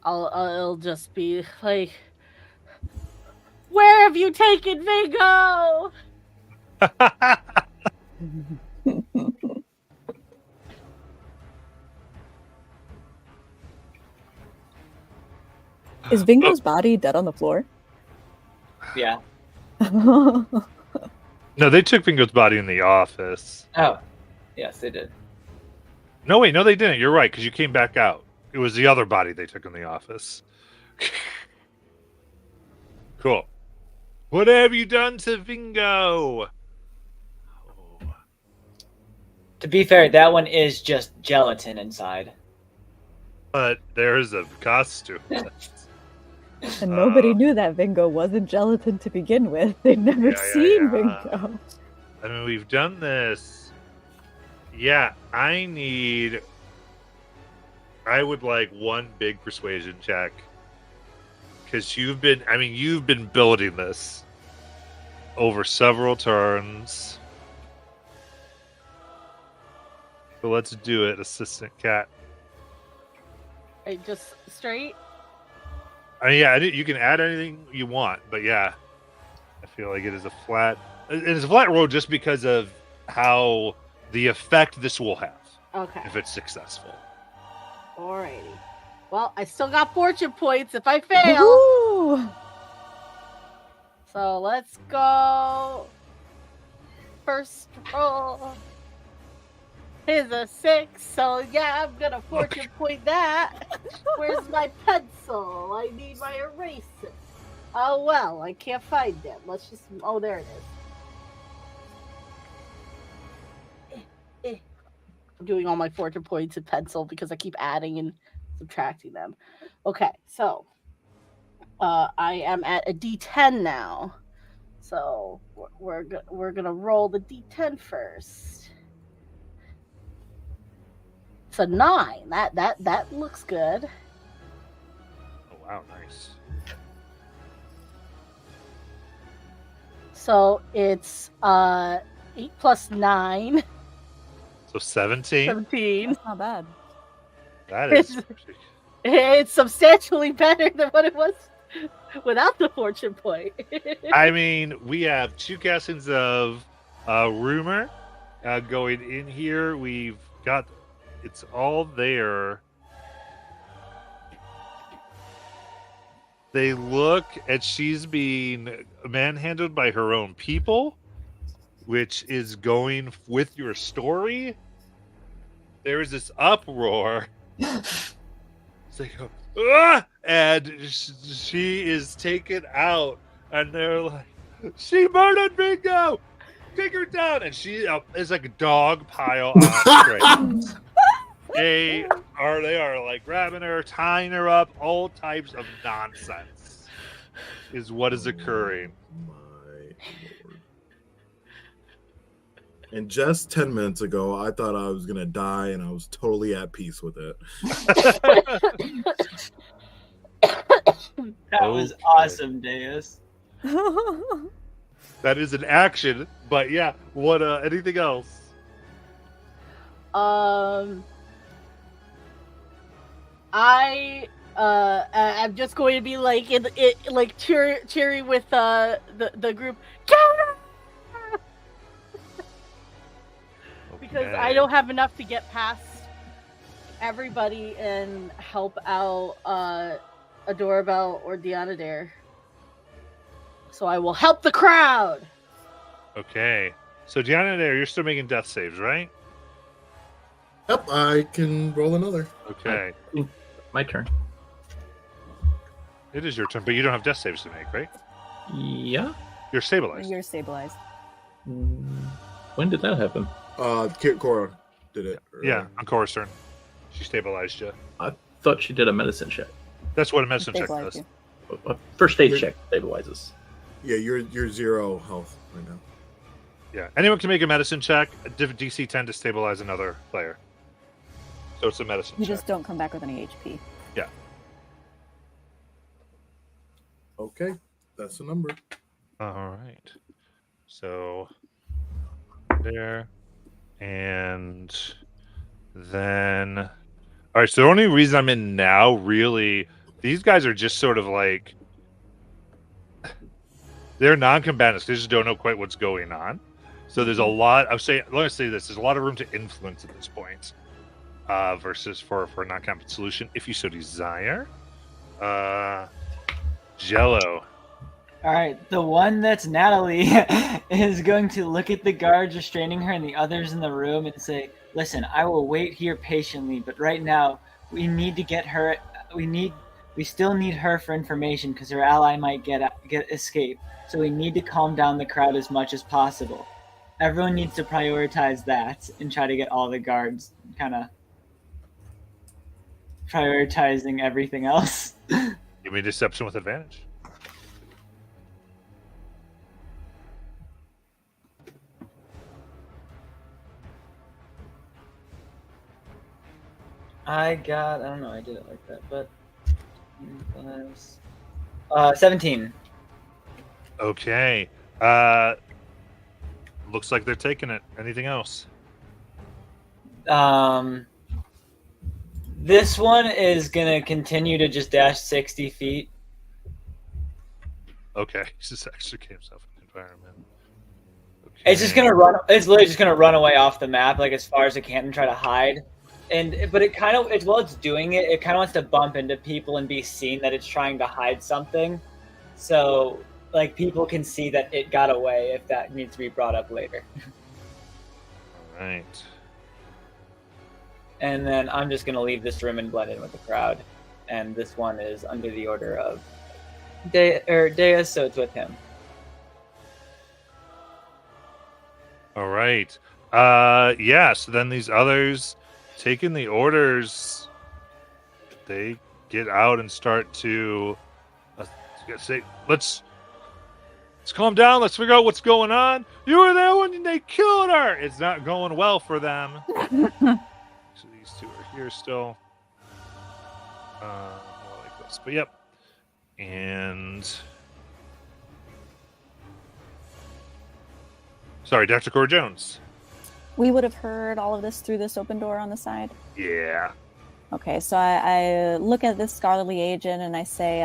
I'll just be like, where have you taken Vingo? Is Vingo's body dead on the floor? Yeah. No, they took Vingo's body in the office. Oh, yes, they did. No, wait, no, they didn't. You're right, because you came back out. It was the other body they took in the office. Cool. What have you done to Vingo? To be fair, that one is just gelatin inside. But there's a costume. And nobody knew that Vingo wasn't gelatin to begin with. They'd never seen Vingo. I mean, we've done this. Yeah, I would like one big persuasion check. Because you've been building this over several turns. So let's do it, Assistant Cat. Hey, just straight? Yeah, you can add anything you want, but yeah, I feel like it is a flat roll just because of how the effect this will have. Okay. If it's successful. Alrighty. Well, I still got fortune points if I fail. Ooh. So let's go. First roll. Here's a 6, so yeah, I'm gonna fortune point that. Where's my pencil? I need my eraser. Oh well, I can't find it. Let's just. Oh, there it is. I'm doing all my fortune points in pencil because I keep adding and subtracting them. Okay, so I am at a D10 now. So we're gonna roll the D10 first. It's a 9. That looks good. Oh wow, nice. So it's 8 plus 9. So 17. 17. That's not bad. That is. It's substantially better than what it was without the fortune point. I mean, we have 2 castings of rumor going in here. We've got. It's all there. They look at she's being manhandled by her own people, which is going with your story. There is this uproar. It's like, ah! And she is taken out, and they're like, she murdered Vingo! Take her down! And she is like a dog pile on straight. They are like grabbing her, tying her up, all types of nonsense is what is occurring. My Lord. And just 10 minutes ago, I thought I was gonna die, and I was totally at peace with it. That was awesome, Deus. That is an action, but yeah. What? Anything I'm just going to be like like cheering with the group. Because I don't have enough to get past everybody and help out Adorabelle or Diana Dare. So I will help the crowd. Okay. So Diana Dare, you're still making death saves, right? Yep, I can roll another. Okay. My turn. It is your turn, but you don't have death saves to make, right? Yeah. You're stabilized. You're stabilized. When did that happen? Cora did it. Yeah, on Cora's turn. She stabilized you. I thought she did a medicine check. That's what a medicine check Stabilized does. you. A first aid You're- check stabilizes. Yeah, you're 0 health right now. Yeah. Anyone can make a medicine check. DC 10 to stabilize another player. So it's a medicine You check. just don't come back with any HP. Okay, that's the number. All right. So there. And then. All right. So the only reason I'm in now, really, these guys are just sort of like. They're non-combatants. They just don't know quite what's going on. So there's a lot. Let me say this: there's a lot of room to influence at this point, versus for a non-combatant solution, if you so desire. Jello. All right, the one that's Natalie is going to look at the guards restraining her and the others in the room and say, "Listen, I will wait here patiently, but right now we need to get her. We still need her for information because her ally might get escape. So we need to calm down the crowd as much as possible. Everyone needs to prioritize that and try to get all the guards kind of prioritizing everything else." Give me deception with advantage. I don't know, I did it like that, but 17. Okay. Looks like they're taking it. Anything else? This one is gonna continue to just dash 60 feet. Okay. He's just extricate himself from the environment. Okay. It's just gonna run. It's literally just gonna run away off the map, like as far as it can, and try to hide. But it kind of, while it's doing it, it kind of wants to bump into people and be seen that it's trying to hide something. So, like, people can see that it got away if that needs to be brought up later. All right. And then I'm just gonna leave this room and blend in with the crowd. And this one is under the order of Deus, so it's with him. All right. Yeah. So then these others taking the orders, they get out and start to say, let's calm down. Let's figure out what's going on. You were there when they killed her. It's not going well for them. So these two are here still. More like this, but yep. And sorry, Dr. Cora Jones. We would have heard all of this through this open door on the side. Yeah. Okay, so I look at this scholarly agent and I say,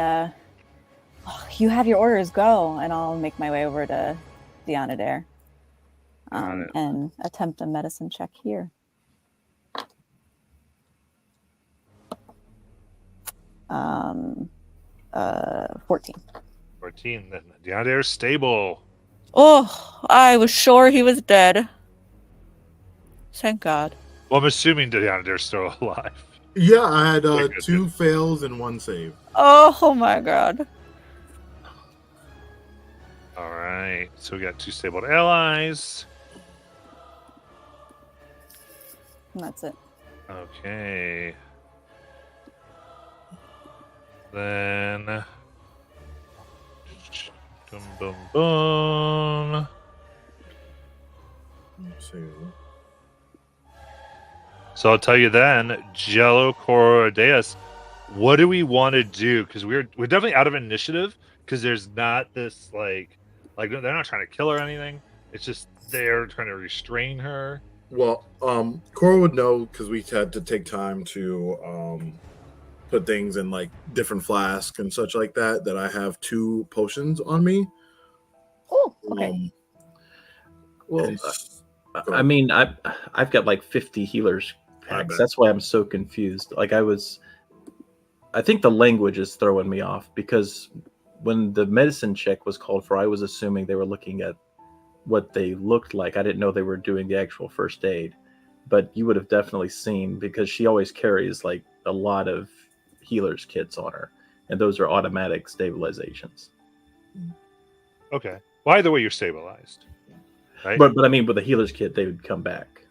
"You have your orders, go," and I'll make my way over to Diana Dare and attempt a medicine check here. 14. 14. Then Diana Dare's stable. Oh, I was sure he was dead. Thank God. Well, I'm assuming Diana Dare's still alive. Yeah, I had Thank 2 goodness. fails and 1 save. Oh my God. All right. So we got 2 stable allies. And that's it. Okay. Then. Boom, boom, boom. So I'll tell you then, Jello, Cora, Deus, what do we want to do? Because we're definitely out of initiative because there's not this like they're not trying to kill her or anything. It's just they're trying to restrain her. Well, Cora would know because we had to take time to put things in like different flasks and such like that. That I have 2 potions on me. Oh, okay. Well, and go I ahead. mean, I've got like 50 healers packs. bet. That's why I'm so confused. Like I think the language is throwing me off because when the medicine check was called for, I was assuming they were looking at what they looked like. I didn't know they were doing the actual first aid, but you would have definitely seen because she always carries like a lot of healers kits on her, and those are automatic stabilizations. Okay. Well, either way, you're stabilized. Right? But I mean, with a healer's kit, they would come back.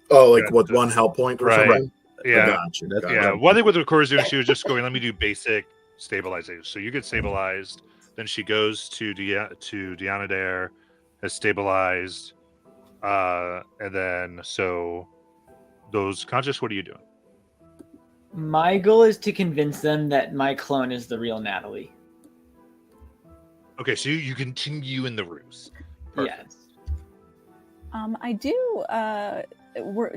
Oh, like Gotcha. with 1 health point or Right. something? Yeah. Gotcha. That's- Yeah. One thing with what Cora's doing, she was just going, let me do basic stabilization. So you get stabilized. Then she goes to Dianadair, has stabilized. And then, so those conscious, what are you doing? My goal is to convince them that my clone is the real Natalie. Okay, so you continue in the ruse. Perfect. Yes. I do.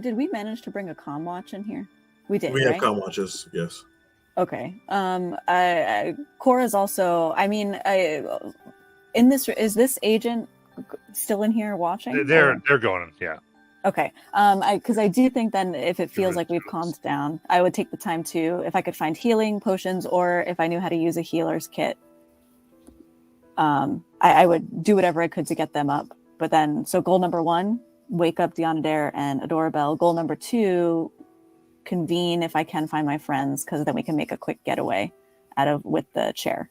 Did we manage to bring a comm watch in here? We did. We right? have comm watches, yes. Okay. Cora's also. I mean, in this is this agent still in here watching? They're or- going, yeah. Okay. Because I do think then if it feels like we've calmed down, I would take the time to, if I could find healing potions or if I knew how to use a healer's kit, I would do whatever I could to get them up. But then, so goal number 1, wake up Dianadair and Adorabelle. Goal number 2, convene if I can find my friends, because then we can make a quick getaway with the chair.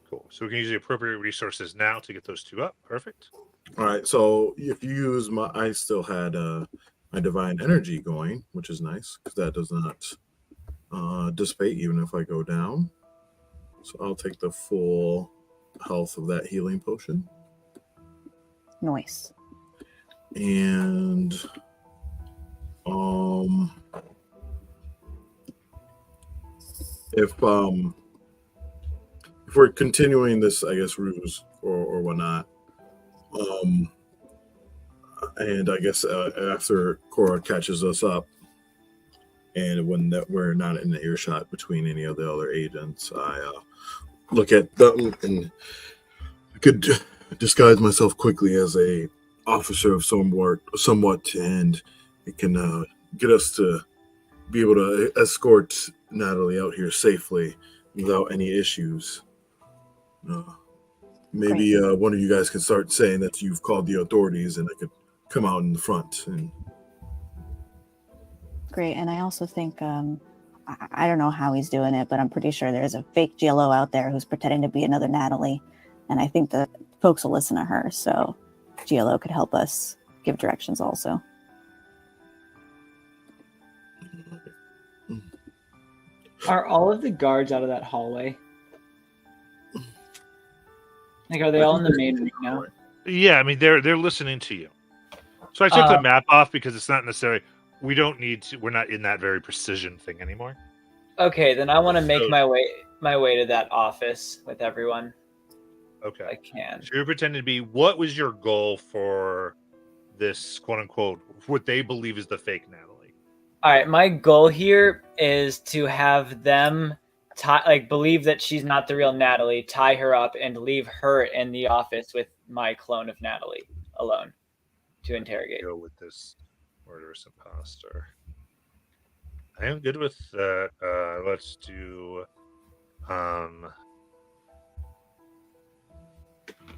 Cool. So we can use the appropriate resources now to get those 2 up. Perfect. All right, so if you use I still had my divine energy going, which is nice because that does not dissipate even if I go down. So I'll take the full health of that healing potion. Nice. And if we're continuing this, I guess, ruse or whatnot, and I guess after Cora catches us up, and when we're not in the earshot between any of the other agents, I look at them and I could disguise myself quickly as a officer of somewhat, and it can get us to be able to escort Natalie out here safely without any issues. Maybe one of you guys can start saying that you've called the authorities, and I could come out in the front. And Great. And I also think, I don't know how he's doing it, but I'm pretty sure there's a fake GLO out there who's pretending to be another Natalie. And I think that folks will listen to her. So GLO could help us give directions also. Are all of the guards out of that hallway? Like, are they all in the main room now? Yeah, I mean they're listening to you. So I took the map off because it's not necessary. We don't need to. We're not in that very precision thing anymore. Okay, then I want to make my way to that office with everyone. Okay, I can. So you're pretending to be. What was your goal for this quote unquote what they believe is the fake Natalie? All right, my goal here is to have them believe that she's not the real Natalie, tie her up, and leave her in the office with my clone of Natalie alone to interrogate. Go with this murderous imposter. I am good with that. Let's do.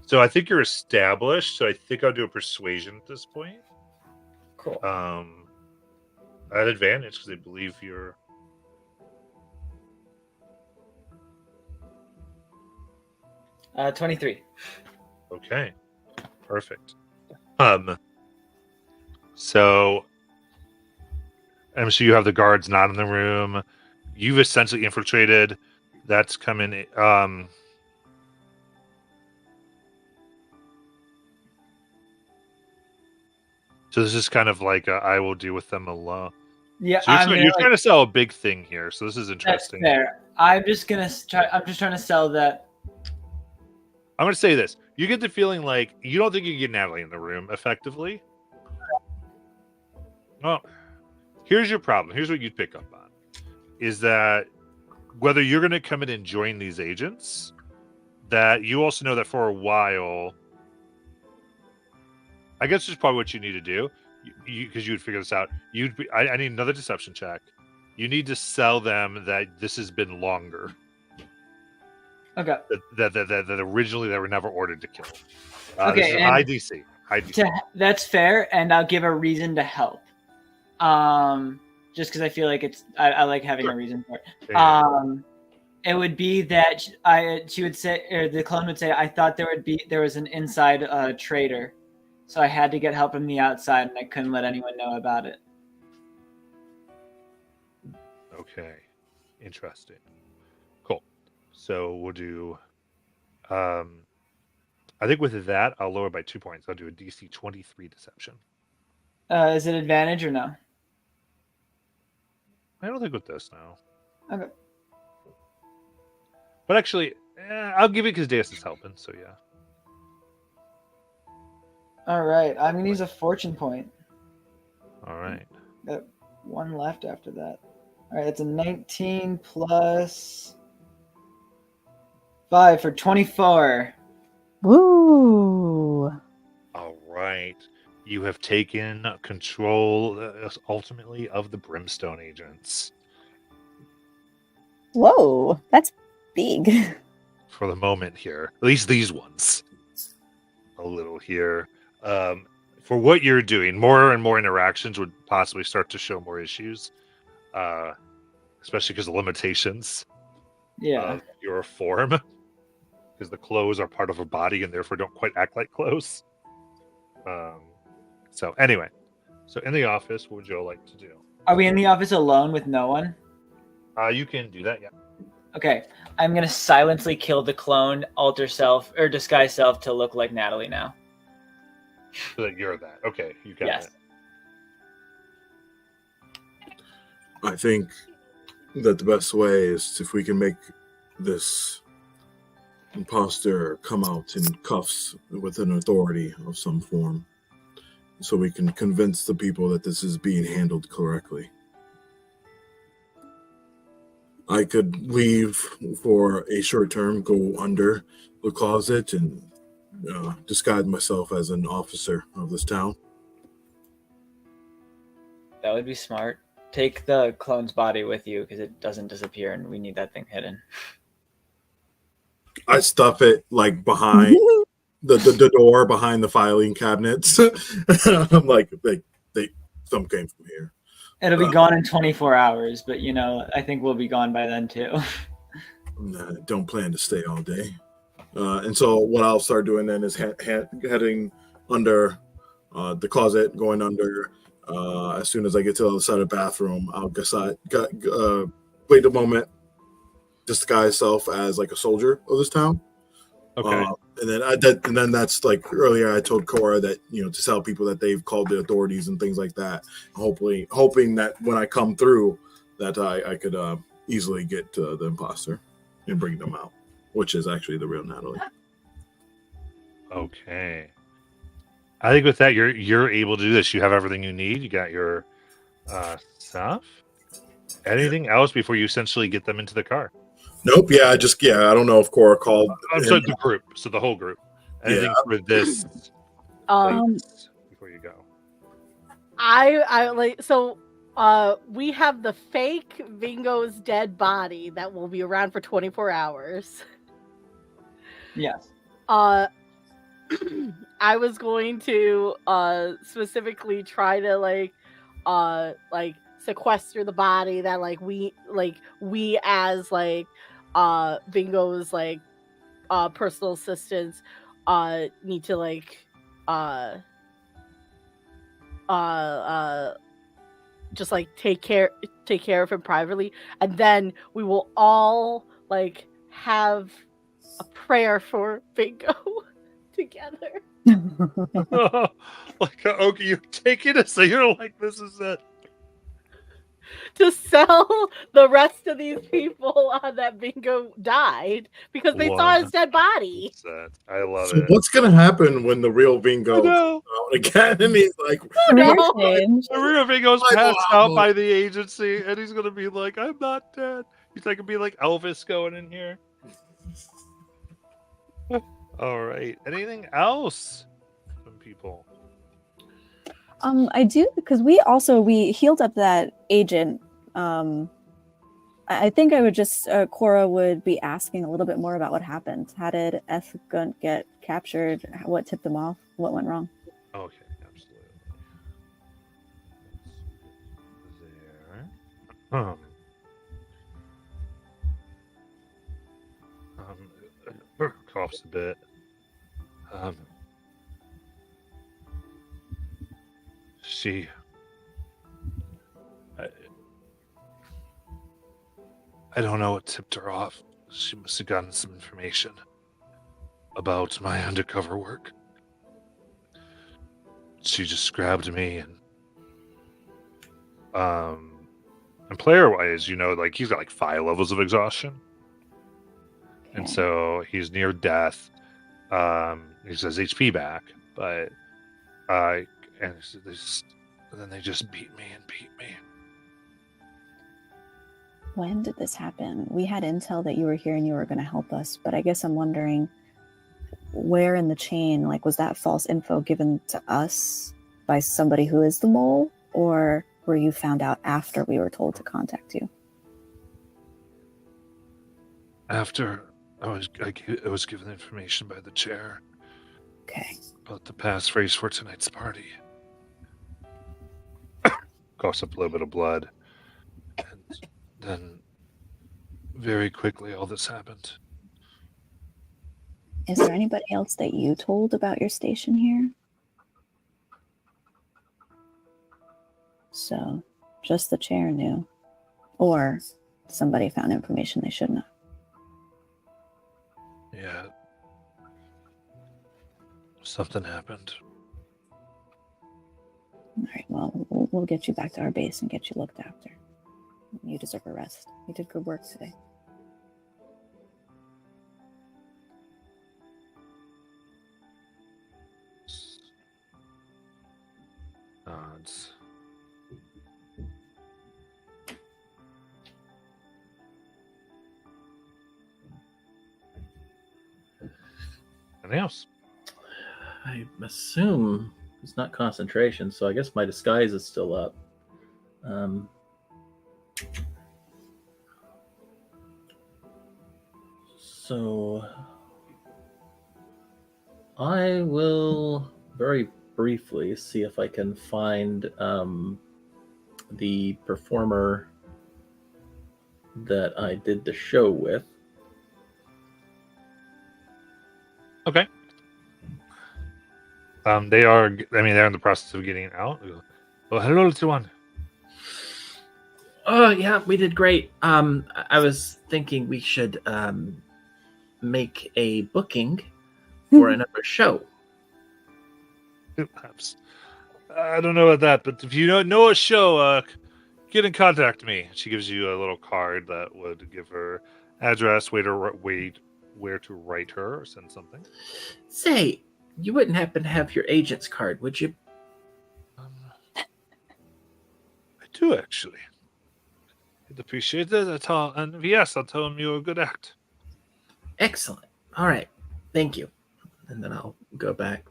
So I think you're established. So I think I'll do a persuasion at this point. Cool. At advantage because they believe you're. Uh, 23. Okay, perfect. So I'm sure you have the guards not in the room. You've essentially infiltrated. That's coming. So this is kind of like I will deal with them alone. Yeah, So you're trying to sell a big thing here. So this is interesting. That's fair. I'm just trying to sell that. I'm going to say this. You get the feeling like you don't think you can get Natalie in the room effectively. Well, here's your problem. Here's what you'd pick up on. Is that whether you're going to come in and join these agents, that you also know that for a while, I guess this is probably what you need to do, because you would figure this out. I need another deception check. You need to sell them that this has been longer. Okay. That originally they were never ordered to kill. Okay, This is and high DC. High DC. That's fair, and I'll give a reason to help. Just because I feel like I like having Sure. a reason for it. Yeah. It would be that she would say, or the clone would say, I thought there was an inside traitor, so I had to get help from the outside, and I couldn't let anyone know about it. Okay, interesting. Cool. So we'll do. I think with that, I'll lower by 2 points. I'll do a DC 23 deception. Is it advantage or no? I don't think with this now. Okay. But actually, I'll give it because Deus is helping. So yeah. All right. I'm gonna use a fortune point. All right. Got one left after that. All right. That's a 19 plus 5 for 24. Woo! All right. You have taken control, ultimately, of the Brimstone agents. Whoa, that's big. For the moment here, at least these ones. A little here. For what you're doing, more and more interactions would possibly start to show more issues, especially because of limitations Yeah. of your form, because the clothes are part of a body and therefore don't quite act like clothes. So anyway, so in the office, what would you all like to do? Are we in the office alone with no one? You can do that, yeah. Okay. I'm gonna silently kill the clone, alter self, or disguise self to look like Natalie now. So that you're that. Okay, you got Yes. it. I think that the best way is if we can make this imposter come out in cuffs with an authority of some form, so we can convince the people that this is being handled correctly. I could leave for a short term, go under the closet, and disguise myself as an officer of this town. That would be smart. Take the clone's body with you because it doesn't disappear and we need that thing hidden. I stuff it like behind the door, behind the filing cabinets. I'm like, some came from here. It'll be gone in 24 hours, but I think we'll be gone by then too. Don't plan to stay all day. And so what I'll start doing then is heading under the closet, going under. As soon as I get to the other side of the bathroom, I'll wait a moment, disguise self as like a soldier of this town. Okay. And then that's like earlier I told Cora that to tell people that they've called the authorities and things like that. Hoping that when I come through, that I could easily get the imposter and bring them out, which is actually the real Natalie. Okay. I think with that, you're able to do this. You have everything you need. You got your stuff. Anything else before you essentially get them into the car? Nope. Yeah. I don't know if Cora called. So the group. So the whole group. Anything for this before you go? I like so. We have the fake Vingo's dead body that will be around for 24 hours. Yes. I was going to specifically try to like sequester the body that we as Vingo's personal assistants need to just take care of him privately, and then we will all have a prayer for Vingo together. Okay, you're taking it, so you're like, this is it. To sell the rest of these people that Vingo died because they saw his dead body. I love So it. what's gonna happen when the real Vingo comes out again? And he's like, The real Vingo's passed out by the agency, and he's gonna be like, I'm not dead. I could be like Elvis going in here. All right. Anything else from people? I do, because we healed up that agent. I think I would just Cora would be asking a little bit more about what happened. How did Ethgunt get captured? What tipped them off? What went wrong? Okay, absolutely. There. Coughs a bit. She. I don't know what tipped her off. She must have gotten some information about my undercover work. She just grabbed me and player wise, like he's got like 5 levels of exhaustion. Okay. And so he's near death. He says HP back, but and then they just beat me. When did this happen? We had intel that you were here and you were going to help us, but I guess I'm wondering where in the chain, like, was that false info given to us by somebody who is the mole, or were you found out after we were told to contact you? After I was given information by the chair. Okay. About the passphrase for tonight's party. Coughs up a little bit of blood. And then very quickly all this happened. Is there anybody else that you told about your station here? So, just the chair knew. Or somebody found information they shouldn't have. Yeah. Something happened. All right, well, we'll get you back to our base and get you looked after. You deserve a rest. You did good work today. Nods. Anything else? I assume it's not concentration, so I guess my disguise is still up. So I will very briefly see if I can find the performer that I did the show with. Okay. They're in the process of getting out. Oh, hello, little one. Oh, yeah, we did great. I was thinking we should make a booking for another show. Perhaps. I don't know about that, but if you know a show, get in contact with me. She gives you a little card that would give her address, where to write her or send something. Say, you wouldn't happen to have your agent's card, would you? I do, actually. I'd appreciate it at all. And yes, I'll tell him you're a good act. Excellent. All right. Thank you. And then I'll go back.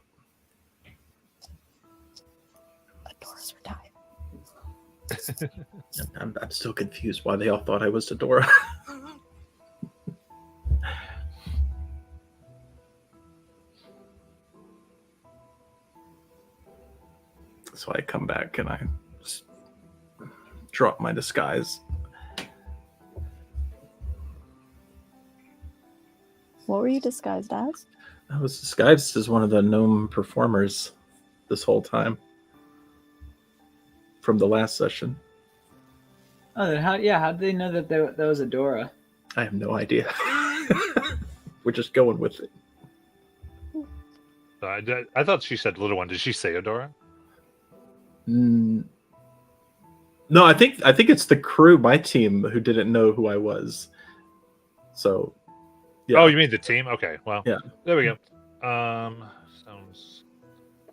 Adora's retired. I'm still confused why they all thought I was Adora. So I come back and I drop my disguise. What were you disguised as? I was disguised as one of the gnome performers this whole time. From the last session. Oh, then how did they know that that was Adora? I have no idea. We're just going with it. I thought she said little one. Did she say Adora? No, I think it's the crew, my team, who didn't know who I was. So, yeah. Oh, you mean the team? Okay, well, yeah. There we go. Sounds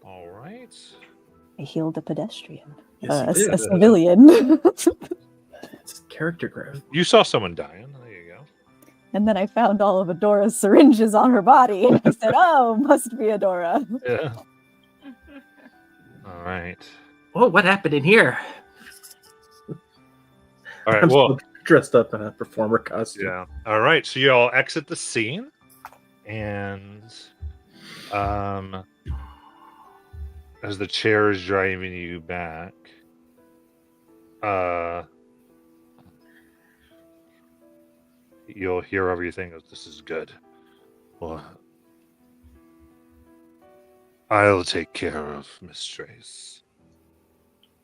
all right. I healed a pedestrian. Yes, A civilian. It's character growth. You saw someone dying. There you go. And then I found all of Adora's syringes on her body. And I said, oh, must be Adora. Yeah. All right. Oh, what happened in here? All right. I'm Well, still dressed up in a performer costume. yeah. All right. So you all exit the scene, and as the chair is driving you back, you'll hear everything. This is good. Well, I'll take care of Miss Trace.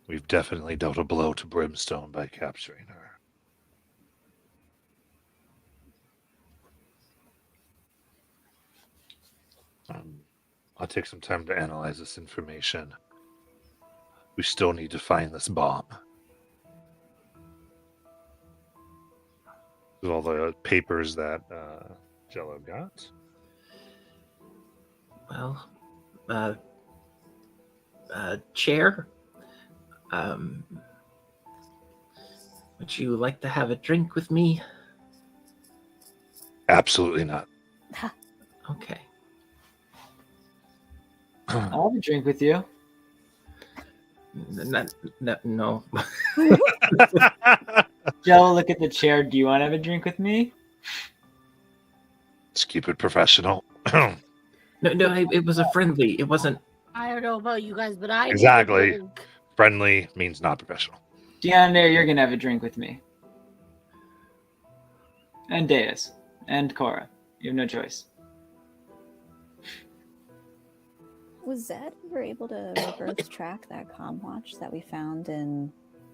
We've definitely dealt a blow to Brimstone by capturing her. I'll take some time to analyze this information. We still need to find this bomb. With all the papers that Jello got. Well, chair. Would you like to have a drink with me? Absolutely not. Okay. I'll have a drink with you. No. Joe, look at the chair. Do you want to have a drink with me? Let's keep it professional. No, it was a friendly. It wasn't. I don't know about you guys, but I need a Exactly. drink. Friendly means not professional. Deandre, you're gonna have a drink with me. And Deus. And Cora. You have no choice. Was Zed ever able to reverse track that comm watch that we found in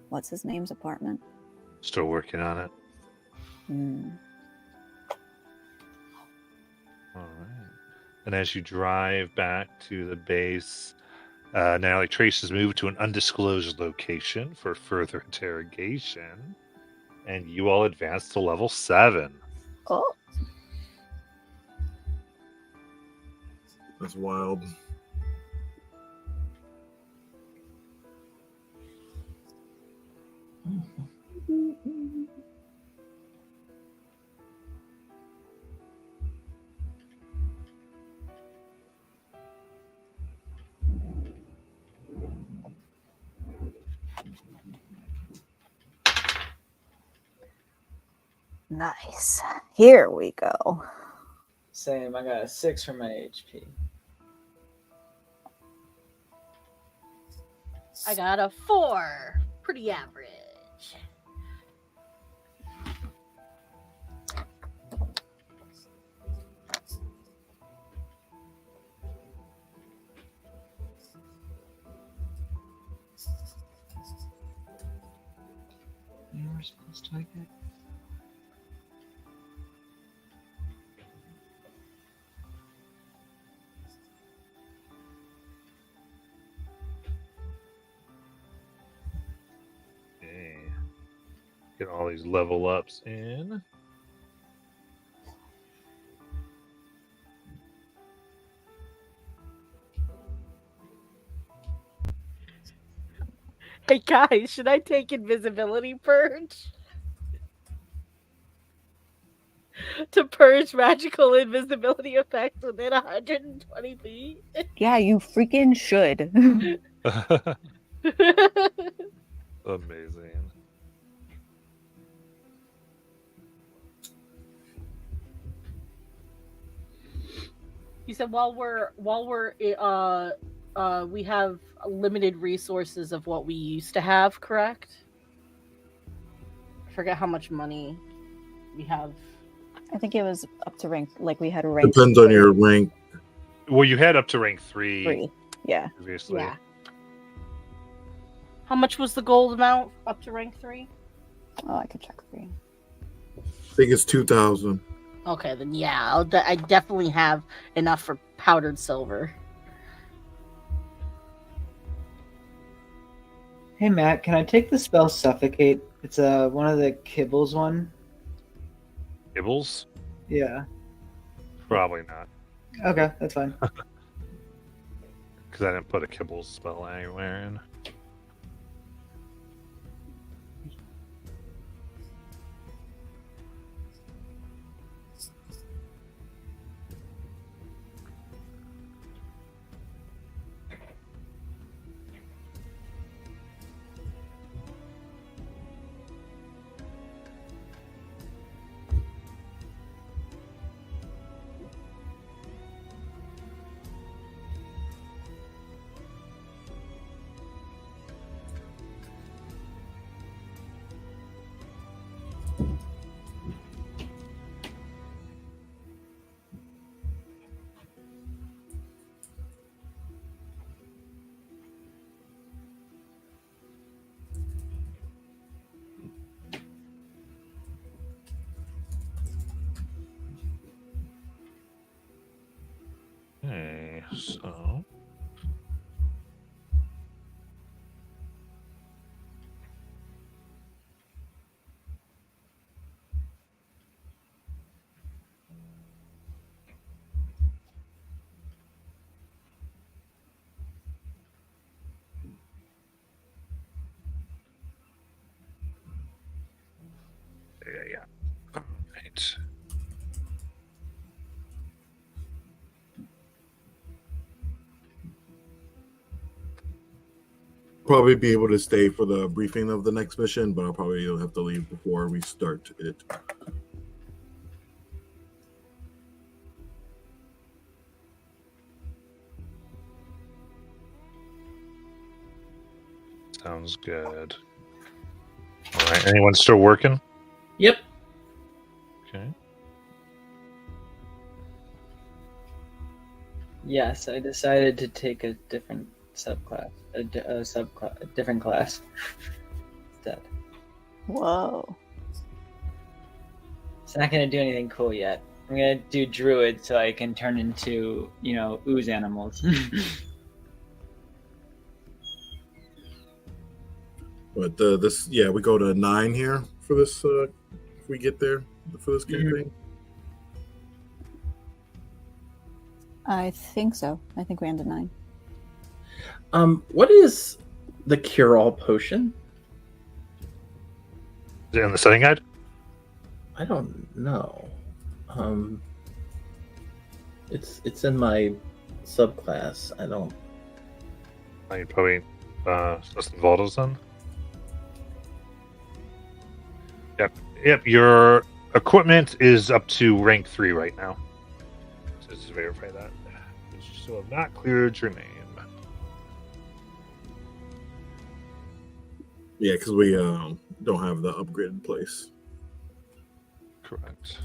what's his name's apartment? Still working on it. All right. And as you drive back to the base, Natalie Trace has moved to an undisclosed location for further interrogation. And you all advance to level 7. Oh. That's wild. Nice. Here we go. Same. I got a 6 for my HP. I got a 4. Pretty average. You were supposed to like it. Okay. Get all these level ups in. Hey guys, should I take invisibility purge? To purge magical invisibility effects within 120 feet? Yeah, you freaking should. Amazing. You said while we have limited resources of what we used to have, correct? I forget how much money we have. I think it was up to rank, like we had a rank. Depends on your rank. Well, you had up to rank 3. 3. Yeah. Previously. Yeah. How much was the gold amount up to rank 3? Oh, I could check for you. I think it's 2,000. Okay, then yeah, I definitely have enough for powdered silver. Hey Matt, can I take the spell Suffocate? It's one of the Kibbles one. Kibbles? Yeah. Probably not. Okay, that's fine. Because I didn't put a Kibbles spell anywhere in. So. Yeah. All right. Probably be able to stay for the briefing of the next mission, but I'll probably have to leave before we start it. Sounds good. All right. Anyone still working? Yep. Okay. Yes, I decided to take a different subclass, a different class instead. Whoa. It's not gonna do anything cool yet. I'm gonna do druid so I can turn into, ooze animals. But we go to 9 here for this. If we get there for this campaign. I think so. I think we ended 9. What is the cure-all potion? Is it in the setting guide? I don't know. It's in my subclass. I don't. I probably Celestin Valdos then. Yep. Your equipment is up to rank 3 right now. So just verify that. You still have not cleared your name. Yeah, because we don't have the upgrade in place. Correct.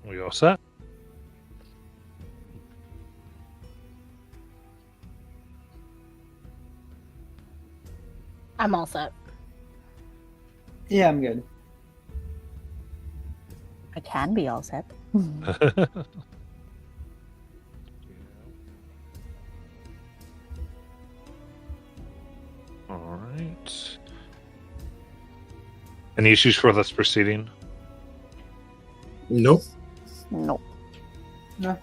We all set? I'm all set. Yeah, I'm good. I can be all set. All right. Any issues for us proceeding? Nope. Nope. No.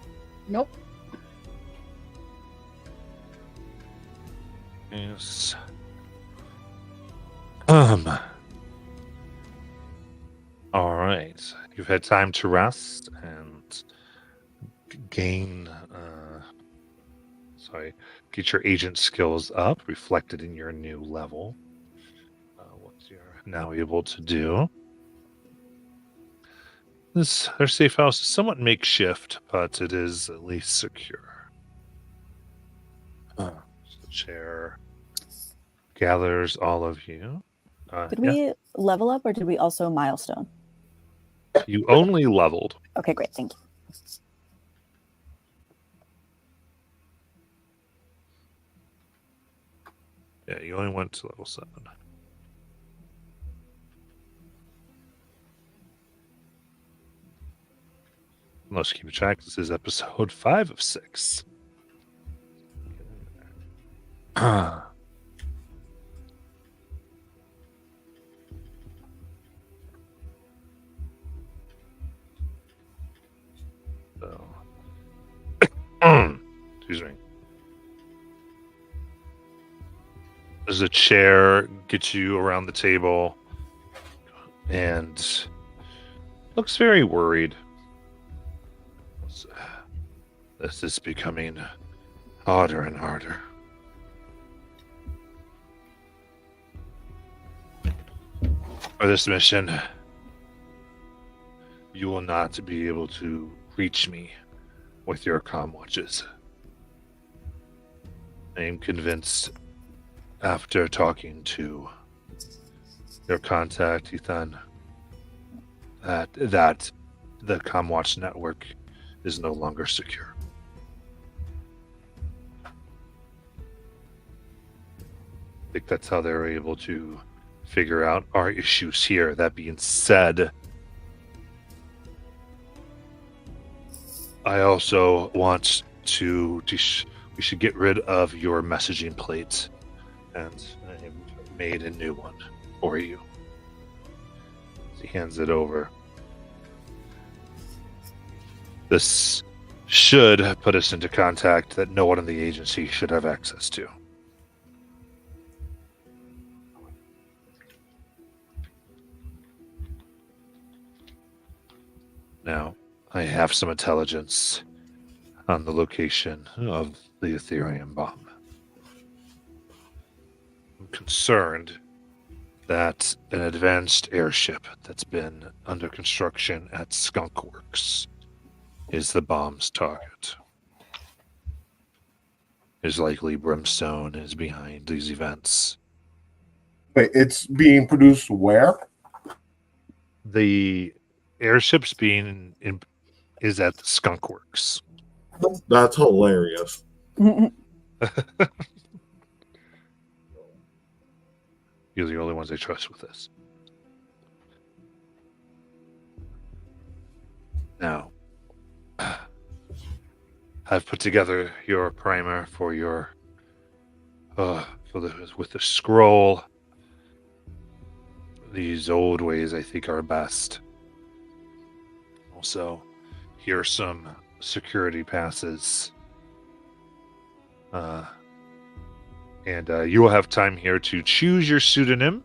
Nope. Yes. All right. You've had time to rest and gain. Get your agent skills up, reflected in your new level. What you're now able to do. Their safe house is somewhat makeshift, but it is at least secure. The chair gathers all of you. Did we level up or did we also milestone? You only leveled. Okay, great. Thank you. Yeah, you only went to level 7. Let's keep track. This is episode 5 of 6. So, excuse me. There's a chair, gets you around the table, and looks very worried. This is becoming harder and harder. For this mission, you will not be able to reach me with your comm watches. I am convinced, after talking to your contact, Ethan, that the CommWatch network is no longer secure. I think that's how they were able to figure out our issues here. That being said, I also want to we should get rid of your messaging plate, and I have made a new one for you. He hands it over. This should put us into contact that no one in the agency should have access to. Now, I have some intelligence on the location of the Ethereum bomb. I'm concerned that an advanced airship that's been under construction at Skunk Works is the bomb's target. It's likely Brimstone is behind these events. Wait, it's being produced where? The airship's is at the Skunk Works. That's hilarious. You're the only ones I trust with this. Now, I've put together your primer for your with the scroll. These old ways I think are best. Also, here are some security passes. And you will have time here to choose your pseudonym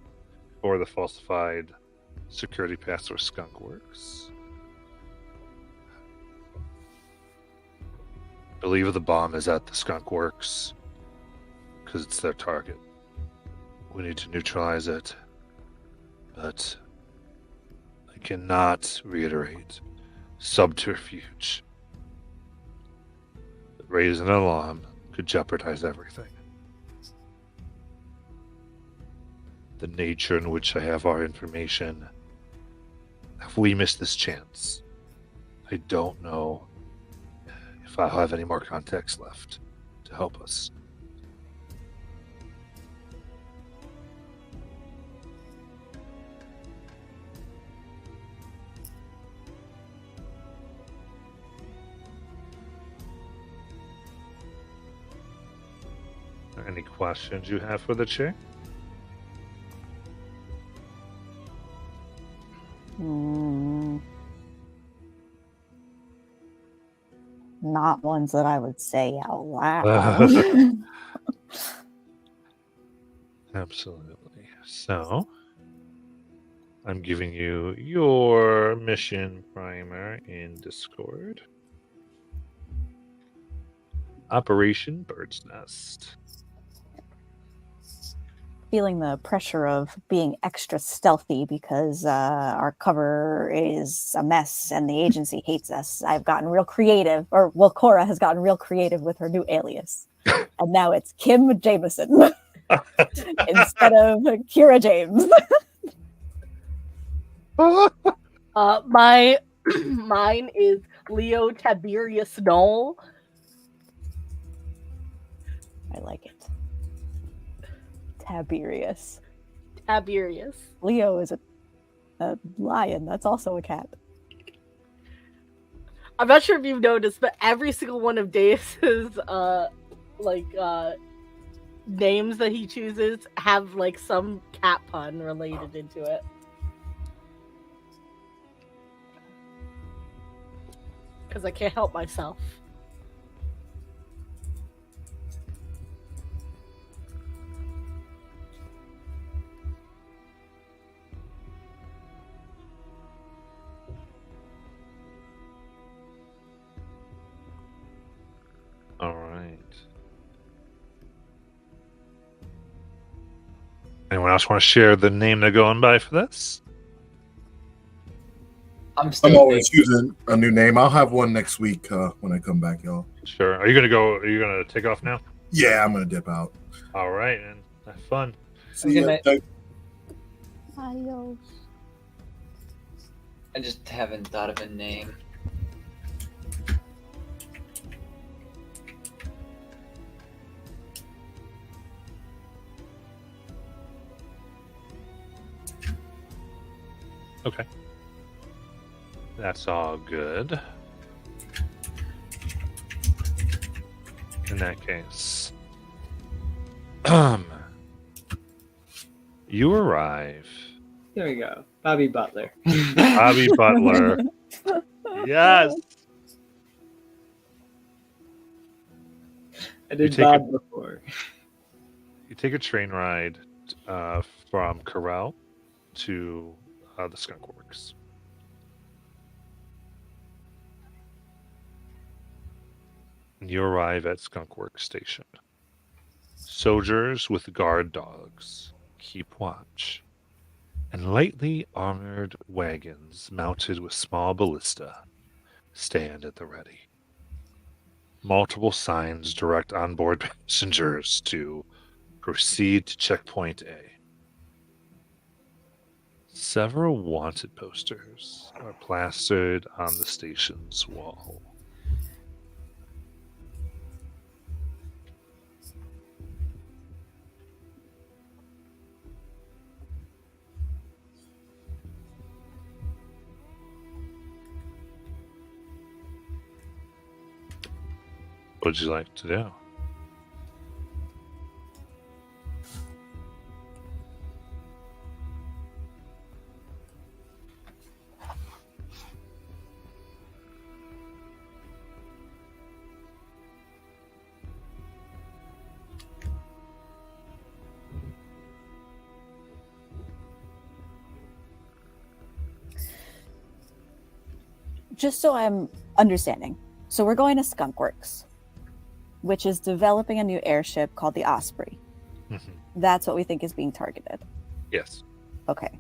for the falsified security pass or Skunk Works. I believe the bomb is at the Skunk Works because it's their target. We need to neutralize it, but I cannot reiterate subterfuge. Raising an alarm could jeopardize everything. The nature in which I have our information, if we miss this chance, I don't know if I'll have any more context left to help us. Are there any questions you have for the chair? Not ones that I would say out loud. Absolutely. So, I'm giving you your mission primer in Discord. Operation Bird's Nest. Feeling the pressure of being extra stealthy because our cover is a mess and the agency hates us. I've gotten real creative, Cora has gotten real creative with her new alias. And now it's Kim Jameson instead of Kira James. My mine is Leo Tiberius Knoll. I like it. Tiberius. Tiberius. Leo is a lion. That's also a cat. I'm not sure if you've noticed, but every single one of Deus's names that he chooses have like some cat pun related into it. Because I can't help myself. All right. Anyone else want to share the name they're going by for this? I'm I'm always using a new name. I'll have one next week when I come back, y'all. Sure. Are you gonna go? Are you gonna take off now? Yeah, I'm gonna dip out. All right, and have fun. See ya. Good Adios. I just haven't thought of a name. Okay. That's all good. In that case, you arrive. There we go. Bobby Butler. Bobby Butler. Yes. I did take Bob before. You take a train ride from Corral to the Skunk Works. And you arrive at Skunk Works Station. Soldiers with guard dogs keep watch, and lightly armored wagons mounted with small ballista stand at the ready. Multiple signs direct onboard passengers to proceed to checkpoint A. Several wanted posters are plastered on the station's wall. What would you like to do? Just so I'm understanding. So we're going to Skunk Works, which is developing a new airship called the Osprey. Mhm. That's what we think is being targeted. Yes. Okay.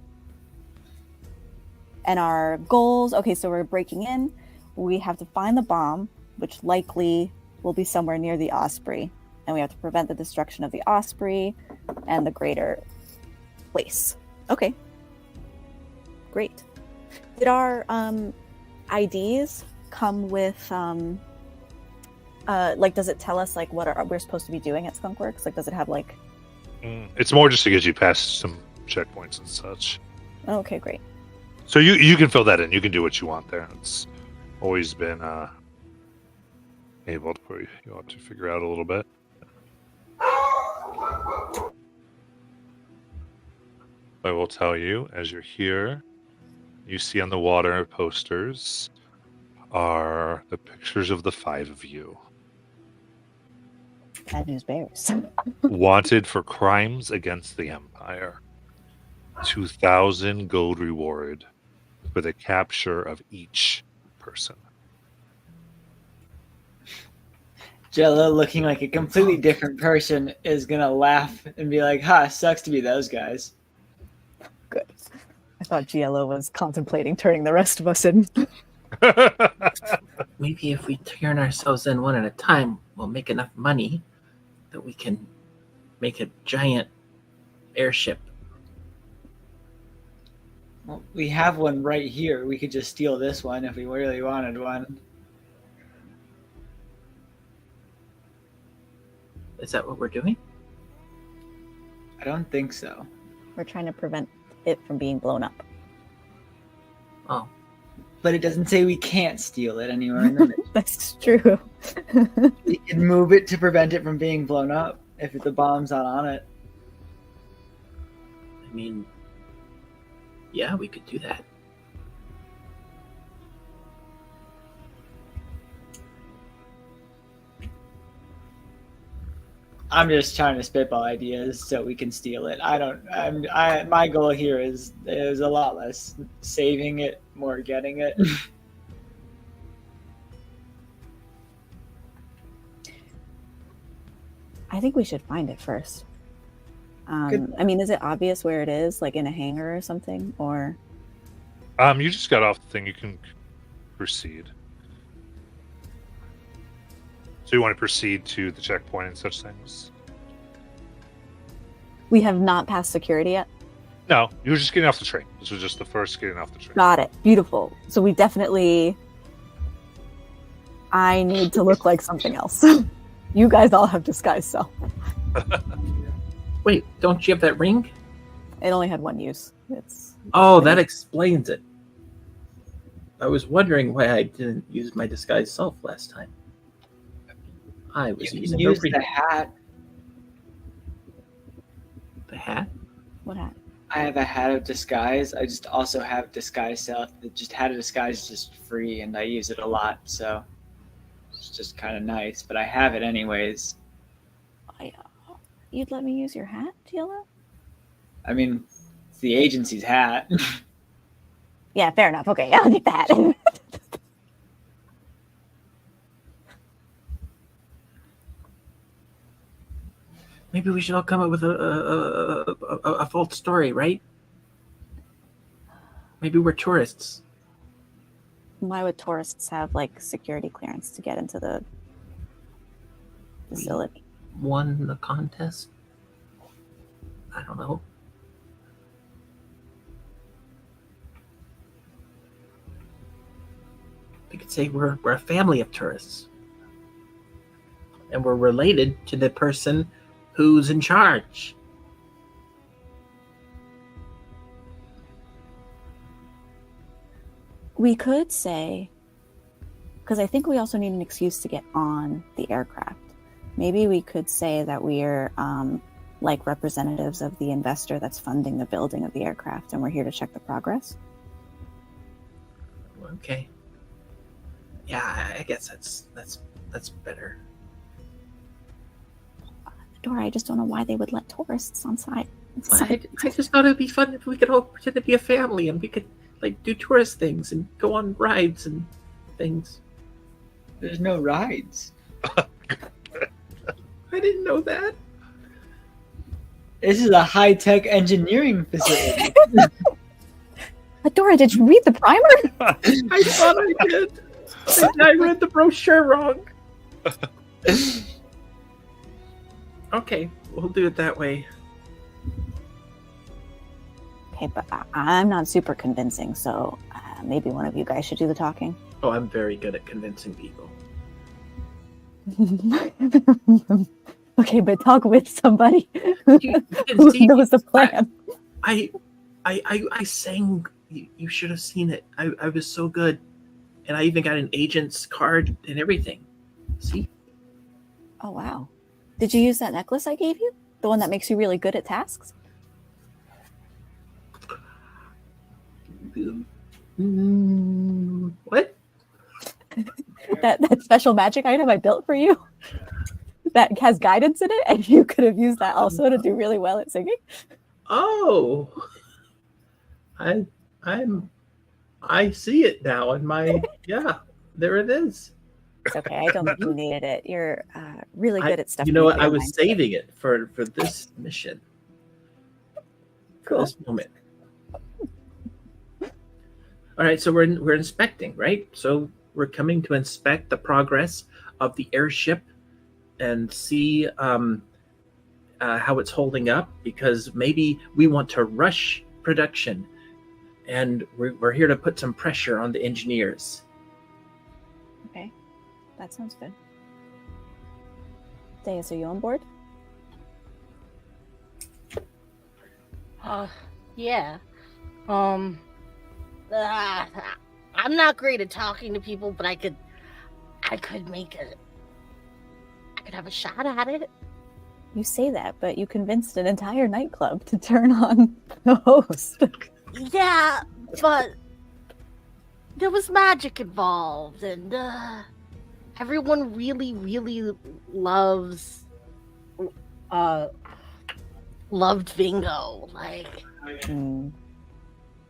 And our goals, okay, so we're breaking in. We have to find the bomb, which likely will be somewhere near the Osprey. And we have to prevent the destruction of the Osprey and the greater place. Okay. Great. Did our IDs come with like, does it tell us like what we're supposed to be doing at Skunk Works? Like, does it have like It's more just to get you past some checkpoints and such. Okay, great. So you can fill that in. You can do what you want there. It's always been able to you want to figure out a little bit. I will tell you, as you're here, you see on the water posters are the pictures of the five of you. Bad news bears. Wanted for crimes against the Empire. 2,000 gold reward for the capture of each person. Jello, looking like a completely different person, is gonna laugh and be like, "Ha, sucks to be those guys." Good. I thought GLO was contemplating turning the rest of us in. Maybe if we turn ourselves in one at a time, we'll make enough money that we can make a giant airship. Well, we have one right here. We could just steal this one if we really wanted one. Is that what we're doing? I don't think so. We're trying to prevent it from being blown up. Oh, But it doesn't say we can't steal it anywhere in the That's true. We can move it to prevent it from being blown up if the bomb's not on it. I mean, yeah, we could do that. I'm just trying to spitball ideas so we can steal it. My goal here is a lot less saving it, more getting it. I think we should find it first. Good. I mean, is it obvious where it is, like in a hangar or something, or? You just got off the thing. You can proceed. So you want to proceed to the checkpoint and such things? We have not passed security yet? No, you were just getting off the train. This was just the first getting off the train. Got it. Beautiful. So we definitely... I need to look like something else. You guys all have disguise self. Wait, don't you have that ring? It only had one use. It's Oh, that explains it. I was wondering why I didn't use my disguised self last time. I was You using can use ring. the hat. The hat? what hat? I have a hat of disguise. I just also have disguise self. The just hat of disguise is just free, and I use it a lot, so it's just kind of nice. But I have it anyways. You'd let me use your hat, Gila? I mean, it's the agency's hat. Yeah, fair enough. Okay, I'll take the hat. Maybe we should all come up with a false story, right? Maybe we're tourists. Why would tourists have like security clearance to get into the facility? Won the contest? I don't know. We could say we're a family of tourists. And we're related to the person who's in charge. We could say, because I think we also need an excuse to get on the aircraft. Maybe we could say that we're like representatives of the investor that's funding the building of the aircraft, and we're here to check the progress. Okay. Yeah, I guess that's better. Dora, I just don't know why they would let tourists on site. I just thought it'd be fun if we could all pretend to be a family and we could like do tourist things and go on rides and things. There's no rides. I didn't know that. This is a high-tech engineering facility. Dora, did you read the primer? I thought I did. I read the brochure wrong. Okay, we'll do it that way. Okay, but I'm not super convincing, so maybe one of you guys should do the talking. Oh, I'm very good at convincing people. Okay, but talk with somebody You who see, knows the plan. I sang. You should have seen it. I was so good, and I even got an agent's card and everything. See? Oh, wow. Did you use that necklace I gave you? The one that makes you really good at tasks? What? That special magic item I built for you that has guidance in it, and you could have used that also to do really well at singing. Oh, I see it now in my there it is. It's okay. I don't think you needed it. You're really good at stuff. You know what? I was saving it for this mission. For this moment. All right, so we're inspecting, right? So we're coming to inspect the progress of the airship and see how it's holding up, because maybe we want to rush production and we're here to put some pressure on the engineers. Okay, that sounds good. Deus, are you on board? Yeah. I'm not great at talking to people, but I could have a shot at it. You say that, but you convinced an entire nightclub to turn on the host. Yeah, but there was magic involved, and everyone really, really loved Vingo. Like,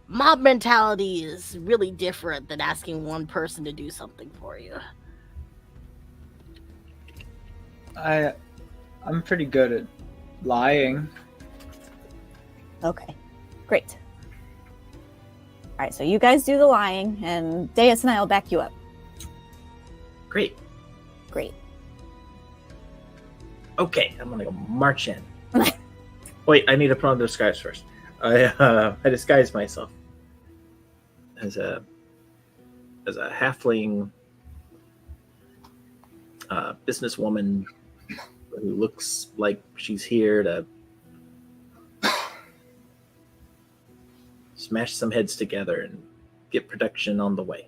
mob mentality is really different than asking one person to do something for you. I'm pretty good at lying. Okay, great. All right, so you guys do the lying, and Deus and I will back you up. Great. Great. Okay, I'm gonna go march in. Wait, I need to put on the disguise first. I disguise myself as a halfling businesswoman who looks like she's here to smash some heads together and get production on the way.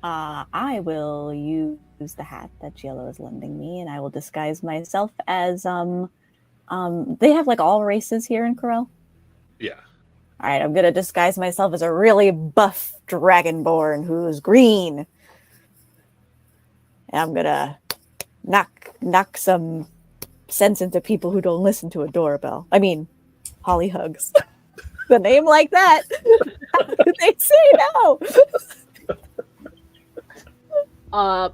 I will use the hat that Giello is lending me, and I will disguise myself as they have like all races here in Corel. Yeah. All right, I'm gonna disguise myself as a really buff dragonborn who's green. And I'm gonna knock some sense into people who don't listen to a doorbell. I mean, Holly Hugs. The name like that. How could they say no?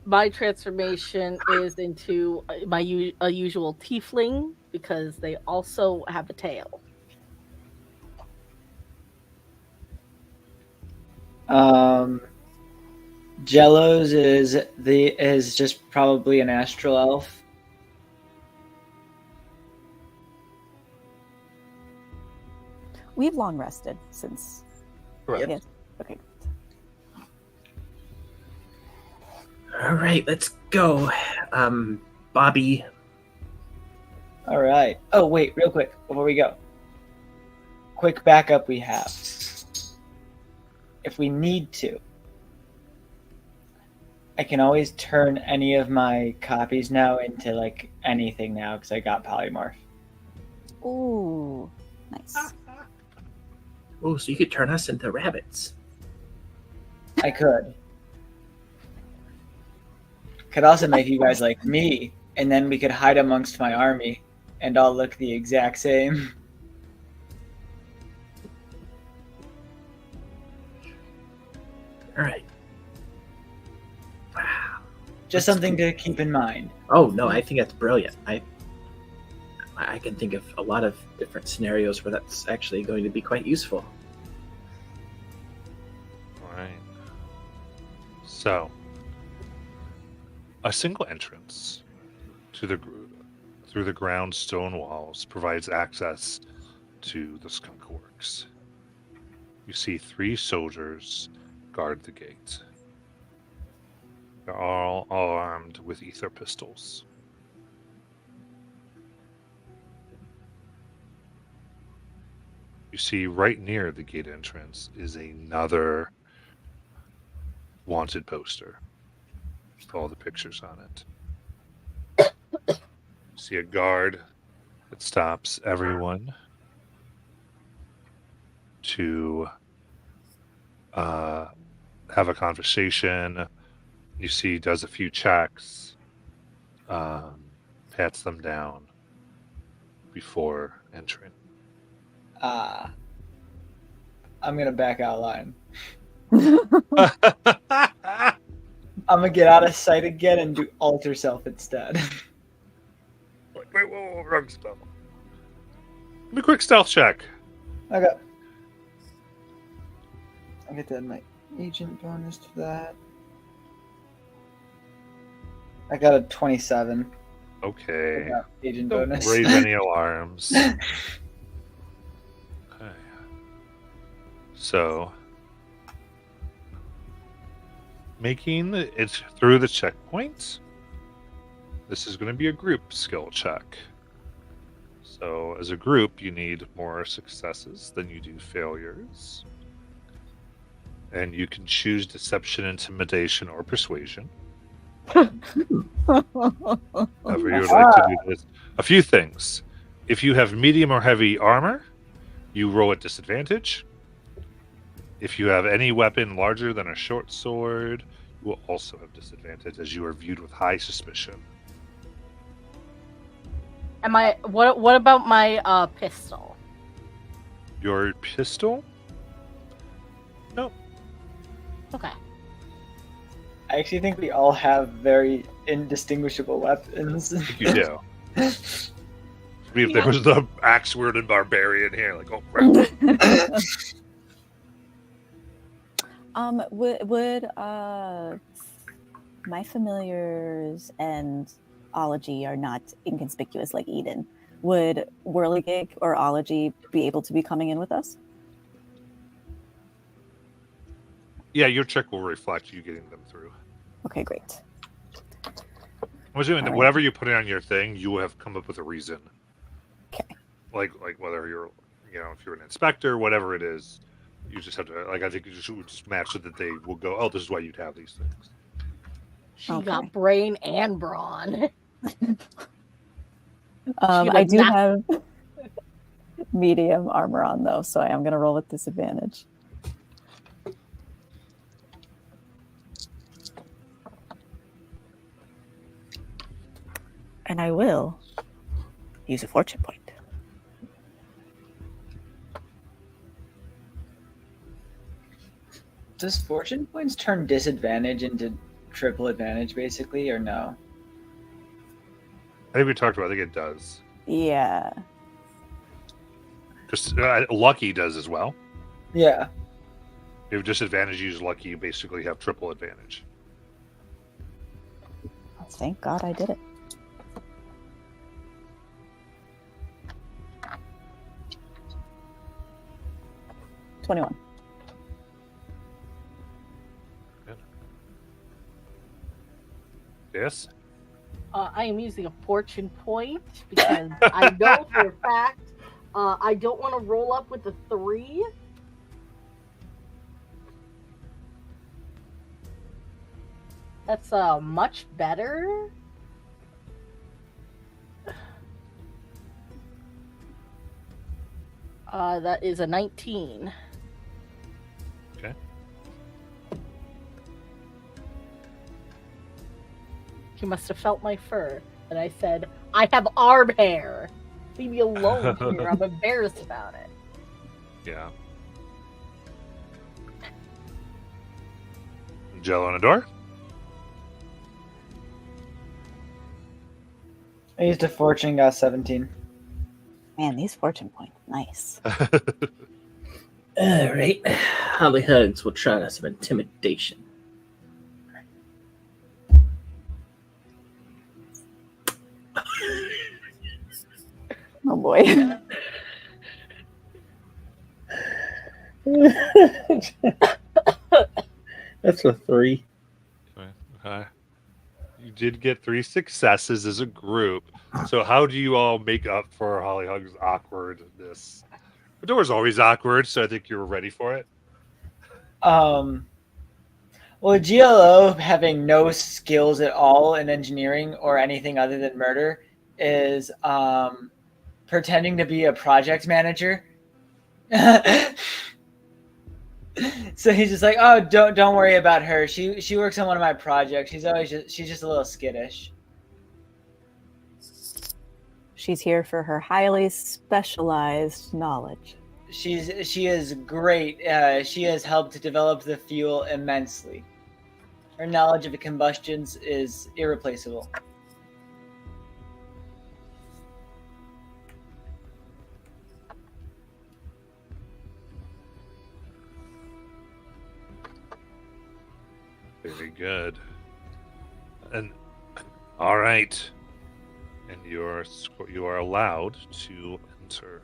My transformation is into my usual tiefling because they also have a tail. Jello's is just probably an astral elf. We've long rested since. Correct. Yes. Okay. All right, let's go, Bobby. All right. Oh, wait, real quick before we go. Quick backup we have. If we need to, I can always turn any of my copies now into like anything now because I got polymorph. Ooh, nice. Oh, so you could turn us into rabbits. I could. Could also make you guys like me, and then we could hide amongst my army and all look the exact same. All right. Wow. Just something to keep in mind. Oh no, I think that's brilliant. I can think of a lot of different scenarios where that's actually going to be quite useful. All right. So, a single entrance through the ground stone walls provides access to the Skunk Works. You see 3 soldiers guard the gate. They're all armed with ether pistols. You see right near the gate entrance is another wanted poster with all the pictures on it. You see a guard that stops everyone to have a conversation. You see, does a few checks, pats them down before entering. I'm gonna back out of line. I'm gonna get out of sight again and do alter self instead. Wait, whoa, wrong spell. Give me a quick stealth check. Okay. I get that my agent bonus to that. I got a 27. Okay. Agent Don't bonus. raise any alarms. So, making it through the checkpoints, this is going to be a group skill check. So, as a group, you need more successes than you do failures. And you can choose deception, intimidation, or persuasion. However, you would like to do this. A few things. If you have medium or heavy armor, you roll at disadvantage. If you have any weapon larger than a short sword, you will also have disadvantage as you are viewed with high suspicion. What about my pistol? Your pistol? No. Okay. I actually think we all have very indistinguishable weapons. I think you do. I mean, if there was the axe wielded barbarian here, like, oh, right. Would my familiars and Ology are not inconspicuous like Eden? Would Whirligig or Ology be able to be coming in with us? Yeah, your check will reflect you getting them through. Okay, great. I'm assuming that whatever you put in on your thing, you will have come up with a reason. Okay. Like whether you're, if you're an inspector, whatever it is, you just have to, I think you just match it that they will go, oh, this is why you'd have these things. She got brain and brawn. I do have medium armor on, though, so I am going to roll with disadvantage. And I will use a fortune point. Does fortune points turn disadvantage into triple advantage, basically, or no? I think we talked about it. I think it does. Yeah. Because lucky does as well. Yeah. If you have disadvantage, you use lucky, you basically have triple advantage. Thank God I did it. $21. Good. Yes? I am using a fortune point because I know for a fact I don't want to roll up with a 3. That's much better. That is a 19. Okay. He must have felt my fur. And I said, I have arm hair. Leave me alone here. I'm embarrassed about it. Yeah. Jello on a door? I used a fortune, got 17. Man, these fortune points, nice. All right. Holly Hugs will try some intimidation. Oh boy. That's a 3. You did get 3 successes as a group. So how do you all make up for Holly Hug's awkwardness? The door's always awkward, so I think you're ready for it. Well, GLO having no skills at all in engineering or anything other than murder is pretending to be a project manager. So he's just like, oh, don't worry about her. She works on one of my projects. She's just a little skittish. She's here for her highly specialized knowledge. She is great. She has helped to develop the fuel immensely. Her knowledge of combustions is irreplaceable. Very good. And all right. And you are allowed to enter.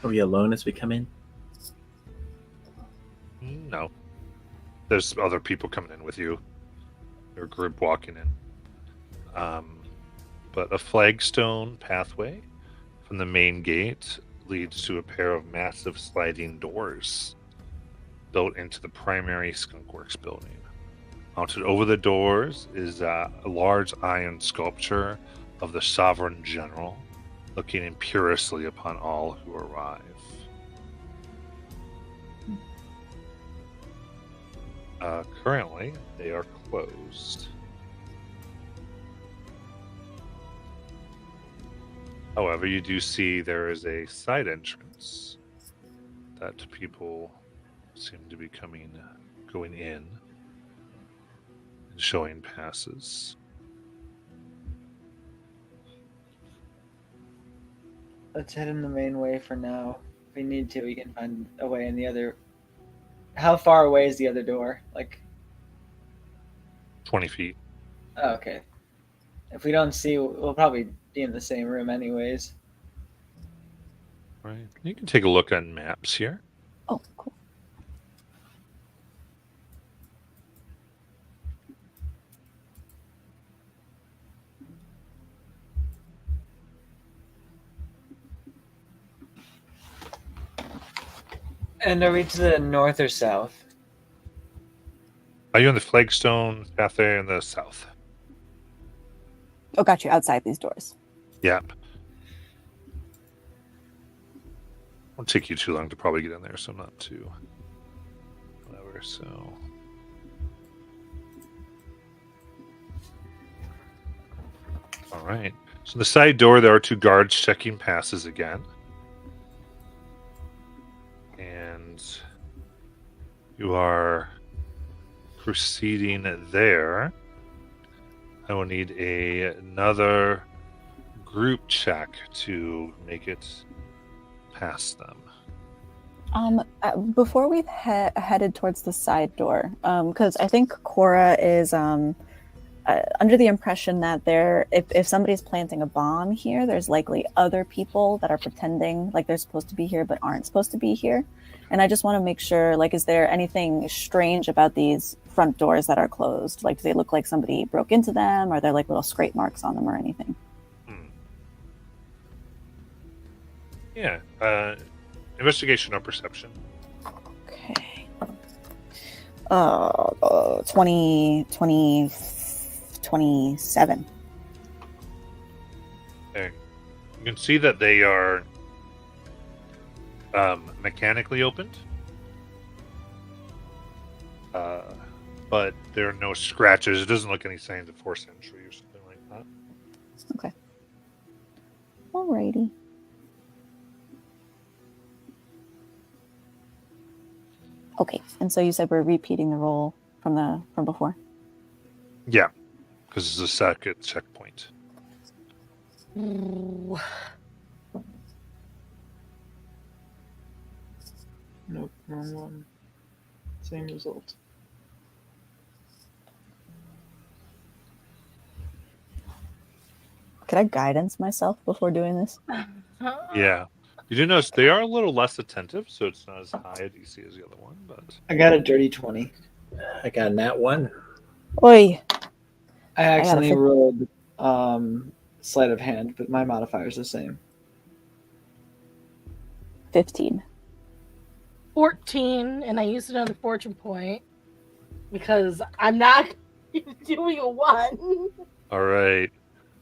Are we alone as we come in? No. There's other people coming in with you. Your group walking in. But a flagstone pathway from the main gate leads to a pair of massive sliding doors built into the primary Skunkworks building. Mounted over the doors is a large iron sculpture of the Sovereign General, looking imperiously upon all who arrive. Currently, they are closed. However, you do see there is a side entrance that people seem to be going in and showing passes. Let's head in the main way for now. If we need to, we can find a way in the other. How far away is the other door? Like 20 feet. Oh, okay. If we don't see, we'll probably be in the same room anyways. Right. You can take a look on maps here. Oh, cool. And are we to the north or south? Are you on the flagstone pathway in the south? Oh, got you. Outside these doors. Yep. Won't take you too long to probably get in there, so not too whatever. So all right. So the side door, there are two guards checking passes again. And you are proceeding there. I will need another group check to make it past them. Before we've headed towards the side door, because I think Cora is under the impression that if somebody's planting a bomb here, there's likely other people that are pretending like they're supposed to be here but aren't supposed to be here. And I just want to make sure, like, is there anything strange about these front doors that are closed? Like, do they look like somebody broke into them? Are there like little scrape marks on them or anything? Yeah. Investigation or perception. Okay. 27. Okay. You can see that they are mechanically opened. But there are no scratches. It doesn't look any signs of forced entry or something like that. Okay. Alrighty. Okay, and so you said we're repeating the roll from before? Yeah, because it's a second checkpoint. Nope, wrong one. Same result. Could I guidance myself before doing this? Yeah. You do notice they are a little less attentive, so it's not as high a DC as the other one, but I got a dirty 20. I got that one. Oi. I accidentally rolled sleight of hand, but my modifier is the same. 15. 14, and I used another fortune point because I'm not doing a 1. all right.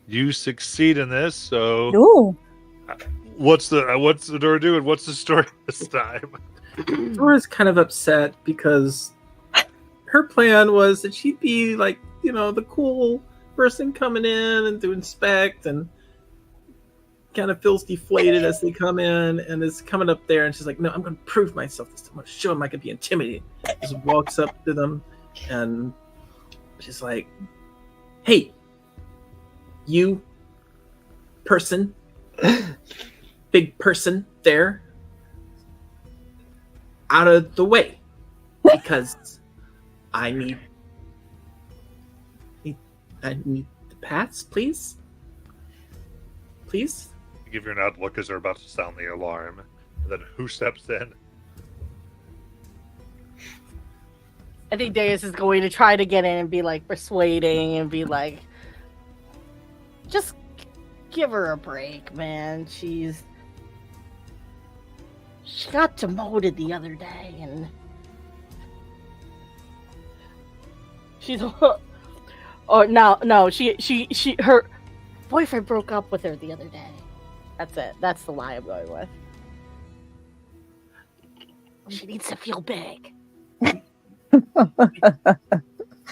You succeed in this, so Ooh. what's the door doing? What's the story this time? Dora's kind of upset because her plan was that she'd be like, the cool person coming in and to inspect, and kind of feels deflated as they come in and is coming up there, and she's like, no, I'm going to prove myself this time. I'm going to show them I can be intimidating. Just walks up to them and she's like, hey, you person, big person there, out of the way, because I need the pass, please. You give her an odd look as they're about to sound the alarm. And then who steps in? I think Deus is going to try to get in and be like persuading and be like, just give her a break, man. She got demoted the other day, and she's her boyfriend broke up with her the other day. That's it. That's the lie I'm going with. She needs to feel big.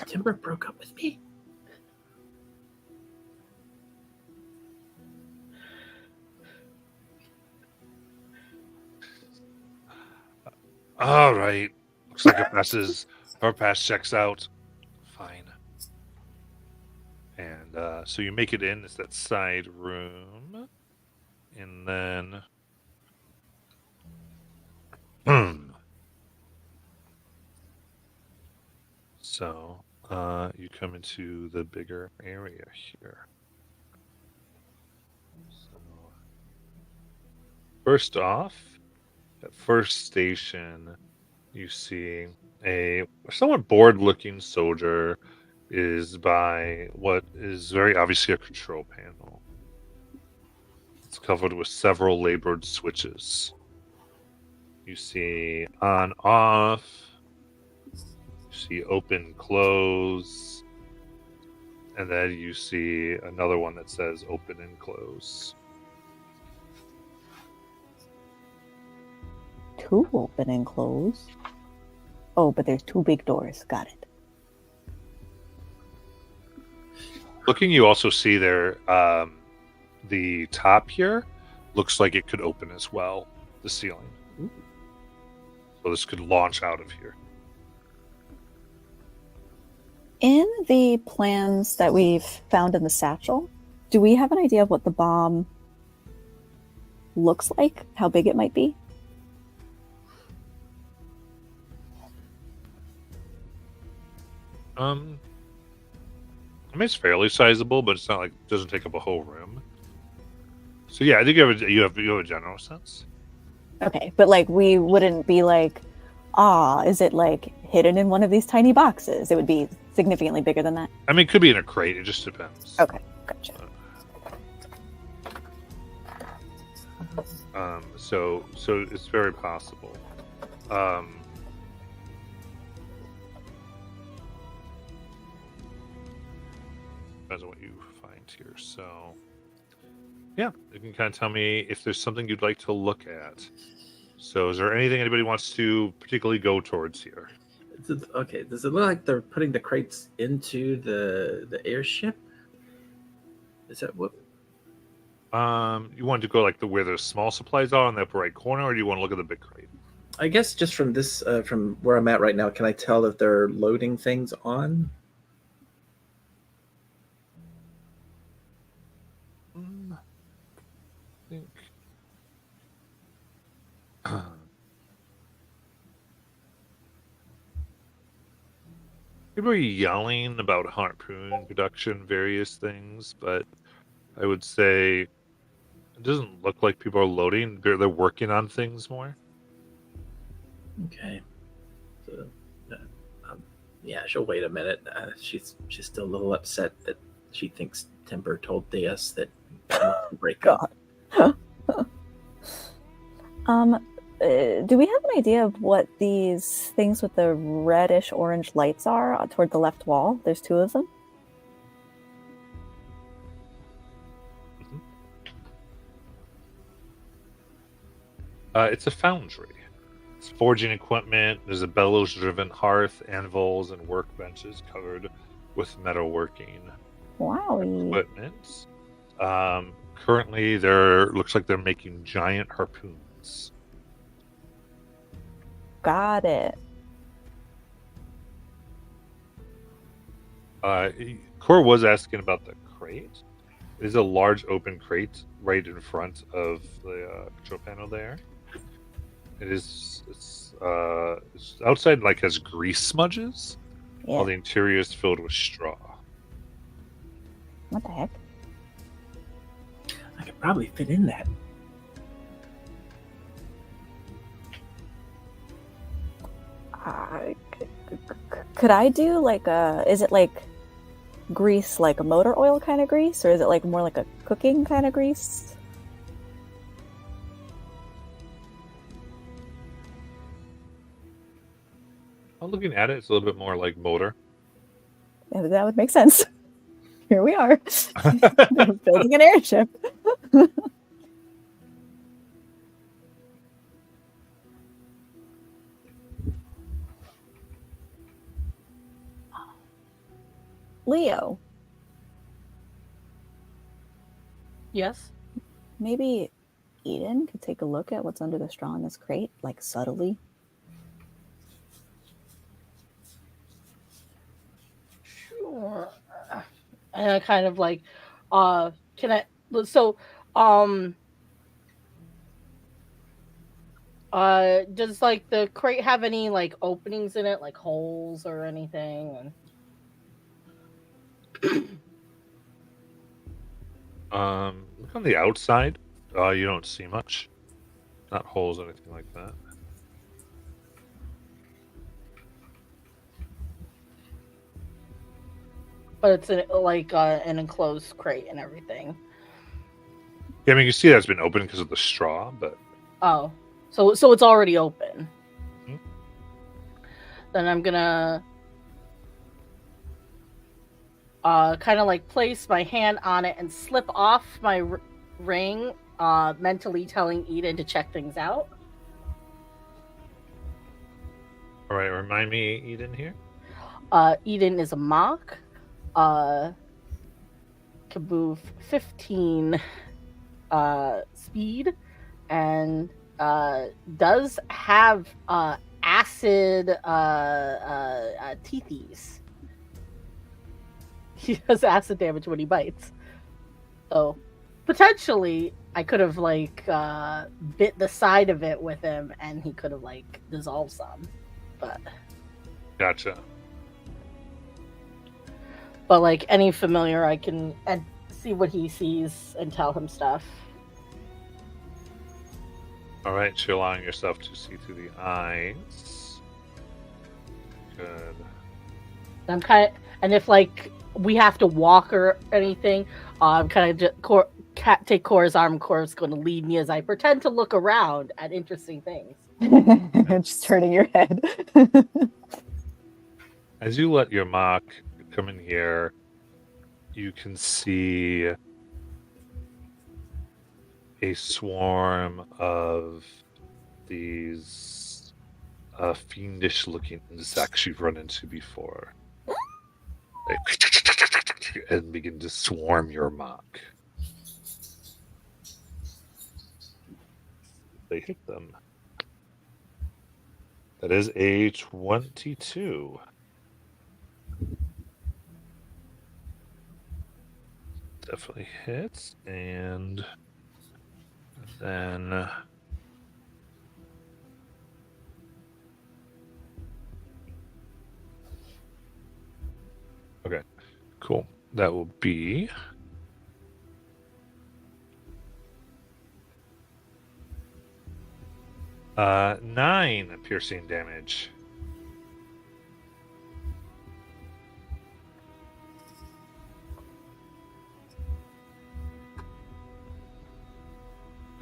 Timber broke up with me. All right. Looks like her pass checks out. Fine. And so you make it in. It's that side room. And then... So, you come into the bigger area here. So, first off, at first station, you see a somewhat bored-looking soldier is by what is very obviously a control panel. It's covered with several labored switches. You see on, off, you see open, close, and then you see another one that says open and close. Two open and close. Oh, but there's two big doors. Got it. Looking, you also see there, the top here looks like it could open as well, the ceiling. Ooh. So this could launch out of here. In the plans that we've found in the satchel, do we have an idea of what the bomb looks like? How big it might be? I mean, it's fairly sizable, but it's not like it doesn't take up a whole room. So yeah, I think you have a general sense. Okay, but like we wouldn't be like, is it like hidden in one of these tiny boxes? It would be significantly bigger than that. I mean, it could be in a crate. It just depends. Okay, gotcha. So it's very possible. Depends on what you find here. So, yeah, you can kind of tell me if there's something you'd like to look at. So, is there anything anybody wants to particularly go towards here? Okay, does it look like they're putting the crates into the airship? Is that what? You want to go like where the small supplies are in the upper right corner, or do you want to look at the big crate? I guess just from this, from where I'm at right now, can I tell if they're loading things on? I think. People are yelling about harpoon production, various things, but I would say it doesn't look like people are loading. They're working on things more. Okay. So, yeah, she'll wait a minute. She's still a little upset that she thinks Timber told Deus that he wants to break up. Do we have an idea of what these things with the reddish orange lights are toward the left wall? There's two of them. It's a foundry. It's forging equipment. There's a bellows-driven hearth, anvils, and workbenches covered with metalworking equipment. Currently, looks like they're making giant harpoons. Got it. Cor was asking about the crate. It is a large open crate right in front of the control panel there. It's outside, like, has grease smudges, while the interior is filled with straw. What the heck? I could probably fit in that. Could I do like is it like grease, like a motor oil kind of grease, or is it like more like a cooking kind of grease? I'm looking at it. It's a little bit more like motor. Yeah, that would make sense. Here we are, building an airship. Leo. Yes. Maybe Eden could take a look at what's under the straw in this crate, like subtly. Sure. And I kind of like, can I? So, does like the crate have any like openings in it, like holes or anything? And... Look on the outside. You don't see much. Not holes or anything like that. But it's an enclosed crate and everything. Yeah, I mean, you see that's been open because of the straw, but Oh, so it's already open. Mhm. Then I'm gonna kind of like place my hand on it and slip off my ring, mentally telling Eden to check things out. all right. Remind me, Eden here. Eden is a mock. Can move 15 speed, and does have acid teethies. He does acid damage when he bites. So potentially I could have like bit the side of it with him and he could have like dissolved some. Gotcha. But like any familiar, I can see what he sees and tell him stuff. All right, so you're allowing yourself to see through the eyes. Good. I'm kind of, and if like we have to walk or anything, I'm kind of take Cora's arm. Cora's going to lead me as I pretend to look around at interesting things. Just turning your head. As you let your mock come in here, you can see a swarm of these fiendish-looking insects you've run into before. And begin to swarm your mock. They hit them. That is a 22. Definitely hits, and then okay, cool. That will be 9 piercing damage.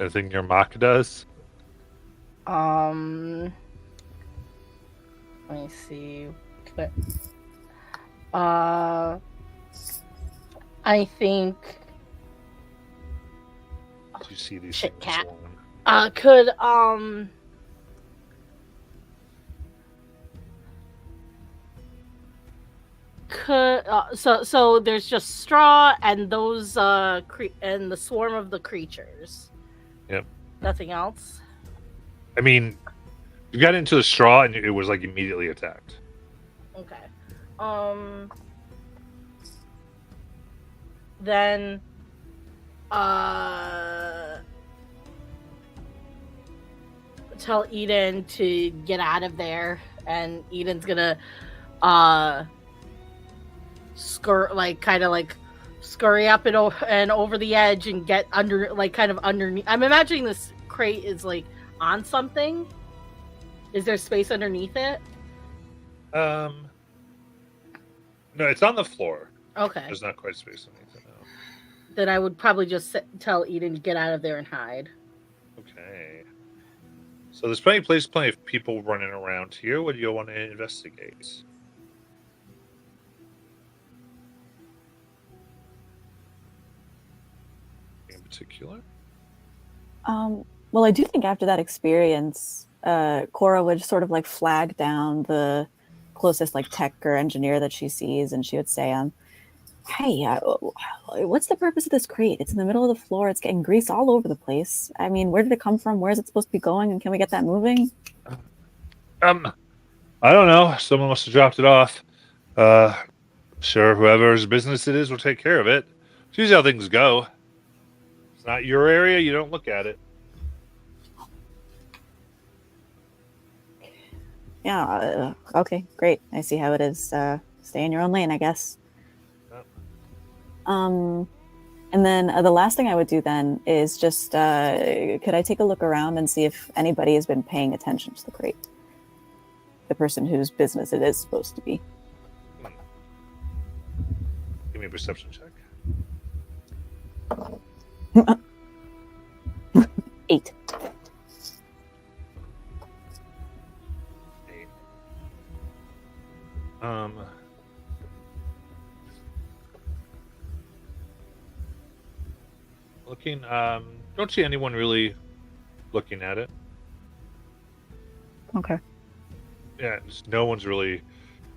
Anything your mock does? Let me see. I think. Do you see these Shit, things cat. along? Could so there's just straw and those and the swarm of the creatures. Yep. Nothing else. I mean, you got into the straw and it was like immediately attacked. Okay. Then tell Eden to get out of there, and Eden's gonna scurry up and over the edge and get under, like kind of underneath. I'm imagining this crate is like on something. Is there space underneath it? No, it's on the floor. Okay. There's not quite space underneath it. No. Then I would probably just tell Eden to get out of there and hide. Okay. So there's plenty of people running around here. What do you want to investigate? In particular? Well, I do think after that experience, Cora would sort of like flag down the closest like tech or engineer that she sees, and she would say, "Hey, what's the purpose of this crate? It's in the middle of the floor. It's getting grease all over the place. I mean, where did it come from? Where is it supposed to be going? And can we get that moving?" I don't know. Someone must have dropped it off. Sure, whoever's business it is will take care of it. It's usually how things go. It's not your area, you don't look at it. Yeah. Okay. Great. I see how it is. Stay in your own lane, I guess. Yep. And then the last thing I would do then is just could I take a look around and see if anybody has been paying attention to the crate? The person whose business it is supposed to be. Give me a perception check. 8. 8. Looking, don't see anyone really looking at it. Okay. Yeah, just no one's really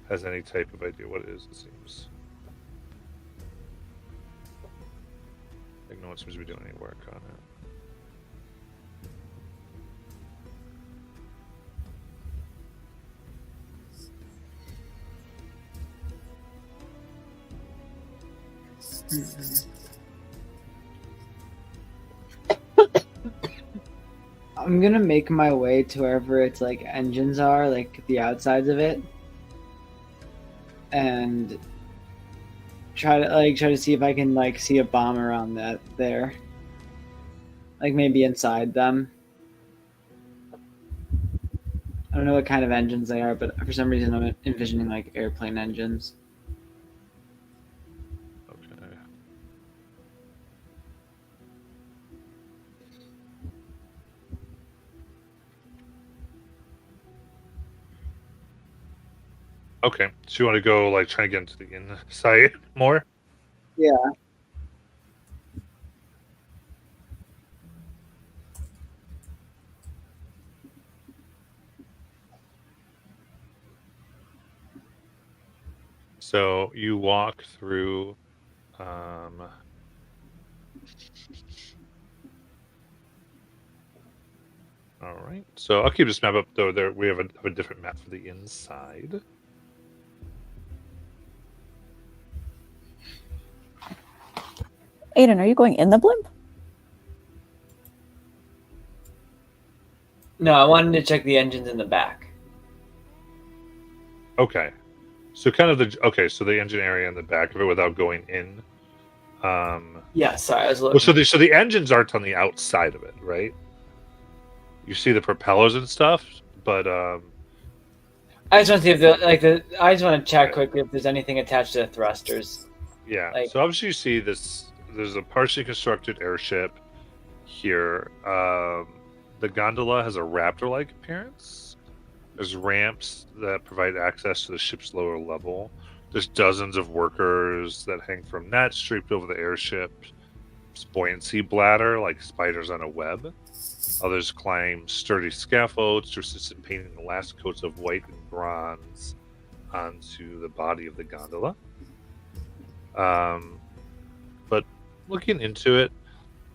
has any type of idea what it is, it seems. Like no one seems to be doing any work on it. I'm gonna make my way to wherever its like engines are, like the outsides of it, and try to see if I can like see a bomb around that there, like maybe inside them. I don't know what kind of engines they are, but for some reason I'm envisioning like airplane engines. Okay. Okay, so you want to go like try to get into the inside more? Yeah. So you walk through. All right. So I'll keep this map up though. There we have a different map for the inside. Aiden, are you going in the blimp? No, I wanted to check the engines in the back. Okay. So kind of so the engine area in the back of it without going in. Yeah, sorry, I was looking. Well, so the engines aren't on the outside of it, right? You see the propellers and stuff, but I just want to see if I just want to check quickly if there's anything attached to the thrusters. yeah. Like- So obviously you see this. There's a partially constructed airship here. The gondola has a raptor-like appearance. There's ramps that provide access to the ship's lower level. There's dozens of workers that hang from nets draped over the airship. Buoyancy bladder, like spiders on a web. Others climb sturdy scaffolds to assist in painting the last coats of white and bronze onto the body of the gondola. But looking into it,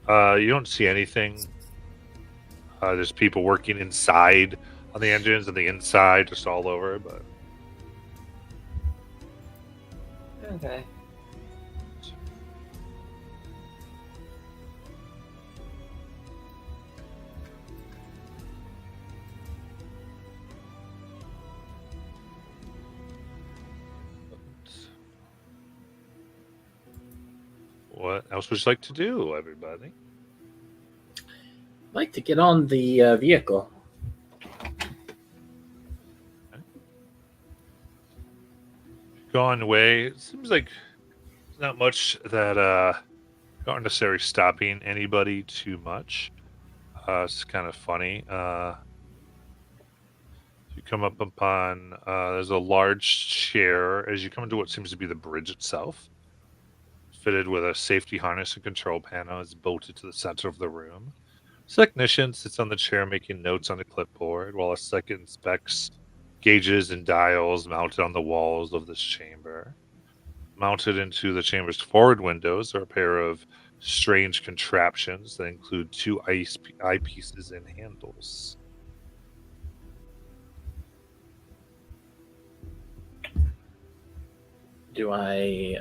you don't see anything. There's people working inside on the engines and the inside, just all over. But Okay. what else would you like to do, everybody? I'd like to get on the vehicle. gone away. It seems like there's not much that aren't necessarily stopping anybody too much. It's kind of funny. You come up upon there's a large chair as you come into what seems to be the bridge itself, fitted with a safety harness and control panel. Is bolted to the center of the room. The technician sits on the chair making notes on the clipboard, while a second inspects gauges and dials mounted on the walls of this chamber. Mounted into the chamber's forward windows are a pair of strange contraptions that include two eyepieces and handles. Do I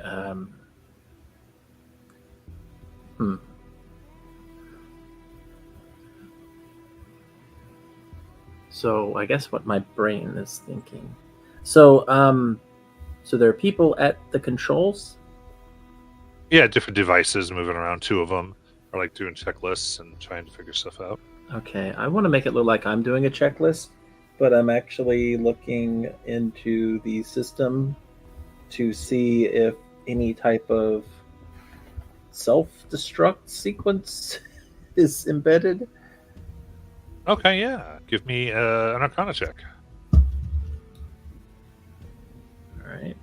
So I guess what my brain is thinking. So there are people at the controls? Yeah, different devices moving around. Two of them are like doing checklists and trying to figure stuff out. Okay, I want to make it look like I'm doing a checklist, but I'm actually looking into the system to see if any type of self-destruct sequence is embedded. Okay, yeah. Give me an Arcana check. All right.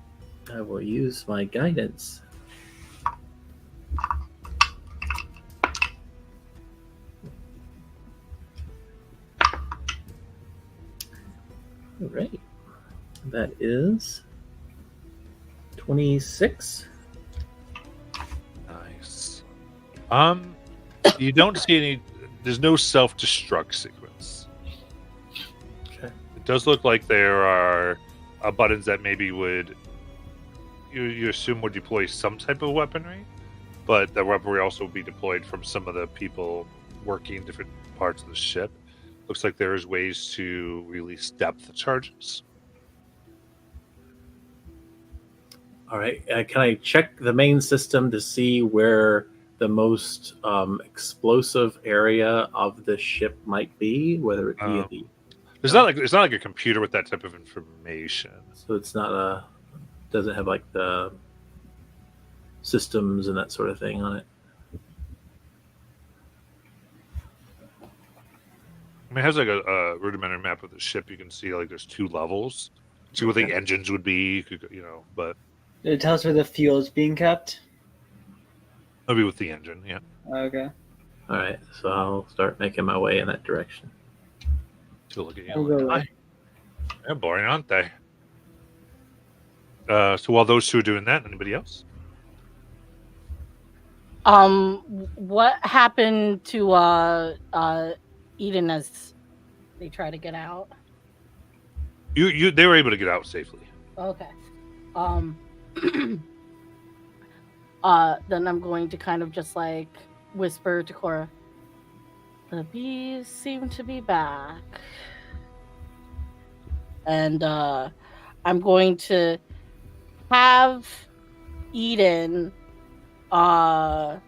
I will use my guidance. All right. That is 26. Nice. You don't see any. There's no self-destruct sequence. Okay. It does look like there are buttons that maybe would you assume would deploy some type of weaponry, but the weaponry also would be deployed from some of the people working different parts of the ship. Looks like there is ways to release depth charges. All right. Can I check the main system to see where the most explosive area of the ship might be? Whether it be it's not like a computer with that type of information. So it's not doesn't have like the systems and that sort of thing on it. I mean, it has like a rudimentary map of the ship. You can see like there's two levels. See what the engines would be, but It tells where the fuel is being kept. maybe with the engine, yeah. Okay. All right, so I'll start making my way in that direction. To look at I'll go you. right. They're boring, aren't they? So while those two are doing that, anybody else? What happened to Eden as they try to get out? They were able to get out safely. Okay. Then I'm going to kind of just like whisper to Cora. The bees seem to be back. And I'm going to have Eden kind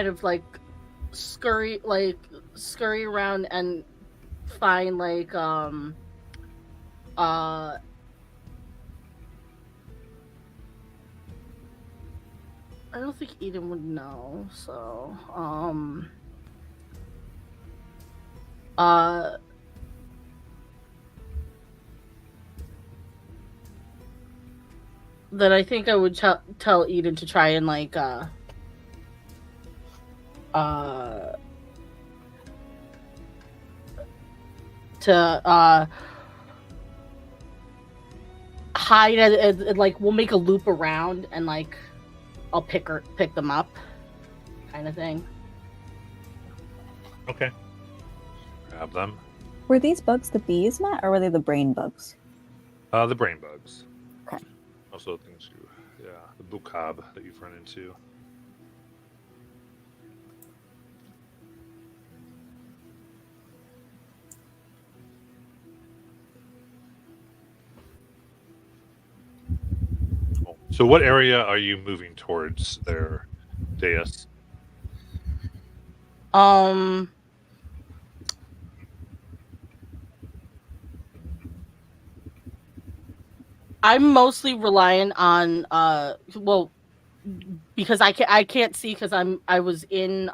of like scurry around and find like I don't think Eden would know, so then I think I would tell Eden to try and like hide and like we'll make a loop around and like I'll pick them up, kind of thing. Okay. Grab them. Were these bugs the bees, Matt, or were they the brain bugs? The brain bugs. Okay. Also things the bukab that you've run into. So what area are you moving towards there, Deus? I'm mostly relying on well, because I can't see because I was in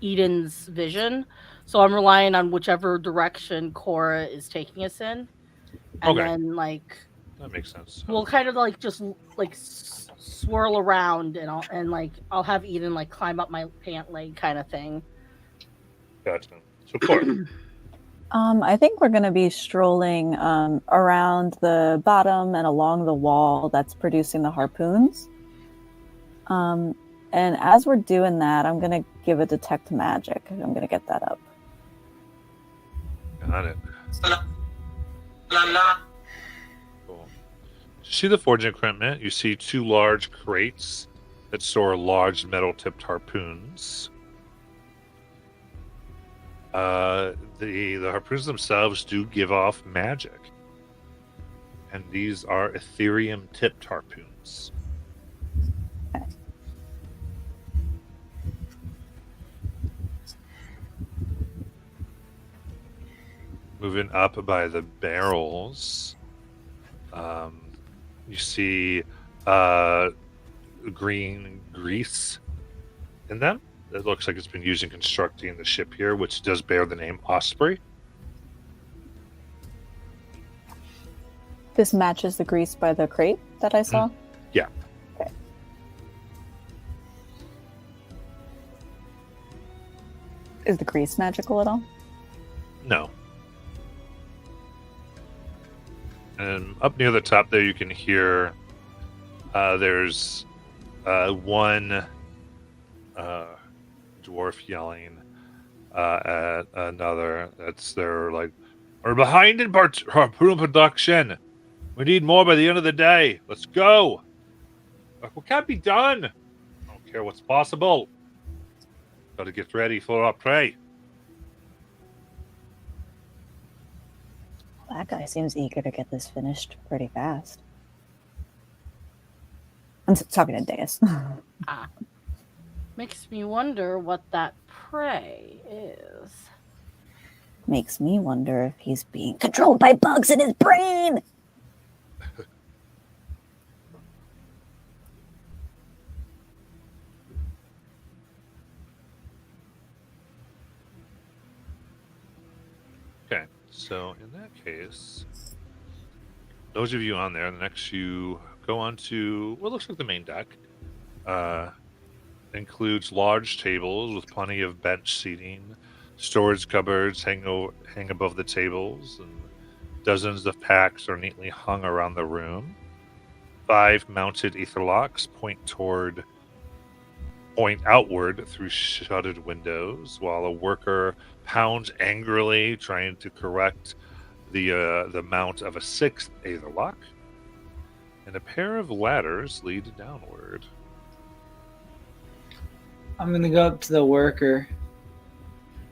Eden's vision, so I'm relying on whichever direction Cora is taking us in, and Okay. then like That makes sense. we'll kind of like just like swirl around, and I'll have Eden like climb up my pant leg kind of thing. Gotcha. So Cora. I think we're going to be strolling around the bottom and along the wall that's producing the harpoons. And as we're doing that, I'm going to give a detect magic. I'm going to get that up. Got it. Cool. You see the forging equipment. You see 2 large crates that store large metal-tipped harpoons. The harpoons themselves do give off magic, and these are Ethereum-tipped harpoons. Moving up by the barrels, you see green grease in them. It looks like it's been used in constructing the ship here, which does bear the name Osprey. This matches the grease by the crate that I saw? Yeah. Okay. Is the grease magical at all? No. And up near the top there, you can hear there's one dwarf yelling at another. They're like, "We're behind in harpoon production. We need more by the end of the day. Let's go. What can't be done? I don't care what's possible. Got to get ready for our prey." That guy seems eager to get this finished pretty fast. I'm talking to Deus. Makes me wonder what that prey is. Makes me wonder if he's being controlled by bugs in his brain. Okay, so in that case, those of you on there, the next you go on to what looks like the main deck. Includes large tables with plenty of bench seating, storage cupboards hang above the tables, and dozens of packs are neatly hung around the room. 5 mounted ether locks point outward through shuttered windows, while a worker pounds angrily trying to correct the mount of a 6th ether lock. And a pair of ladders lead downward. I'm gonna go up to the worker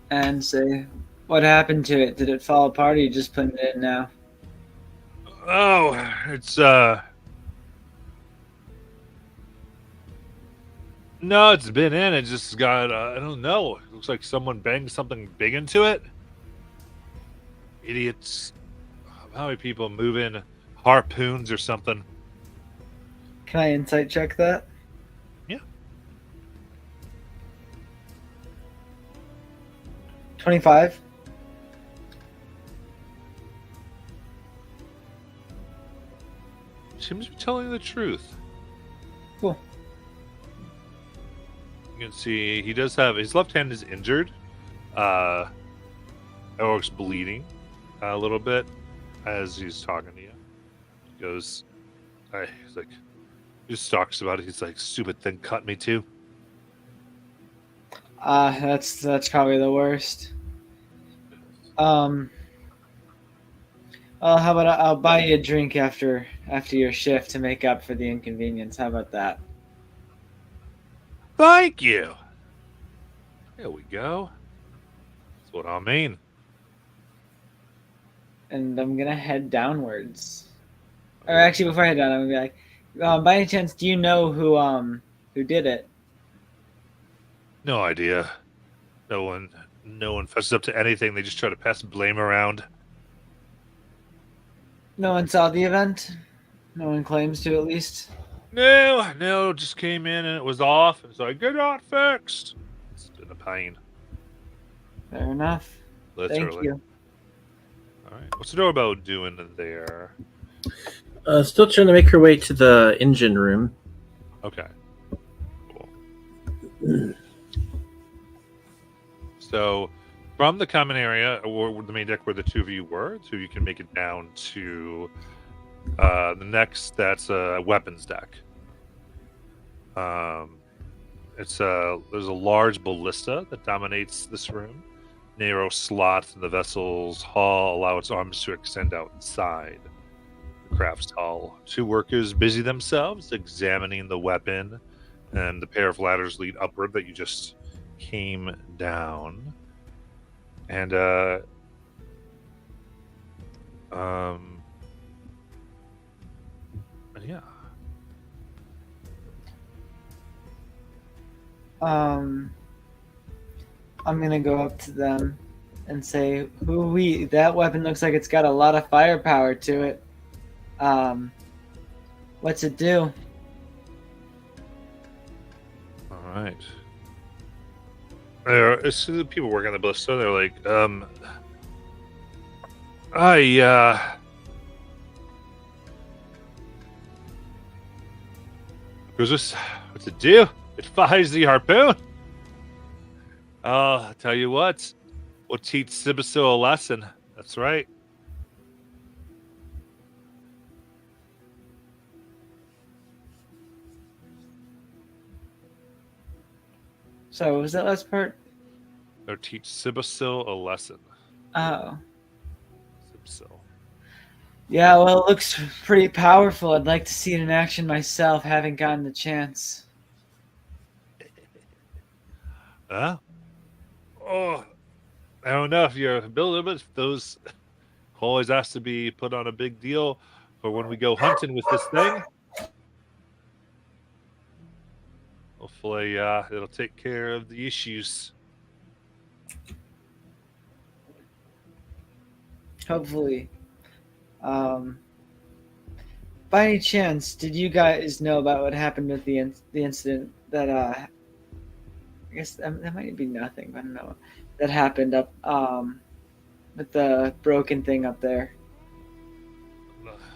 and say, "What happened to it? Did it fall apart, or are you just putting it in now?" Oh, it's no, it's been in. It just got I don't know. It looks like someone banged something big into it. Idiots. How many people move in harpoons or something? Can I insight check that? Yeah. 25. Seems to be telling the truth. Cool. You can see he does have his left hand is injured. Orc's bleeding a little bit as he's talking to you. He goes, he's like, he just talks about it. He's like, "Stupid thing cut me too." That's probably the worst. Well, how about I'll buy you a drink after your shift to make up for the inconvenience. How about that? Thank you. There we go. That's what I mean. And I'm gonna head downwards. Or actually, before I head down, I'm gonna be like, by any chance, do you know who did it? No idea. No one fesses up to anything. They just try to pass blame around. No one saw the event. No one claims to, at least. No, just came in and it was off. It's like, get out fixed. It's been a pain. Fair enough. Literally. Thank you. All right. What's the doorbell doing there? Still trying to make her way to the engine room. Okay. Cool. So, from the common area or the main deck where the two of you were, so you can make it down to the next. That's a weapons deck. There's a large ballista that dominates this room. Narrow slots in the vessel's hull allow its arms to extend outside the craft's hull. Two workers busy themselves examining the weapon, and the pair of ladders lead upward that you just came down. And yeah. I'm gonna go up to them and say, "Hoo-wee, that weapon looks like it's got a lot of firepower to it. What's it do?" All right. It's the people working on the ballista. They're like, what's it do? It fires the harpoon. I'll tell you what. We'll teach Sibiso a lesson. That's right. So, what was that last part? They'll teach Sibiso a lesson. Oh. Sibiso. Yeah, well, it looks pretty powerful. I'd like to see it in action myself. Haven't gotten the chance. Huh? Oh, I don't know if you're a builder, but those always has to be put on a big deal for when we go hunting with this thing. Hopefully, it'll take care of the issues. Hopefully. By any chance, did you guys know about what happened with the incident that I guess that might be nothing. I don't know. That happened up with the broken thing up there.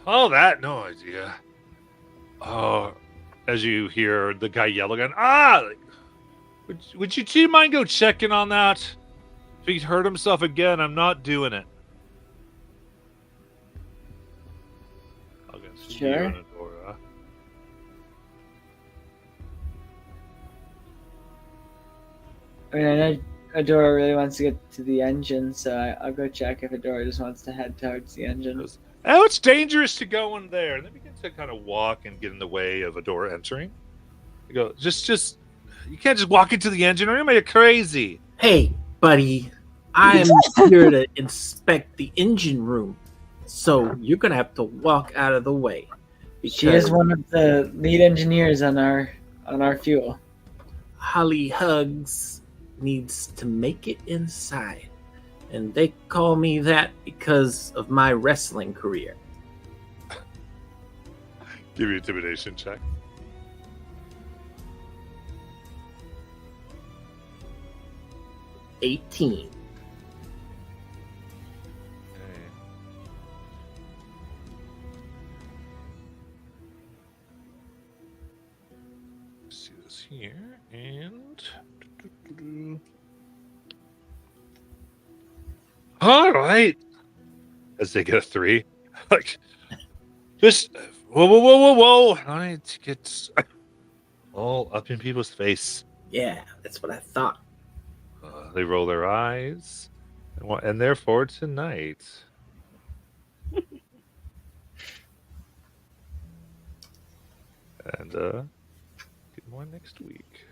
Oh, that no idea. Oh, as you hear the guy yell again, would you two mind go checking on that? If he hurt himself again, I'm not doing it. I'll get Sure. you and Adora. I mean, I know Adora really wants to get to the engine, so I'll go check if Adora just wants to head towards the engine. Oh, it's dangerous to go in there. And then begin to kind of walk and get in the way of Adora entering. You go, just, you can't just walk into the engine room. You're crazy. Hey, buddy, I am here to inspect the engine room, so you're gonna have to walk out of the way. She is one of the lead engineers on our fuel. Holly Hugs needs to make it inside, and they call me that because of my wrestling career. Give you an intimidation check. $18. See this here, and all right. As they get a 3, like just whoa! I need to get all up in people's face. Yeah, that's what I thought. They roll their eyes, and therefore tonight. And get more next week.